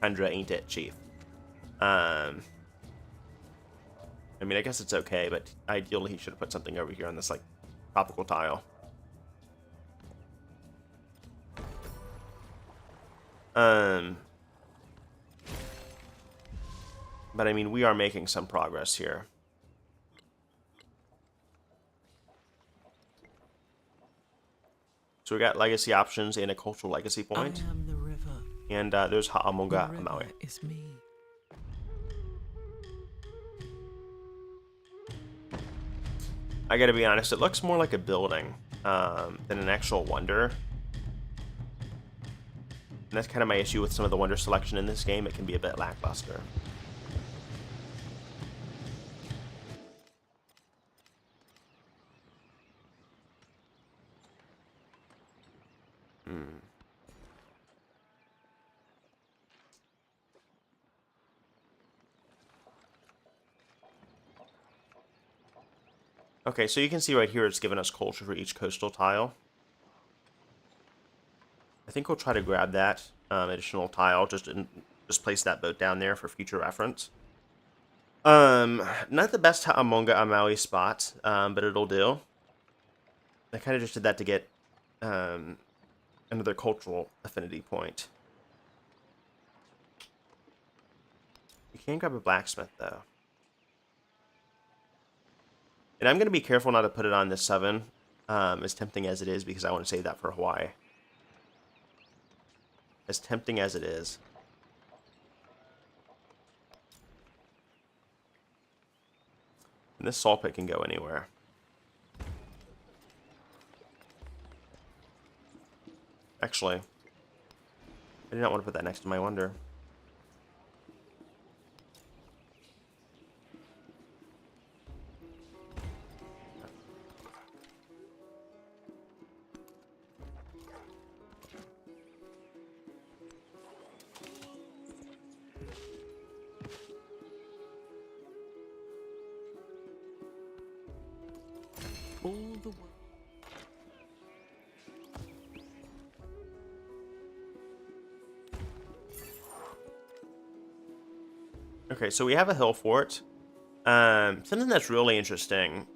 tundra ain't it, Chief. I mean, I guess it's okay, but ideally he should have put something over here on this, like, tropical tile. But I mean, we are making some progress here. So we got legacy options and a cultural legacy point. I am the river. And there's Ha'amonga The Amaui. river is me. I gotta be honest, it looks more like a building than an actual wonder. And that's kind of my issue with some of the wonder selection in this game. It can be a bit lackluster. Okay, so you can see right here it's given us culture for each coastal tile. I think we'll try to grab that additional tile, just place that boat down there for future reference. Not the best Ha'amonga Amaui spot, but it'll do. I kind of just did that to get another cultural affinity point. You can grab a blacksmith, though. And I'm going to be careful not to put it on this 7, as tempting as it is, because I want to save that for Hawaii. As tempting as it is. And this saw pit can go anywhere. Actually, I do not want to put that next to my wonder. All the world. Okay, so we have a hill fort. Something that's really interesting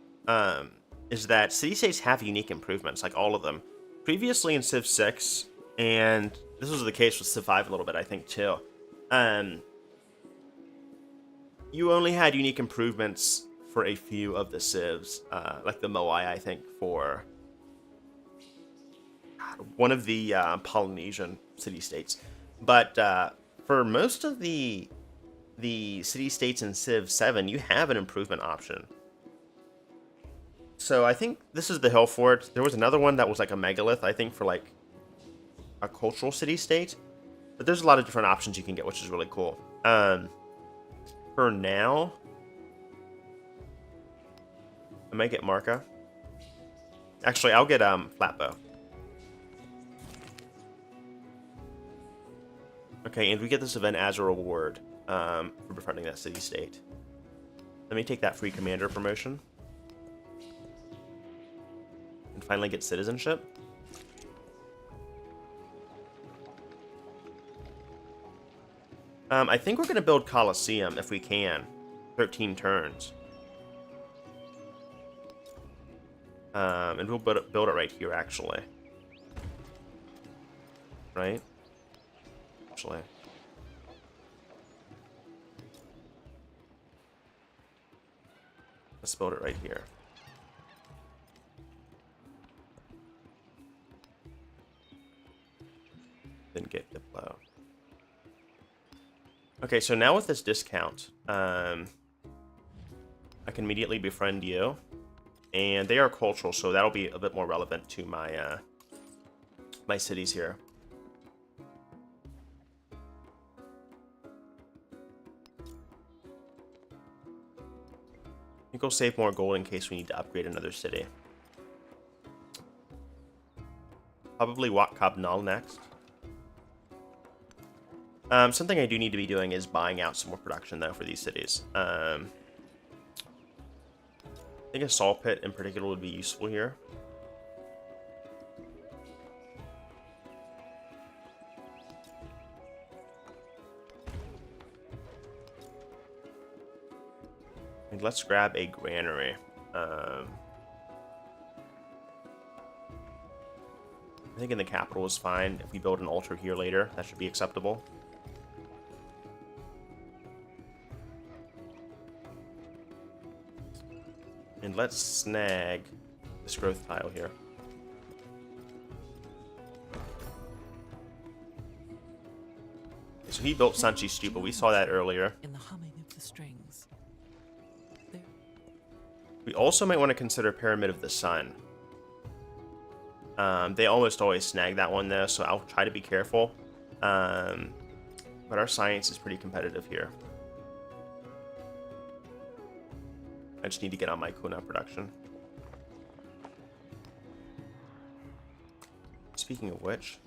is that city-states have unique improvements, like all of them. Previously in Civ 6, and this was the case with Civ 5 a little bit, I think, too, you only had unique improvements for a few of the civs, like the Moai, I think, for one of the Polynesian city-states. But for most of the city-states in Civ 7, you have an improvement option. So I think this is the hill fort. There was another one that was like a megalith, I think, for like a cultural city-state. But there's a lot of different options you can get, which is really cool. For now, I might get Marca. Actually, I'll get Flatbow. Okay, and we get this event as a reward for befriending that city-state. Let me take that free commander promotion. And finally get citizenship. I think we're going to build Colosseum if we can. 13 turns. And we'll build it right here, actually. Right? Actually. Let's build it right here. Then get Diplo. Okay, so now with this discount, I can immediately befriend you. And they are cultural, so that'll be a bit more relevant to my my cities here. think we'll save more gold in case we need to upgrade another city. Probably Wat Kabnal next. Something I do need to be doing is buying out some more production, though, for these cities. I think a salt pit in particular would be useful here. And let's grab a granary. I think in the capital is fine. If we build an altar here later, that should be acceptable. And let's snag this growth tile here. So he built Sanchi Stupa. We saw that earlier. In the humming of the strings. We also might want to consider Pyramid of the Sun. They almost always snag that one though, so I'll try to be careful. But our science is pretty competitive here. I just need to get on my Kuna production. Speaking of which...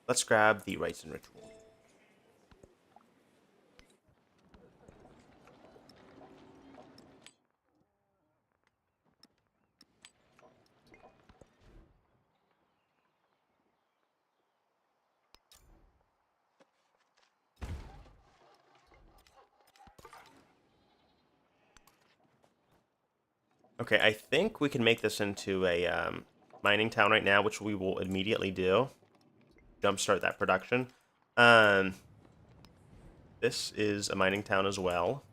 let's grab the rites and ritual. Okay, I think we can make this into a mining town right now, which we will immediately do. Jumpstart that production. This is a mining town as well.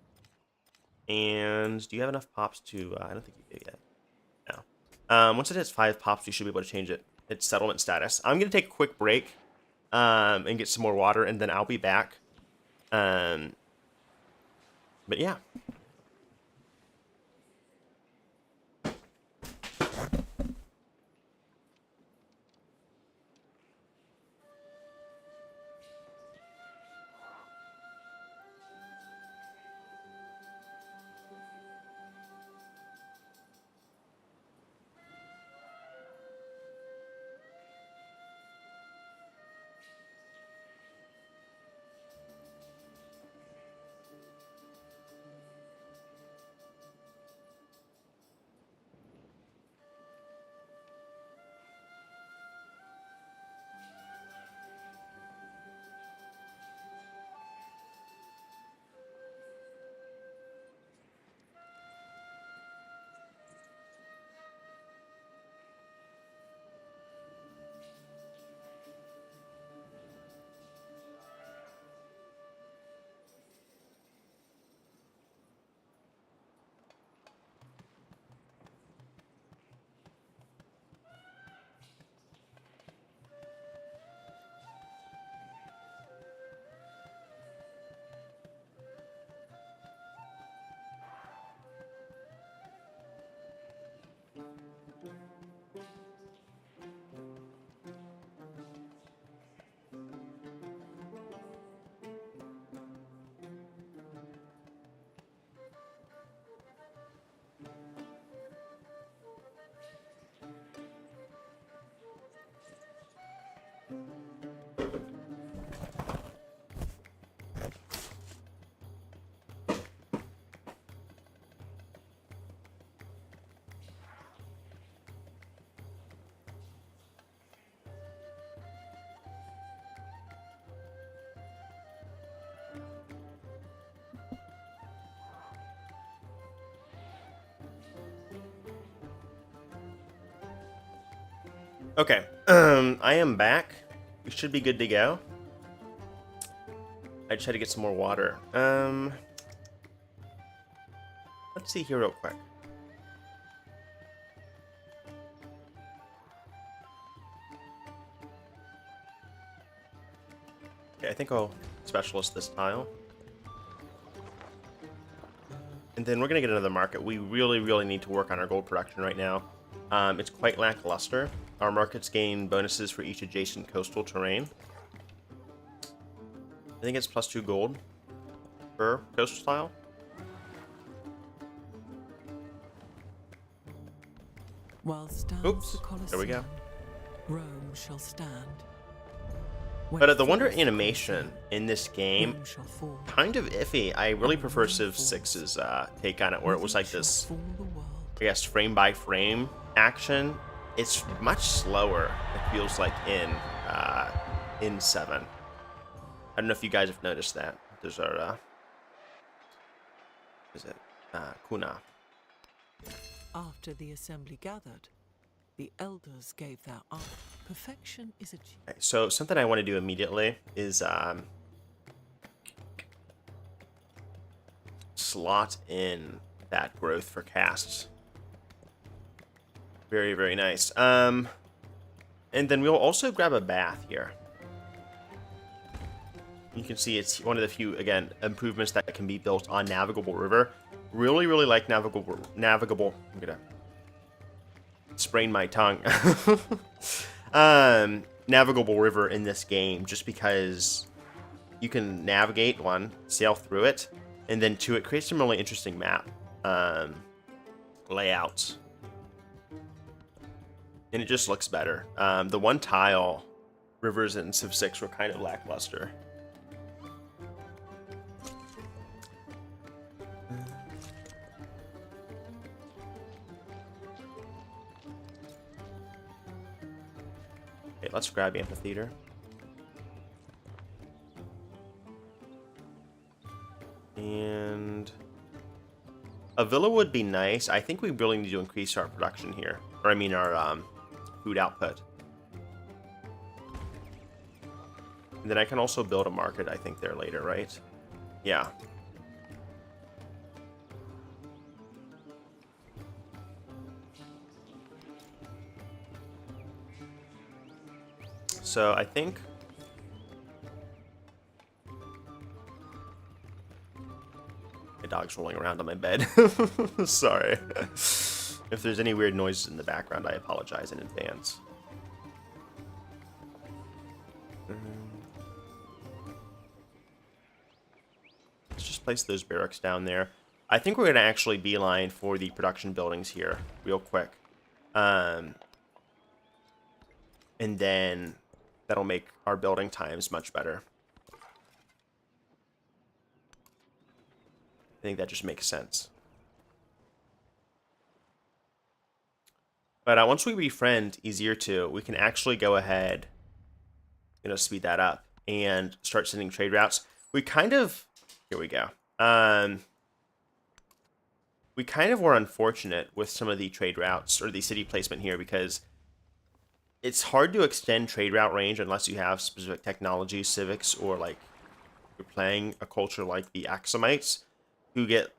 And do you have enough pops to... I don't think you do yet. No. Once it hits 5 pops, you should be able to change its settlement status. I'm going to take a quick break and get some more water, and then I'll be back. But yeah. Okay, I am back. We should be good to go. I just had to get some more water. Let's see here real quick. Okay, I think I'll specialist this tile. And then we're going to get another market. We really, really need to work on our gold production right now. It's quite lackluster. Our markets gain bonuses for each adjacent coastal terrain. I think it's +2 gold per coastal tile. While stands Oops, the Colosseum, there we go. Rome shall stand. But the wonder animation in this game, Rome shall fall. kind of iffy. I really prefer Civ 6's take on it, where it was like Shall this, fall the world. I guess, frame by frame action. It's much slower, it feels like, in 7. I don't know if you guys have noticed that. There's our, Kuna. After the assembly gathered, the elders gave their art. Perfection is achieved. Okay, so something I want to do immediately is slot in that growth for casts. Very, very nice. And then we'll also grab a bath here. You can see it's one of the few, again, improvements that can be built on Navigable River. Really, really like Navigable. I'm gonna sprain my tongue. Navigable River in this game, just because you can navigate, one, sail through it, and then two, it creates some really interesting map layouts. And it just looks better. The one tile rivers in Civ 6 were kind of lackluster. Okay, let's grab Amphitheater. And a villa would be nice. I think we really need to increase our production here. Or I mean our food output. And then I can also build a market, I think, there later, right? Yeah. So I think my dog's rolling around on my bed. Sorry. If there's any weird noises in the background, I apologize in advance. Let's just place those barracks down there. I think we're going to actually beeline for the production buildings here real quick. And then that'll make our building times much better. I think that just makes sense. But once we befriend Easier 2, we can actually go ahead, speed that up and start sending trade routes. We kind of, here we go. We kind of were unfortunate with some of the trade routes or the city placement here because it's hard to extend trade route range unless you have specific technology, civics, or like you're playing a culture like the Axumites, who get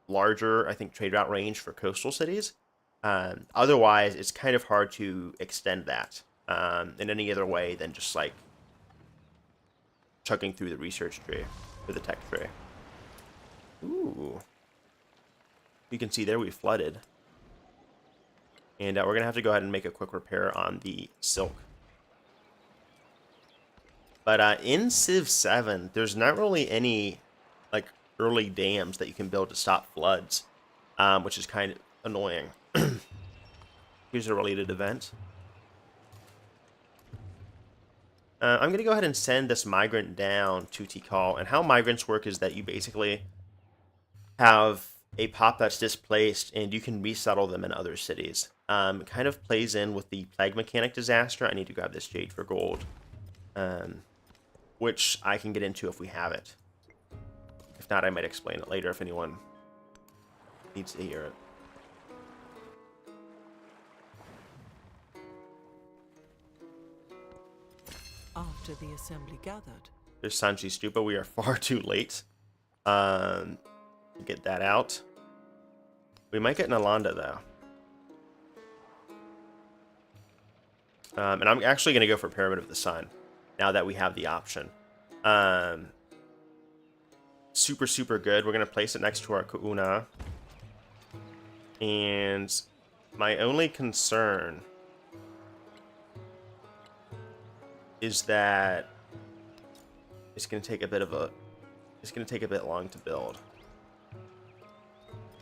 larger, I think, trade route range for coastal cities. Otherwise, it's kind of hard to extend that in any other way than just like chugging through the research tree or the tech tree. Ooh. You can see there we flooded. And we're going to have to go ahead and make a quick repair on the silk. But in Civ 7, there's not really any like early dams that you can build to stop floods, which is kind of annoying. Here's a related event. I'm going to go ahead and send this migrant down to Tikal. And how migrants work is that you basically have a pop that's displaced and you can resettle them in other cities. It kind of plays in with the plague mechanic disaster. I need to grab this jade for gold, which I can get into if we have it. If not, I might explain it later if anyone needs to hear it. after the assembly gathered. There's Sanchi Stupa. We are far too late. Get that out. We might get Nalanda, though. And I'm actually going to go for Pyramid of the Sun, now that we have the option. Super, super good. We're going to place it next to our Ku'una. And my only concern is that it's going to take a bit long to build.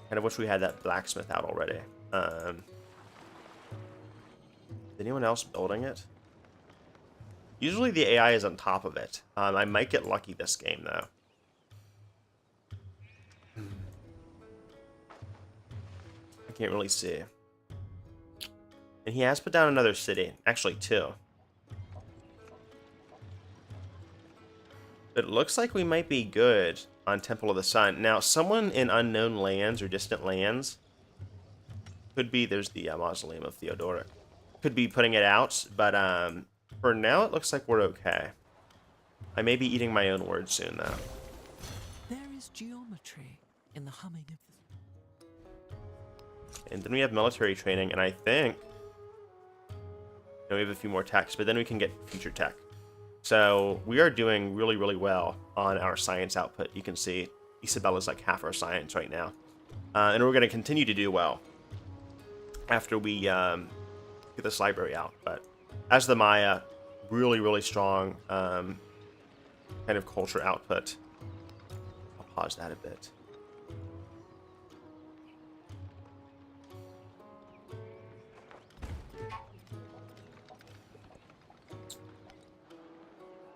Kind of wish we had that blacksmith out already. Is anyone else building it? Usually the AI is on top of it. I might get lucky this game, though. I can't really see. And he has put down another city. Actually, two. It looks like we might be good on Temple of the Sun. Now, someone in unknown lands or distant lands could be... There's the Mausoleum of Theodoric. Could be putting it out, but for now it looks like we're okay. I may be eating my own words soon, though. There is geometry in the humming of the... And then we have military training, and I think... we have a few more techs, but then we can get future tech. So we are doing really, really well on our science output. You can see Isabella's like half our science right now. And we're going to continue to do well after we get this library out. But as the Maya, really, really strong kind of culture output. I'll pause that a bit.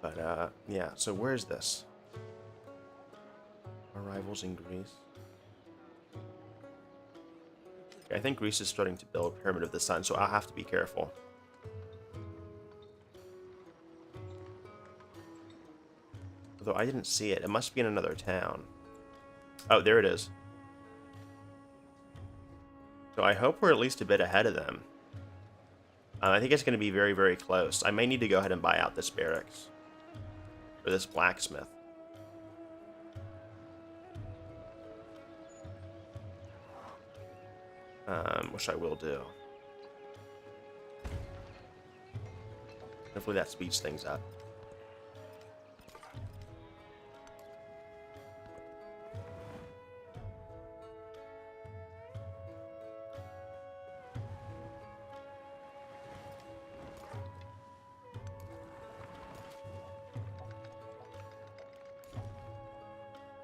But, yeah, so where's this? Arrivals in Greece. Okay, I think Greece is starting to build Pyramid of the Sun, so I'll have to be careful. Although I didn't see it. It must be in another town. Oh, there it is. So I hope we're at least a bit ahead of them. I think it's going to be very, very close. I may need to go ahead and buy out this barracks. Or this blacksmith. Which I will do. Hopefully that speeds things up.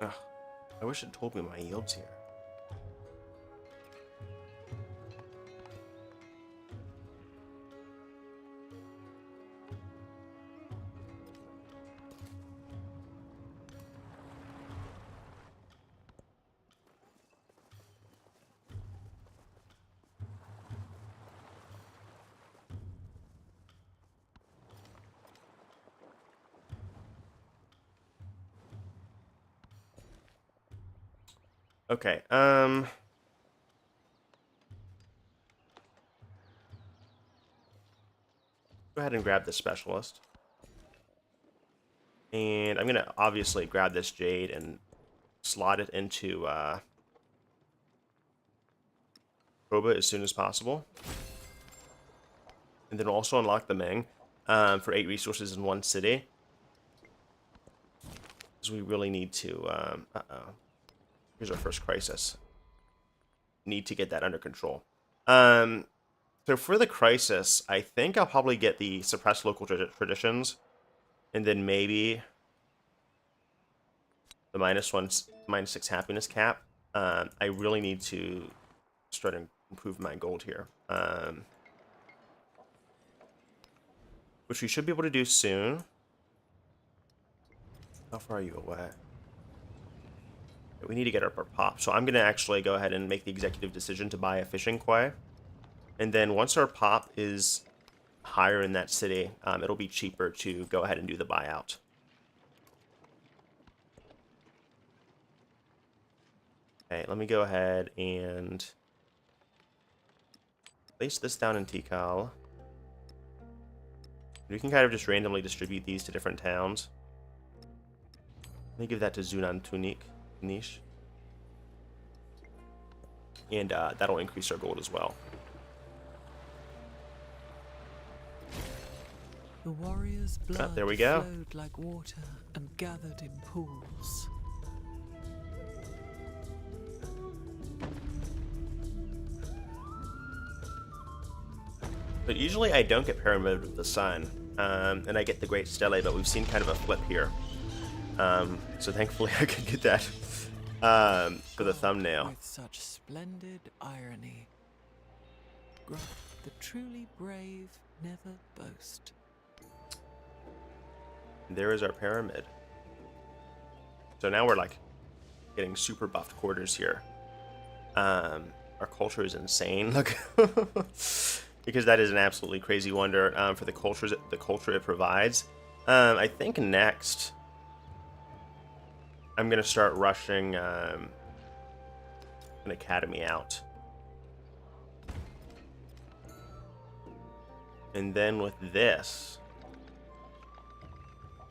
Ugh, I wish it told me my yields here. Okay, go ahead and grab the specialist. And I'm gonna obviously grab this jade and slot it into Proba as soon as possible. And then we'll also unlock the Ming for 8 resources in 1 city. Because we really need to, here's our first crisis. Need to get that under control. So for the crisis, I think I'll probably get the suppressed local traditions. And then maybe the -6 happiness cap. I really need to start to improve my gold here. Which we should be able to do soon. How far are you away? We need to get up our pop. So I'm going to actually go ahead and make the executive decision to buy a fishing quay. And then once our pop is higher in that city, it'll be cheaper to go ahead and do the buyout. Okay, let me go ahead and place this down in Tikal. We can kind of just randomly distribute these to different towns. Let me give that to Zunan Tunik niche. And that'll increase our gold as well. The warrior's blood there we go. flowed like water and gathered in pools. But usually I don't get Pyramid of the Sun, and I get the Great Stele, but we've seen kind of a flip here. So thankfully I could get that for the thumbnail. With such splendid irony. The truly brave never boast. There is our pyramid. So now we're like getting super buffed quarters here. Our culture is insane. Look, because that is an absolutely crazy wonder for the culture it provides. I think next I'm gonna start rushing an academy out, and then with this.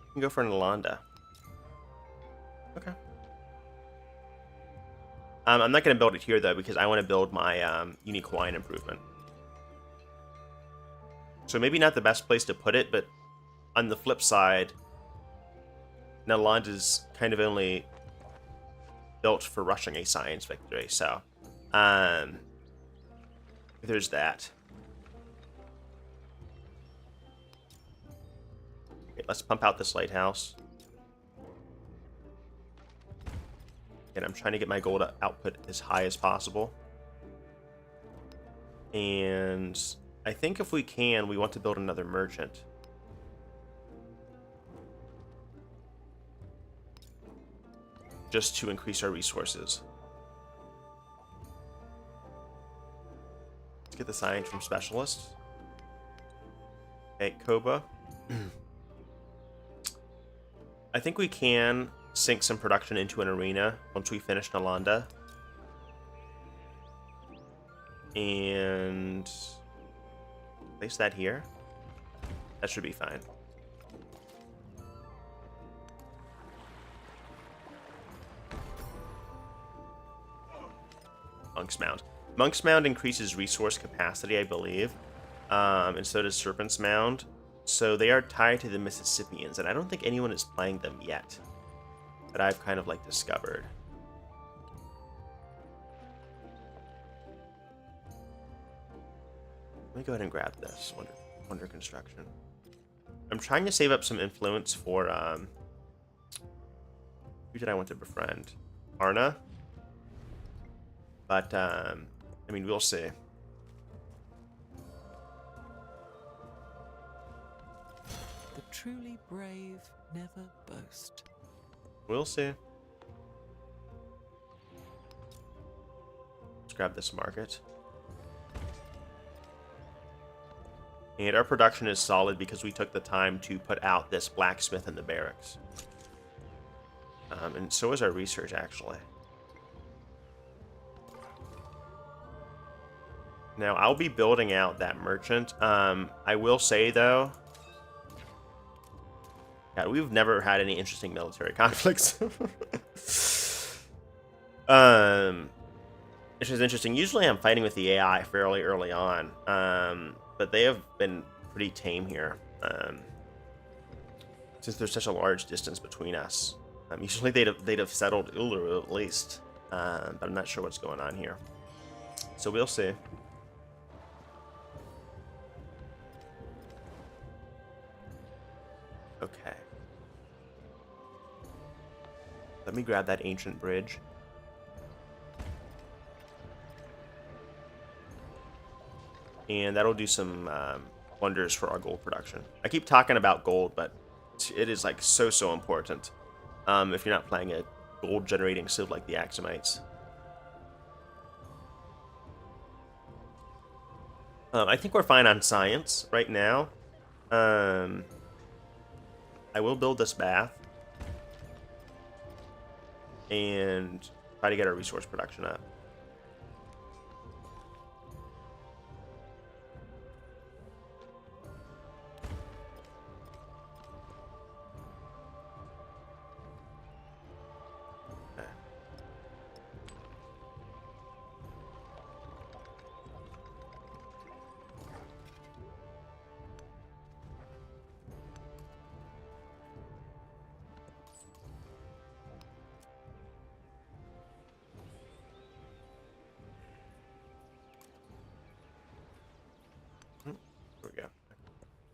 You can go for an Alanda. Okay. I'm not going to build it here, though, because I want to build my unique wine improvement. So maybe not the best place to put it, but on the flip side, Nalanda's kind of only built for rushing a science victory, so there's that. Let's pump out this lighthouse. And I'm trying to get my gold output as high as possible. And I think if we can, we want to build another merchant. Just to increase our resources. Let's get the science from specialists. Okay, Koba. I think we can sink some production into an arena once we finish Nalanda. And place that here. That should be fine. Monk's Mound. Monk's Mound increases resource capacity, I believe. And so does Serpent's Mound. So they are tied to the Mississippians, and I don't think anyone is playing them yet. That I've kind of like discovered. Let me go ahead and grab this. Wonder Construction. I'm trying to save up some influence for who did I want to befriend? Arna? But I mean, we'll see. The truly brave never boast. We'll see. Let's grab this market. And our production is solid because we took the time to put out this blacksmith in the barracks. And so is our research, actually. Now, I'll be building out that merchant. I will say, though... God, we've never had any interesting military conflicts. Which is interesting. Usually I'm fighting with the AI fairly early on. But they have been pretty tame here. Since there's such a large distance between us. Usually they'd have settled Uluru at least. But I'm not sure what's going on here. So we'll see. Okay. Let me grab that ancient bridge. And that'll do some wonders for our gold production. I keep talking about gold, but it is like so important if you're not playing a gold generating civ like the Axumites. I think we're fine on science right now. I will build this bath and try to get our resource production up.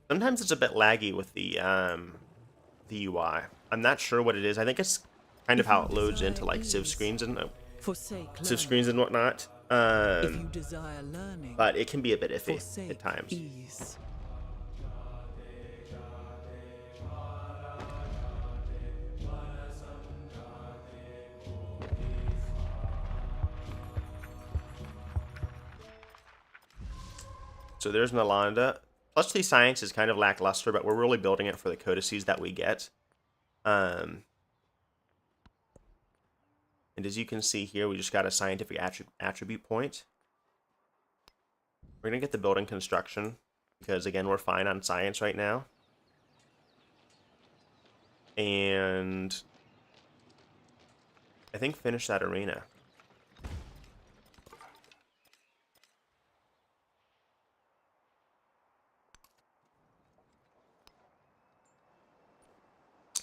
Sometimes it's a bit laggy with the UI. I'm not sure what it is. I think it's kind of If how you it loads desire into like ease, forsake Civ learning. screens and whatnot. If you desire learning, But it can be a bit iffy at forsake times. ease. So there's Nalanda. Plus, the science is kind of lackluster, but we're really building it for the codices that we get. And as you can see here, we just got a scientific attribute point. We're going to get the building construction because, again, we're fine on science right now. And I think finish that arena.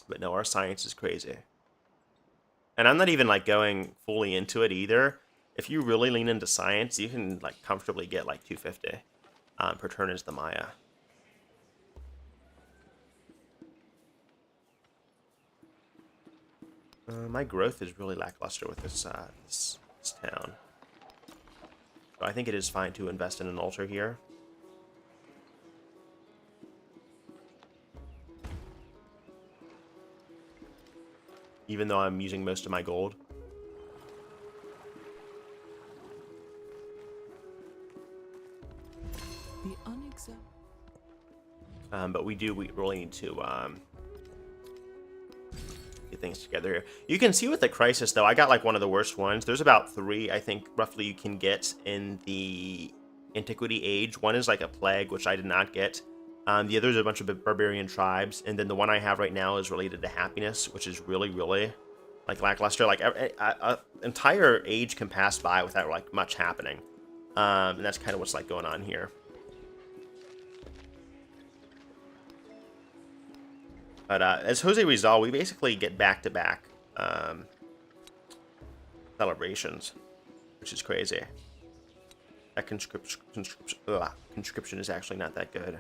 But no, our science is crazy. And I'm not even like going fully into it either. If you really lean into science, you can like comfortably get like 250 per turn as the Maya. My growth is really lackluster with this town. So I think it is fine to invest in an altar here. Even though I'm using most of my gold. The unexamined. But we really need to get things together here. You can see with the crisis, though, I got like one of the worst ones. There's about 3, I think, roughly you can get in the Antiquity age. One is like a plague, which I did not get. The other is a bunch of barbarian tribes, and then the one I have right now is related to happiness, which is really, really like lackluster. Like an entire age can pass by without like much happening, and that's kind of what's like going on here. But as Jose Rizal, we basically get back-to-back celebrations, which is crazy. That conscription is actually not that good.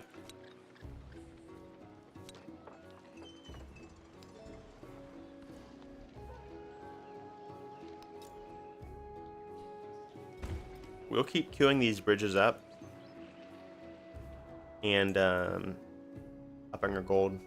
We'll keep queuing these bridges up and upping our gold.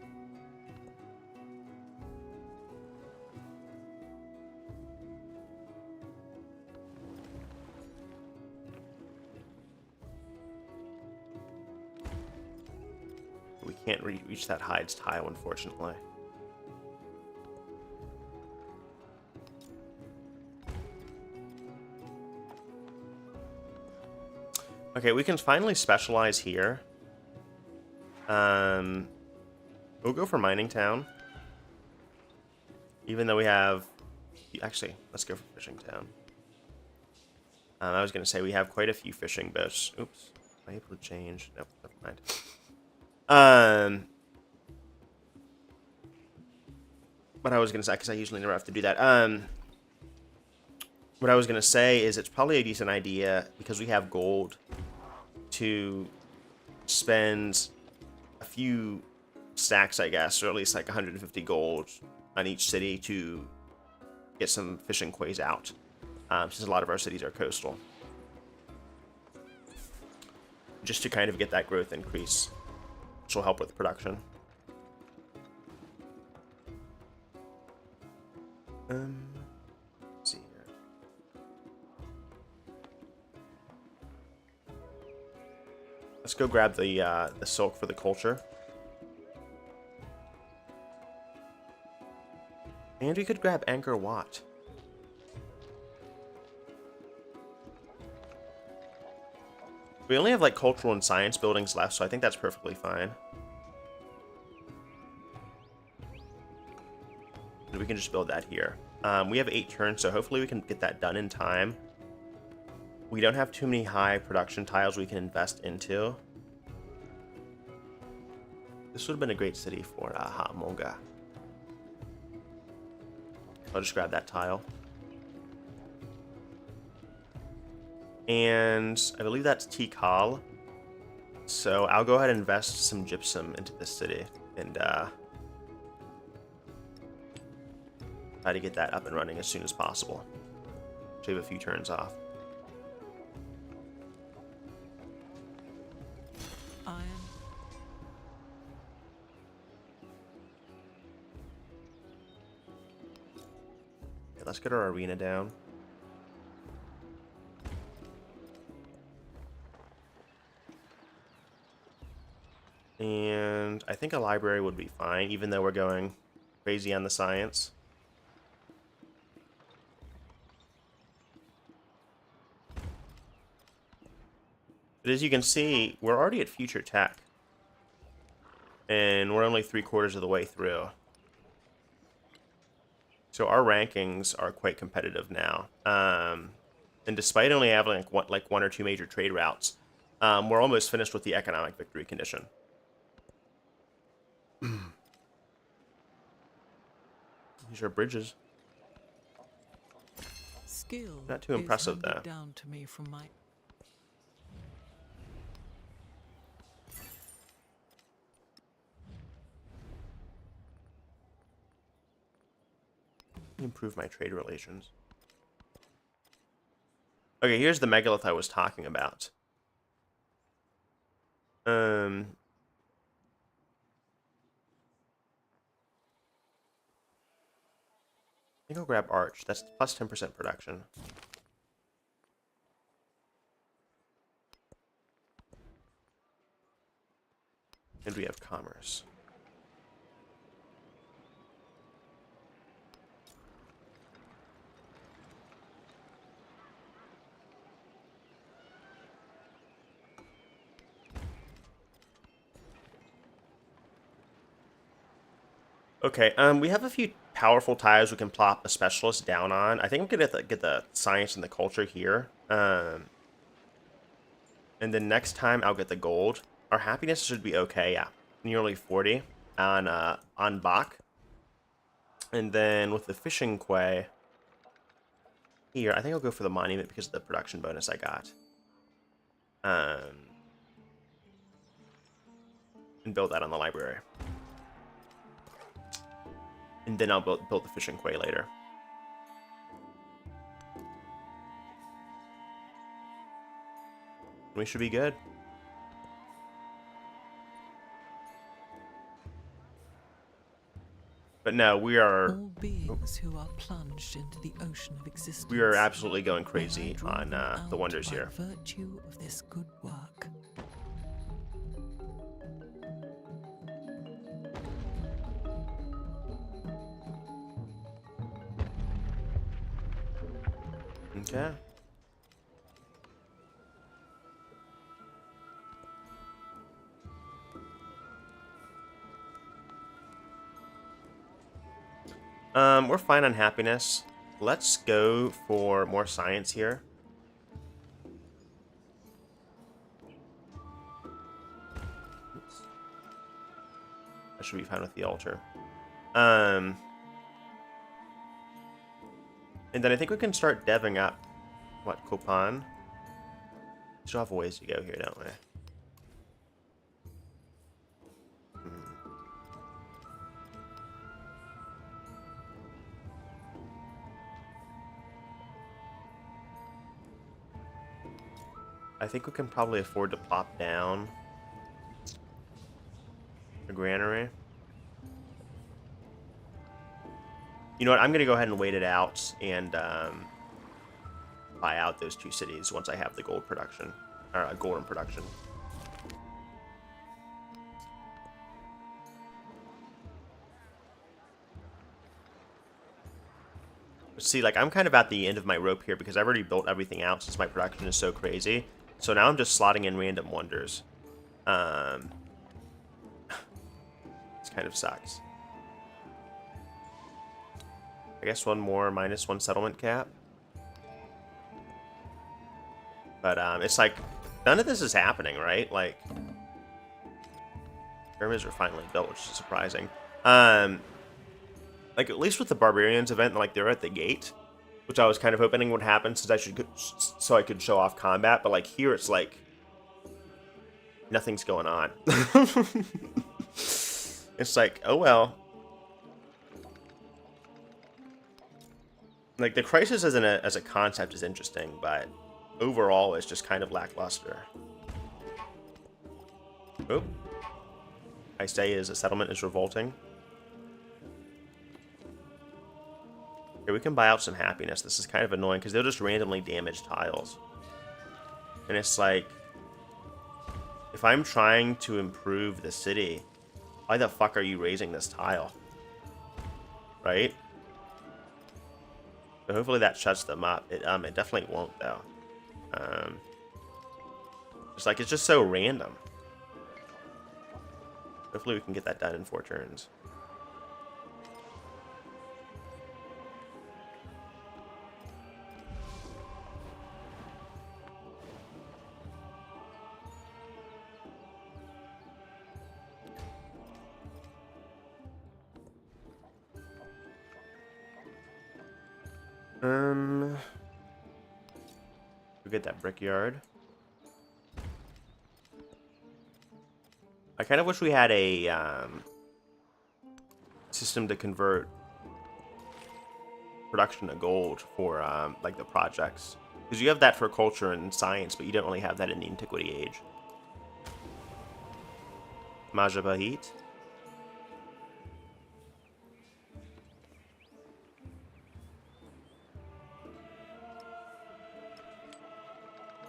We can't reach that hides tile, unfortunately. Okay, we can finally specialize here. We'll go for Mining Town. Even though we have... Actually, let's go for Fishing Town. I was going to say we have quite a few fishing boats. Oops. Am I able to change? Nope, never mind. What I was going to say, because I usually never have to do that. What I was going to say is it's probably a decent idea, because we have gold, to spend a few stacks, I guess, or at least like 150 gold on each city to get some fishing quays out, since a lot of our cities are coastal. Just to kind of get that growth increase, which will help with production. Let's see here. Let's go grab the silk for the culture. And we could grab Angkor Wat. We only have like cultural and science buildings left, so I think that's perfectly fine. And we can just build that here. We have 8 turns, so hopefully we can get that done in time. We don't have too many high production tiles we can invest into. This would have been a great city for Ha'amonga. I'll just grab that tile. And I believe that's Tikal. So I'll go ahead and invest some gypsum into this city and try to get that up and running as soon as possible. Shave a few turns off. Iron. Okay, let's get our arena down. And I think a library would be fine, even though we're going crazy on the science. But as you can see, we're already at future tech. And we're only 3/4 of the way through. So our rankings are quite competitive now. And despite only having like one or two major trade routes, we're almost finished with the economic victory condition. These are bridges. Skill Not too impressive, is though. handed down to me from my Improve my trade relations. Okay, here's the megalith I was talking about. I think I'll grab Arch. That's plus 10% production. And we have commerce. Okay, we have a few powerful tiles we can plop a specialist down on. I think I'm gonna get the science and the culture here. And then next time I'll get the gold. Our happiness should be okay, yeah. Nearly 40 on Bach. And then with the fishing quay here, I think I'll go for the monument because of the production bonus I got. And build that on the library. And then I'll build the fishing quay later. We should be good. But no, we are... all beings who are plunged into the ocean of existence. We are absolutely going May I crazy draw on them out the wonders by here. virtue of this good work. Okay. We're fine on happiness. Let's go for more science here. Oops. That should be fine with the altar. And then I think we can start deving up, what, Copan? Still have a ways to go here, don't we? I think we can probably afford to plop down a granary. You know what? I'm going to go ahead and wait it out and buy out those two cities once I have the gold production, or golden production. See, like, I'm kind of at the end of my rope here because I've already built everything out since my production is so crazy. So now I'm just slotting in random wonders. This kind of sucks. I guess one more -1 settlement cap. But it's like, none of this is happening, right? Like, pyramids are finally built, which is surprising. Like, at least with the Barbarians event, like, they're at the gate, which I was kind of hoping would happen so I could show off combat. But, like, here it's like, nothing's going on. It's like, oh well. Like, the crisis as a concept is interesting, but overall it's just kind of lackluster. Oh. I say is a settlement is revolting. Here, we can buy out some happiness. This is kind of annoying because they'll just randomly damage tiles. And it's like, if I'm trying to improve the city, why the fuck are you raising this tile? Right? So hopefully that shuts them up. It definitely won't though. It's like, it's just so random. Hopefully we can get that done in 4 turns. We'll get that brickyard. I kind of wish we had a system to convert production to gold for like the projects, because you have that for culture and science, but you don't really have that in the Antiquity age. Majapahit.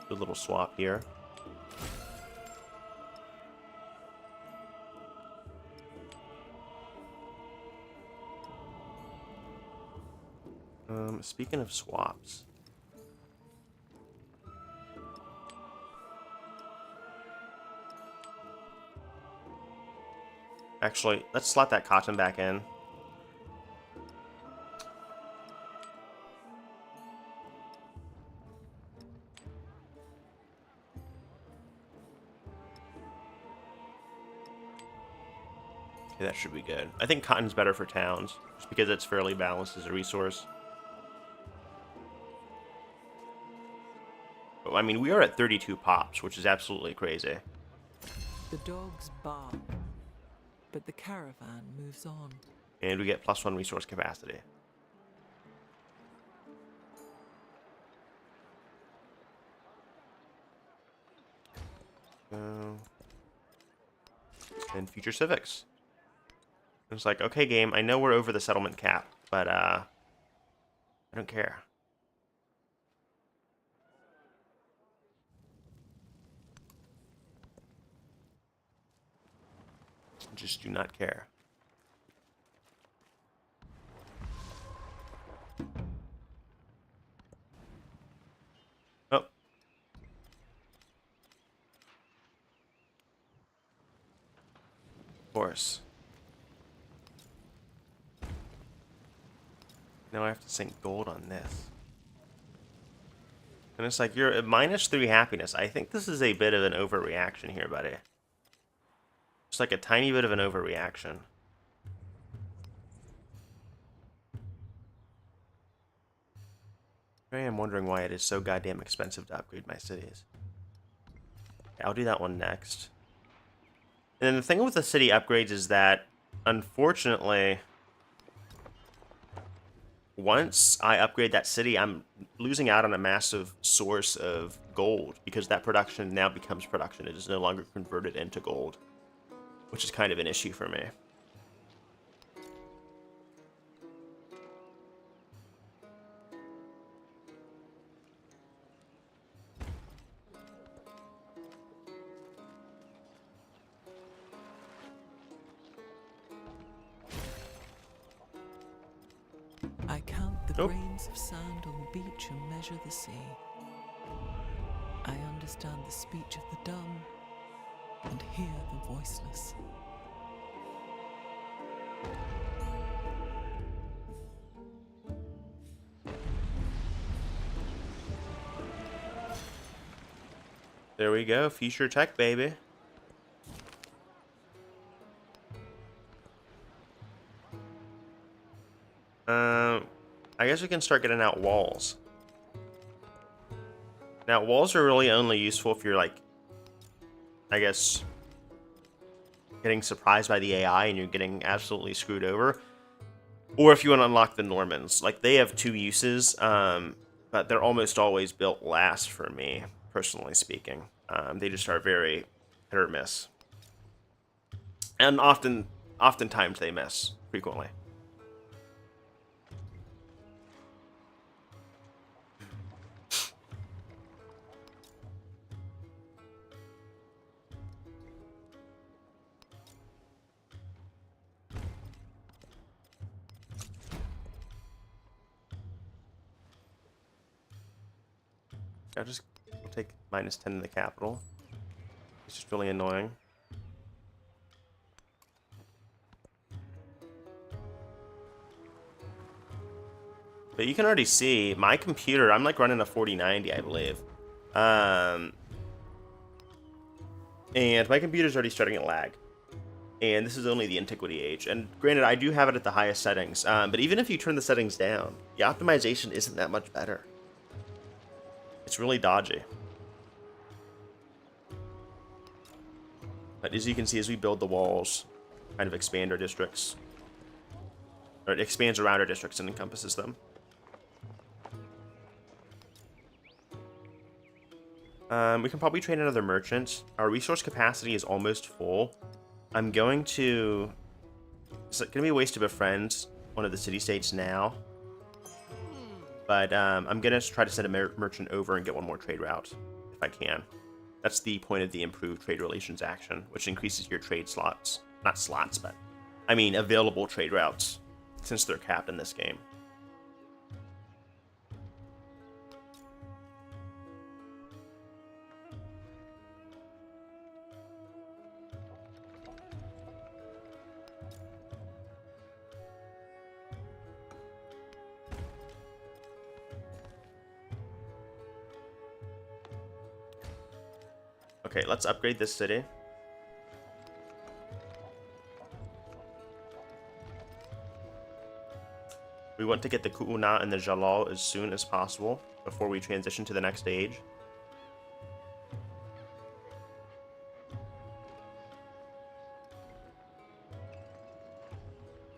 A little swap here. Speaking of swaps, actually, let's slot that cotton back in. Okay, that should be good. I think cotton's better for towns, just because it's fairly balanced as a resource. But, I mean, we are at 32 pops, which is absolutely crazy. The dogs bark, but the caravan moves on. And we get +1 resource capacity. And future civics. It's like, okay, game, I know we're over the settlement cap, but I don't care. Just do not care. Oh. Of course. Now I have to sink gold on this. And it's like, you're at -3 happiness. I think this is a bit of an overreaction here, buddy. Just like a tiny bit of an overreaction. I am wondering why it is so goddamn expensive to upgrade my cities. Okay, I'll do that one next. And then the thing with the city upgrades is that, unfortunately, once I upgrade that city, I'm losing out on a massive source of gold, because that production now becomes production. It is no longer converted into gold, which is kind of an issue for me. I count the grains of sand on the beach and measure the sea. I understand the speech of the dumb and hear the voiceless. There we go, future tech, baby. I guess we can start getting out walls. Now, walls are really only useful if you're, like, I guess, getting surprised by the AI and you're getting absolutely screwed over. Or if you want to unlock the Normans. Like, they have two uses, but they're almost always built last for me, personally speaking. They just are very hit or miss. And oftentimes they miss, frequently. I'll just take -10 in the capital. It's just really annoying. But you can already see my computer, I'm like running a 4090, I believe. And my computer's already starting to lag. And this is only the Antiquity age. And granted, I do have it at the highest settings. But even if you turn the settings down, the optimization isn't that much better. It's really dodgy. But as you can see, as we build the walls, kind of expand our districts. Or it expands around our districts and encompasses them. We can probably train another merchant. Our resource capacity is almost full. I'm going to... It's going to be a waste to befriend one of the city-states now. But I'm going to try to send a merchant over and get one more trade route, if I can. That's the point of the improved trade relations action, which increases your trade slots. Not slots, but I mean available trade routes, since they're capped in this game. Okay, let's upgrade this city. We want to get the Ku'una and the Jalal as soon as possible before we transition to the next age.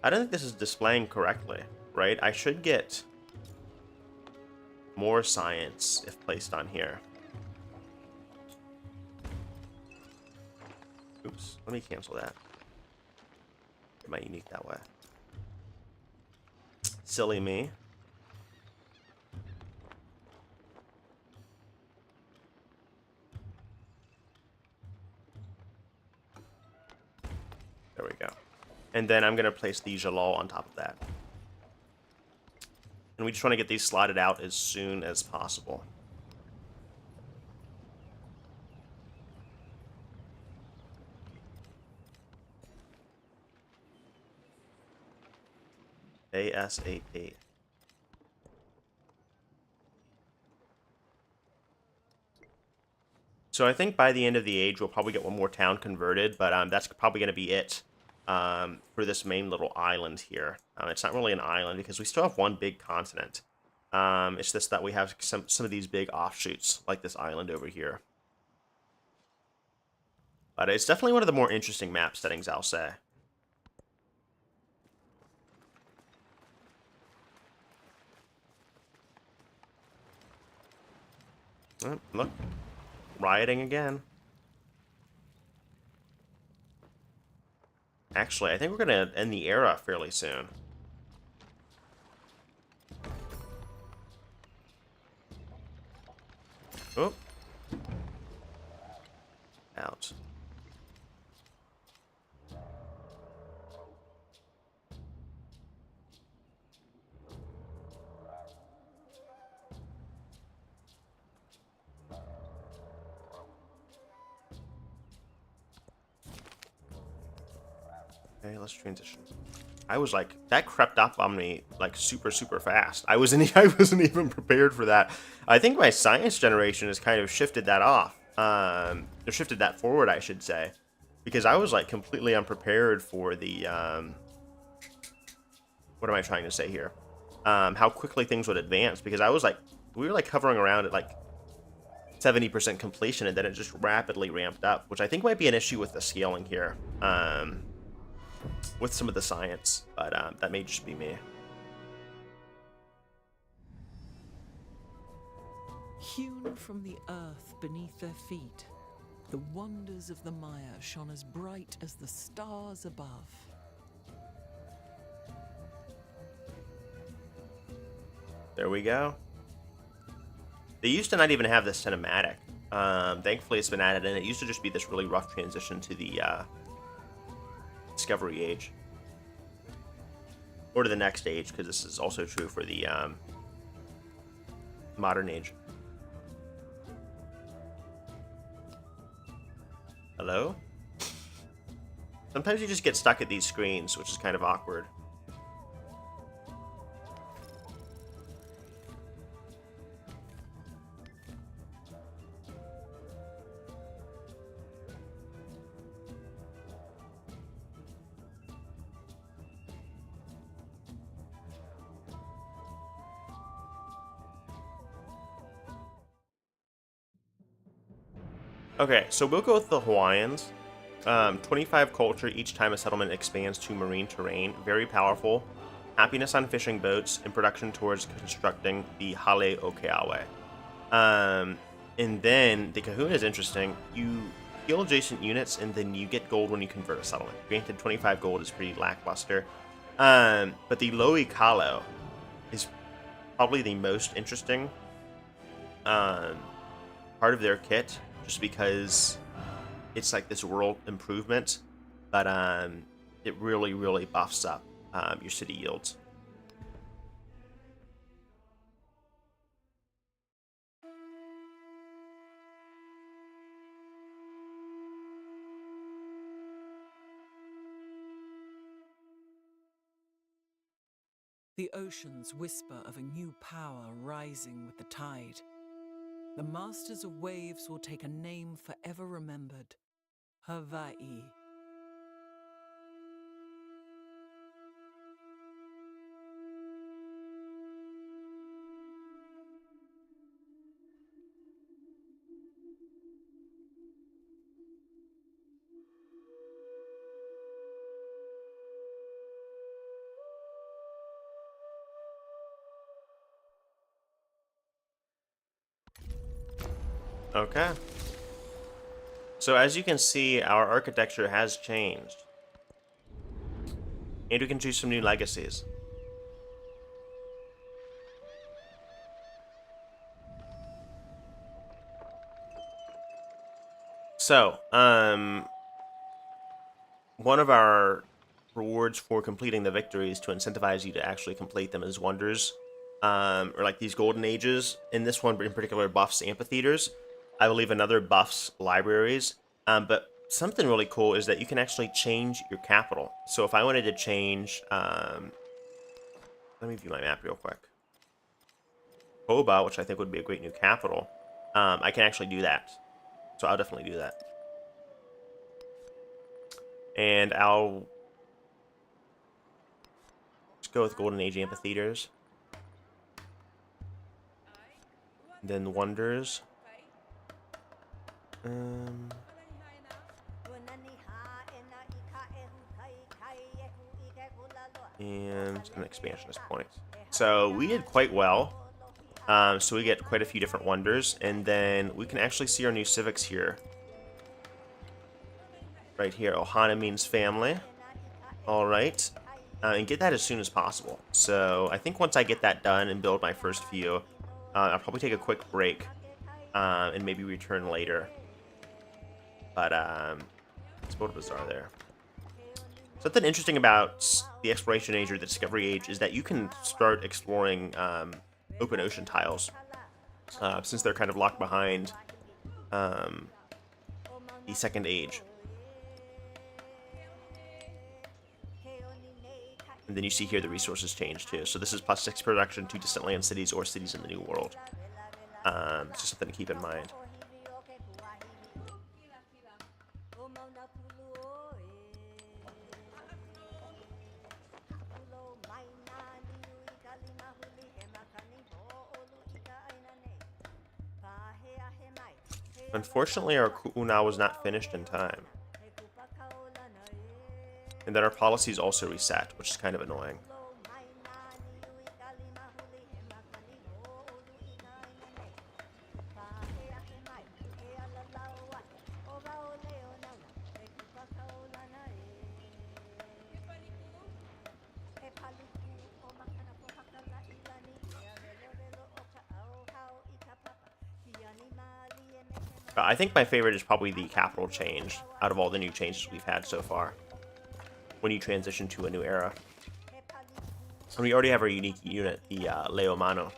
I don't think this is displaying correctly, right? I should get more science if placed on here. Oops, let me cancel that. Get my unique that way. Silly me. There we go. And then I'm going to place the Jalal on top of that. And we just want to get these slotted out as soon as possible. ASAP. So I think by the end of the age, we'll probably get one more town converted, but that's probably going to be it for this main little island here. It's not really an island because we still have one big continent. It's just that we have some of these big offshoots, like this island over here. But it's definitely one of the more interesting map settings, I'll say. Oh, look, rioting again. Actually, I think we're going to end the era fairly soon. Oh. Out. Okay, let's transition. I was like, that crept up on me like super fast. I wasn't even prepared for that. I think my science generation has kind of shifted that off. Or shifted that forward, I should say. Because I was like completely unprepared for the what am I trying to say here? How quickly things would advance, because I was like, we were like hovering around at like 70% completion, and then it just rapidly ramped up, which I think might be an issue with the scaling here, with some of the science, but that may just be me. Hewn from the earth beneath their feet, the wonders of the Maya shone as bright as the stars above. There we go. They used to not even have this cinematic. Thankfully, it's been added in. It used to just be this really rough transition to the Discovery Age. Or to the next age, because this is also true for the Modern Age. Hello? Sometimes you just get stuck at these screens, which is kind of awkward. Okay, so we'll go with the Hawaiians. 25 culture each time a settlement expands to marine terrain. Very powerful. Happiness on fishing boats and production towards constructing the Hale Okeawe. And then the Kahuna is interesting. You heal adjacent units and then you get gold when you convert a settlement. Granted, 25 gold is pretty lackluster. But the Lo'i Kalo is probably the most interesting part of their kit, just because it's like this world improvement, but it really, really buffs up your city yields. The oceans whisper of a new power rising with the tide. The masters of waves will take a name forever remembered: Hawaii. Okay. So as you can see, our architecture has changed. And we can choose some new legacies. So, one of our rewards for completing the victories to incentivize you to actually complete them is wonders, or like these golden ages. In this one in particular, buffs amphitheaters. I believe another buffs libraries. But something really cool is that you can actually change your capital. So if I wanted to change, let me view my map real quick. Boba, which I think would be a great new capital, I can actually do that. So I'll definitely do that. And I'll just go with Golden Age amphitheaters. Then wonders. And an expansionist point. So we did quite well. So we get quite a few different wonders, and then we can actually see our new civics here. Right here, Ohana means family. All right, and get that as soon as possible. So I think once I get that done and build my first few, I'll probably take a quick break and maybe return later. But let's go to Bazaar there. Something interesting about the Exploration Age or the Discovery Age is that you can start exploring open ocean tiles, since they're kind of locked behind the Second Age. And then you see here the resources change too. So this is +6 production to distant land cities or cities in the New World. It's just something to keep in mind. Unfortunately, our ku'una was not finished in time. And then our policies also reset, which is kind of annoying. I think my favorite is probably the capital change out of all the new changes we've had so far. When you transition to a new era. And we already have our unique unit, the Leomano.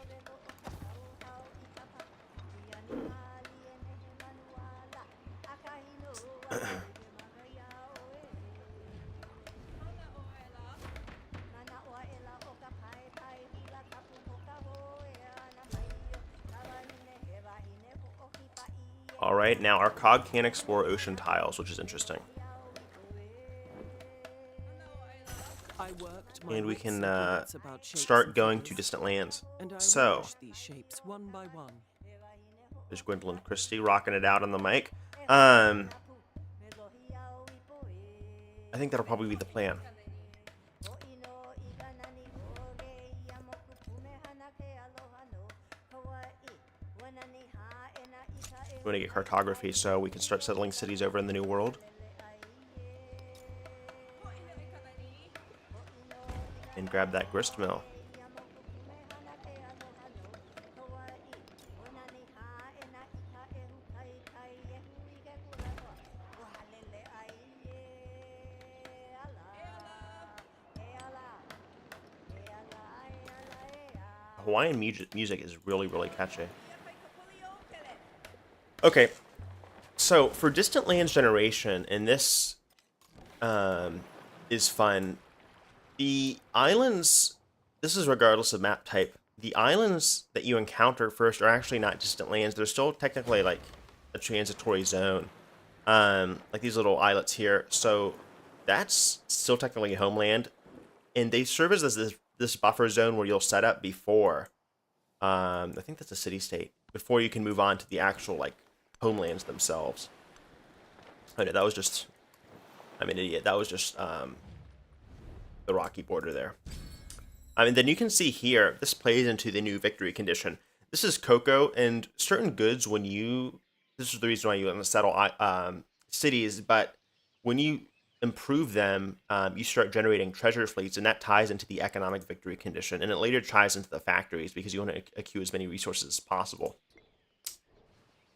Alright, now our cog can explore ocean tiles, which is interesting. And we can start going to distant lands. So, these shapes one by one. there's Gwendolyn Christie rocking it out on the mic. I think that'll probably be the plan. We want to get cartography so we can start settling cities over in the New World. And grab that grist mill. Hawaiian music is really, really catchy. Okay, so for Distant Lands Generation, and this is fun, the islands, this is regardless of map type, the islands that you encounter first are actually not distant lands. They're still technically like a transitory zone, like these little islets here. So that's still technically homeland, and they serve as this buffer zone where you'll set up before, I think that's a city-state, before you can move on to the actual like homelands themselves. Oh no, that was just, I'm an idiot. That was just the rocky border there. And then you can see here, this plays into the new victory condition. This is cocoa, and certain goods, when you, this is the reason why you want to settle cities, but when you improve them, you start generating treasure fleets, and that ties into the economic victory condition, and it later ties into the factories because you want to accrue as many resources as possible.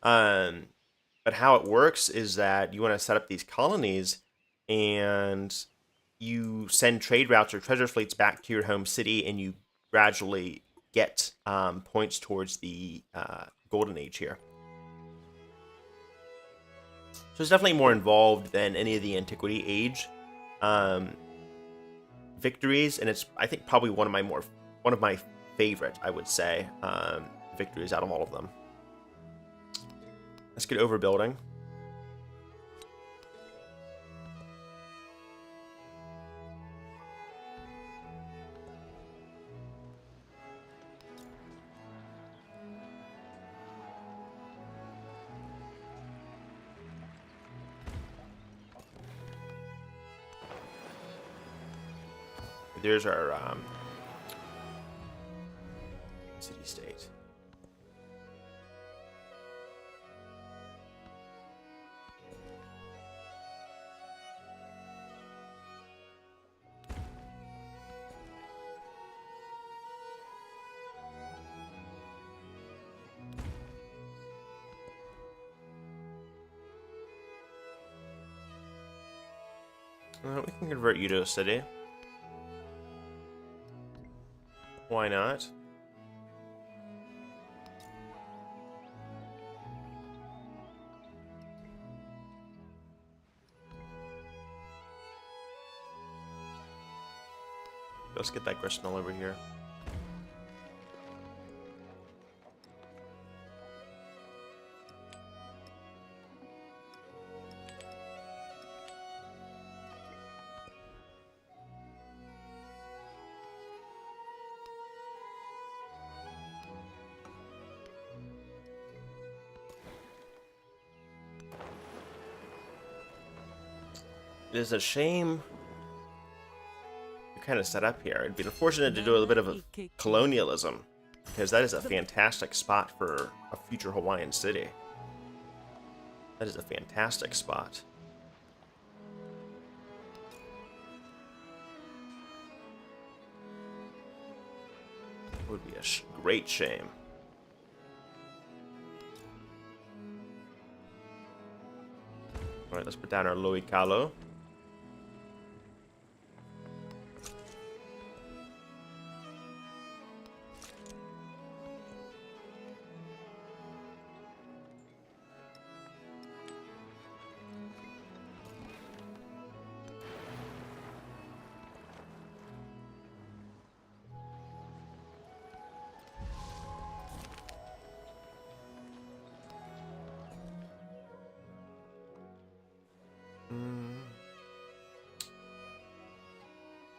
But how it works is that you want to set up these colonies, and you send trade routes or treasure fleets back to your home city, and you gradually get points towards the golden age here. So it's definitely more involved than any of the Antiquity age victories, and it's, I think, probably one of my favorite, I would say, victories out of all of them. Let's get overbuilding. There's our city-state. We can convert you to a city. Why not? Let's get that gristmill over here. It is a shame kind of set up here. It'd be unfortunate to do a little bit of a colonialism, because that is a fantastic spot for a future Hawaiian city. That is a fantastic spot. It would be a great shame. Alright, let's put down our Loikalo.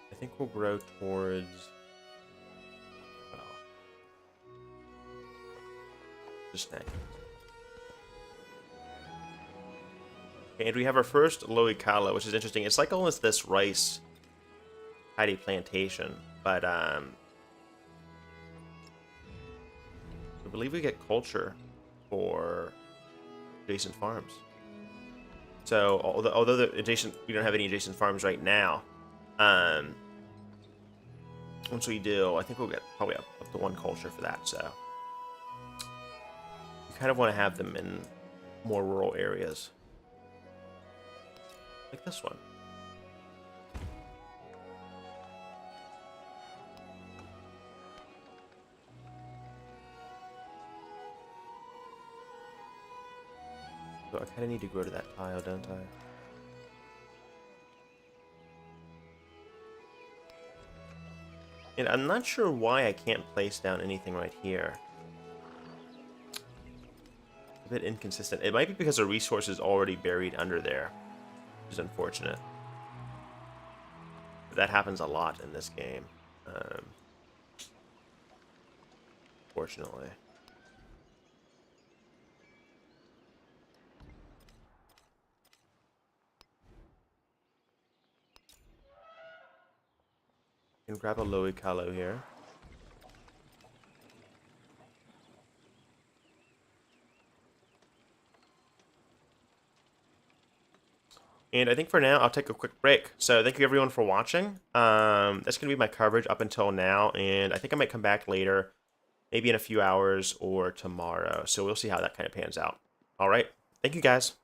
I think we'll grow towards, well, just next. Okay, and we have our first Loikala, which is interesting. It's like almost this rice paddy plantation, but I believe we get culture for adjacent farms. So although we don't have any adjacent farms right now, once we do, I think we'll get probably up to one culture for that. So we kind of want to have them in more rural areas, like this one. So I kind of need to grow to that tile, don't I? And I'm not sure why I can't place down anything right here. A bit inconsistent. It might be because the resource is already buried under there, which is unfortunate. But that happens a lot in this game, fortunately. You can grab a Loikalo here. And I think for now, I'll take a quick break. So thank you everyone for watching. That's going to be my coverage up until now. And I think I might come back later, maybe in a few hours or tomorrow. So we'll see how that kind of pans out. All right. Thank you guys.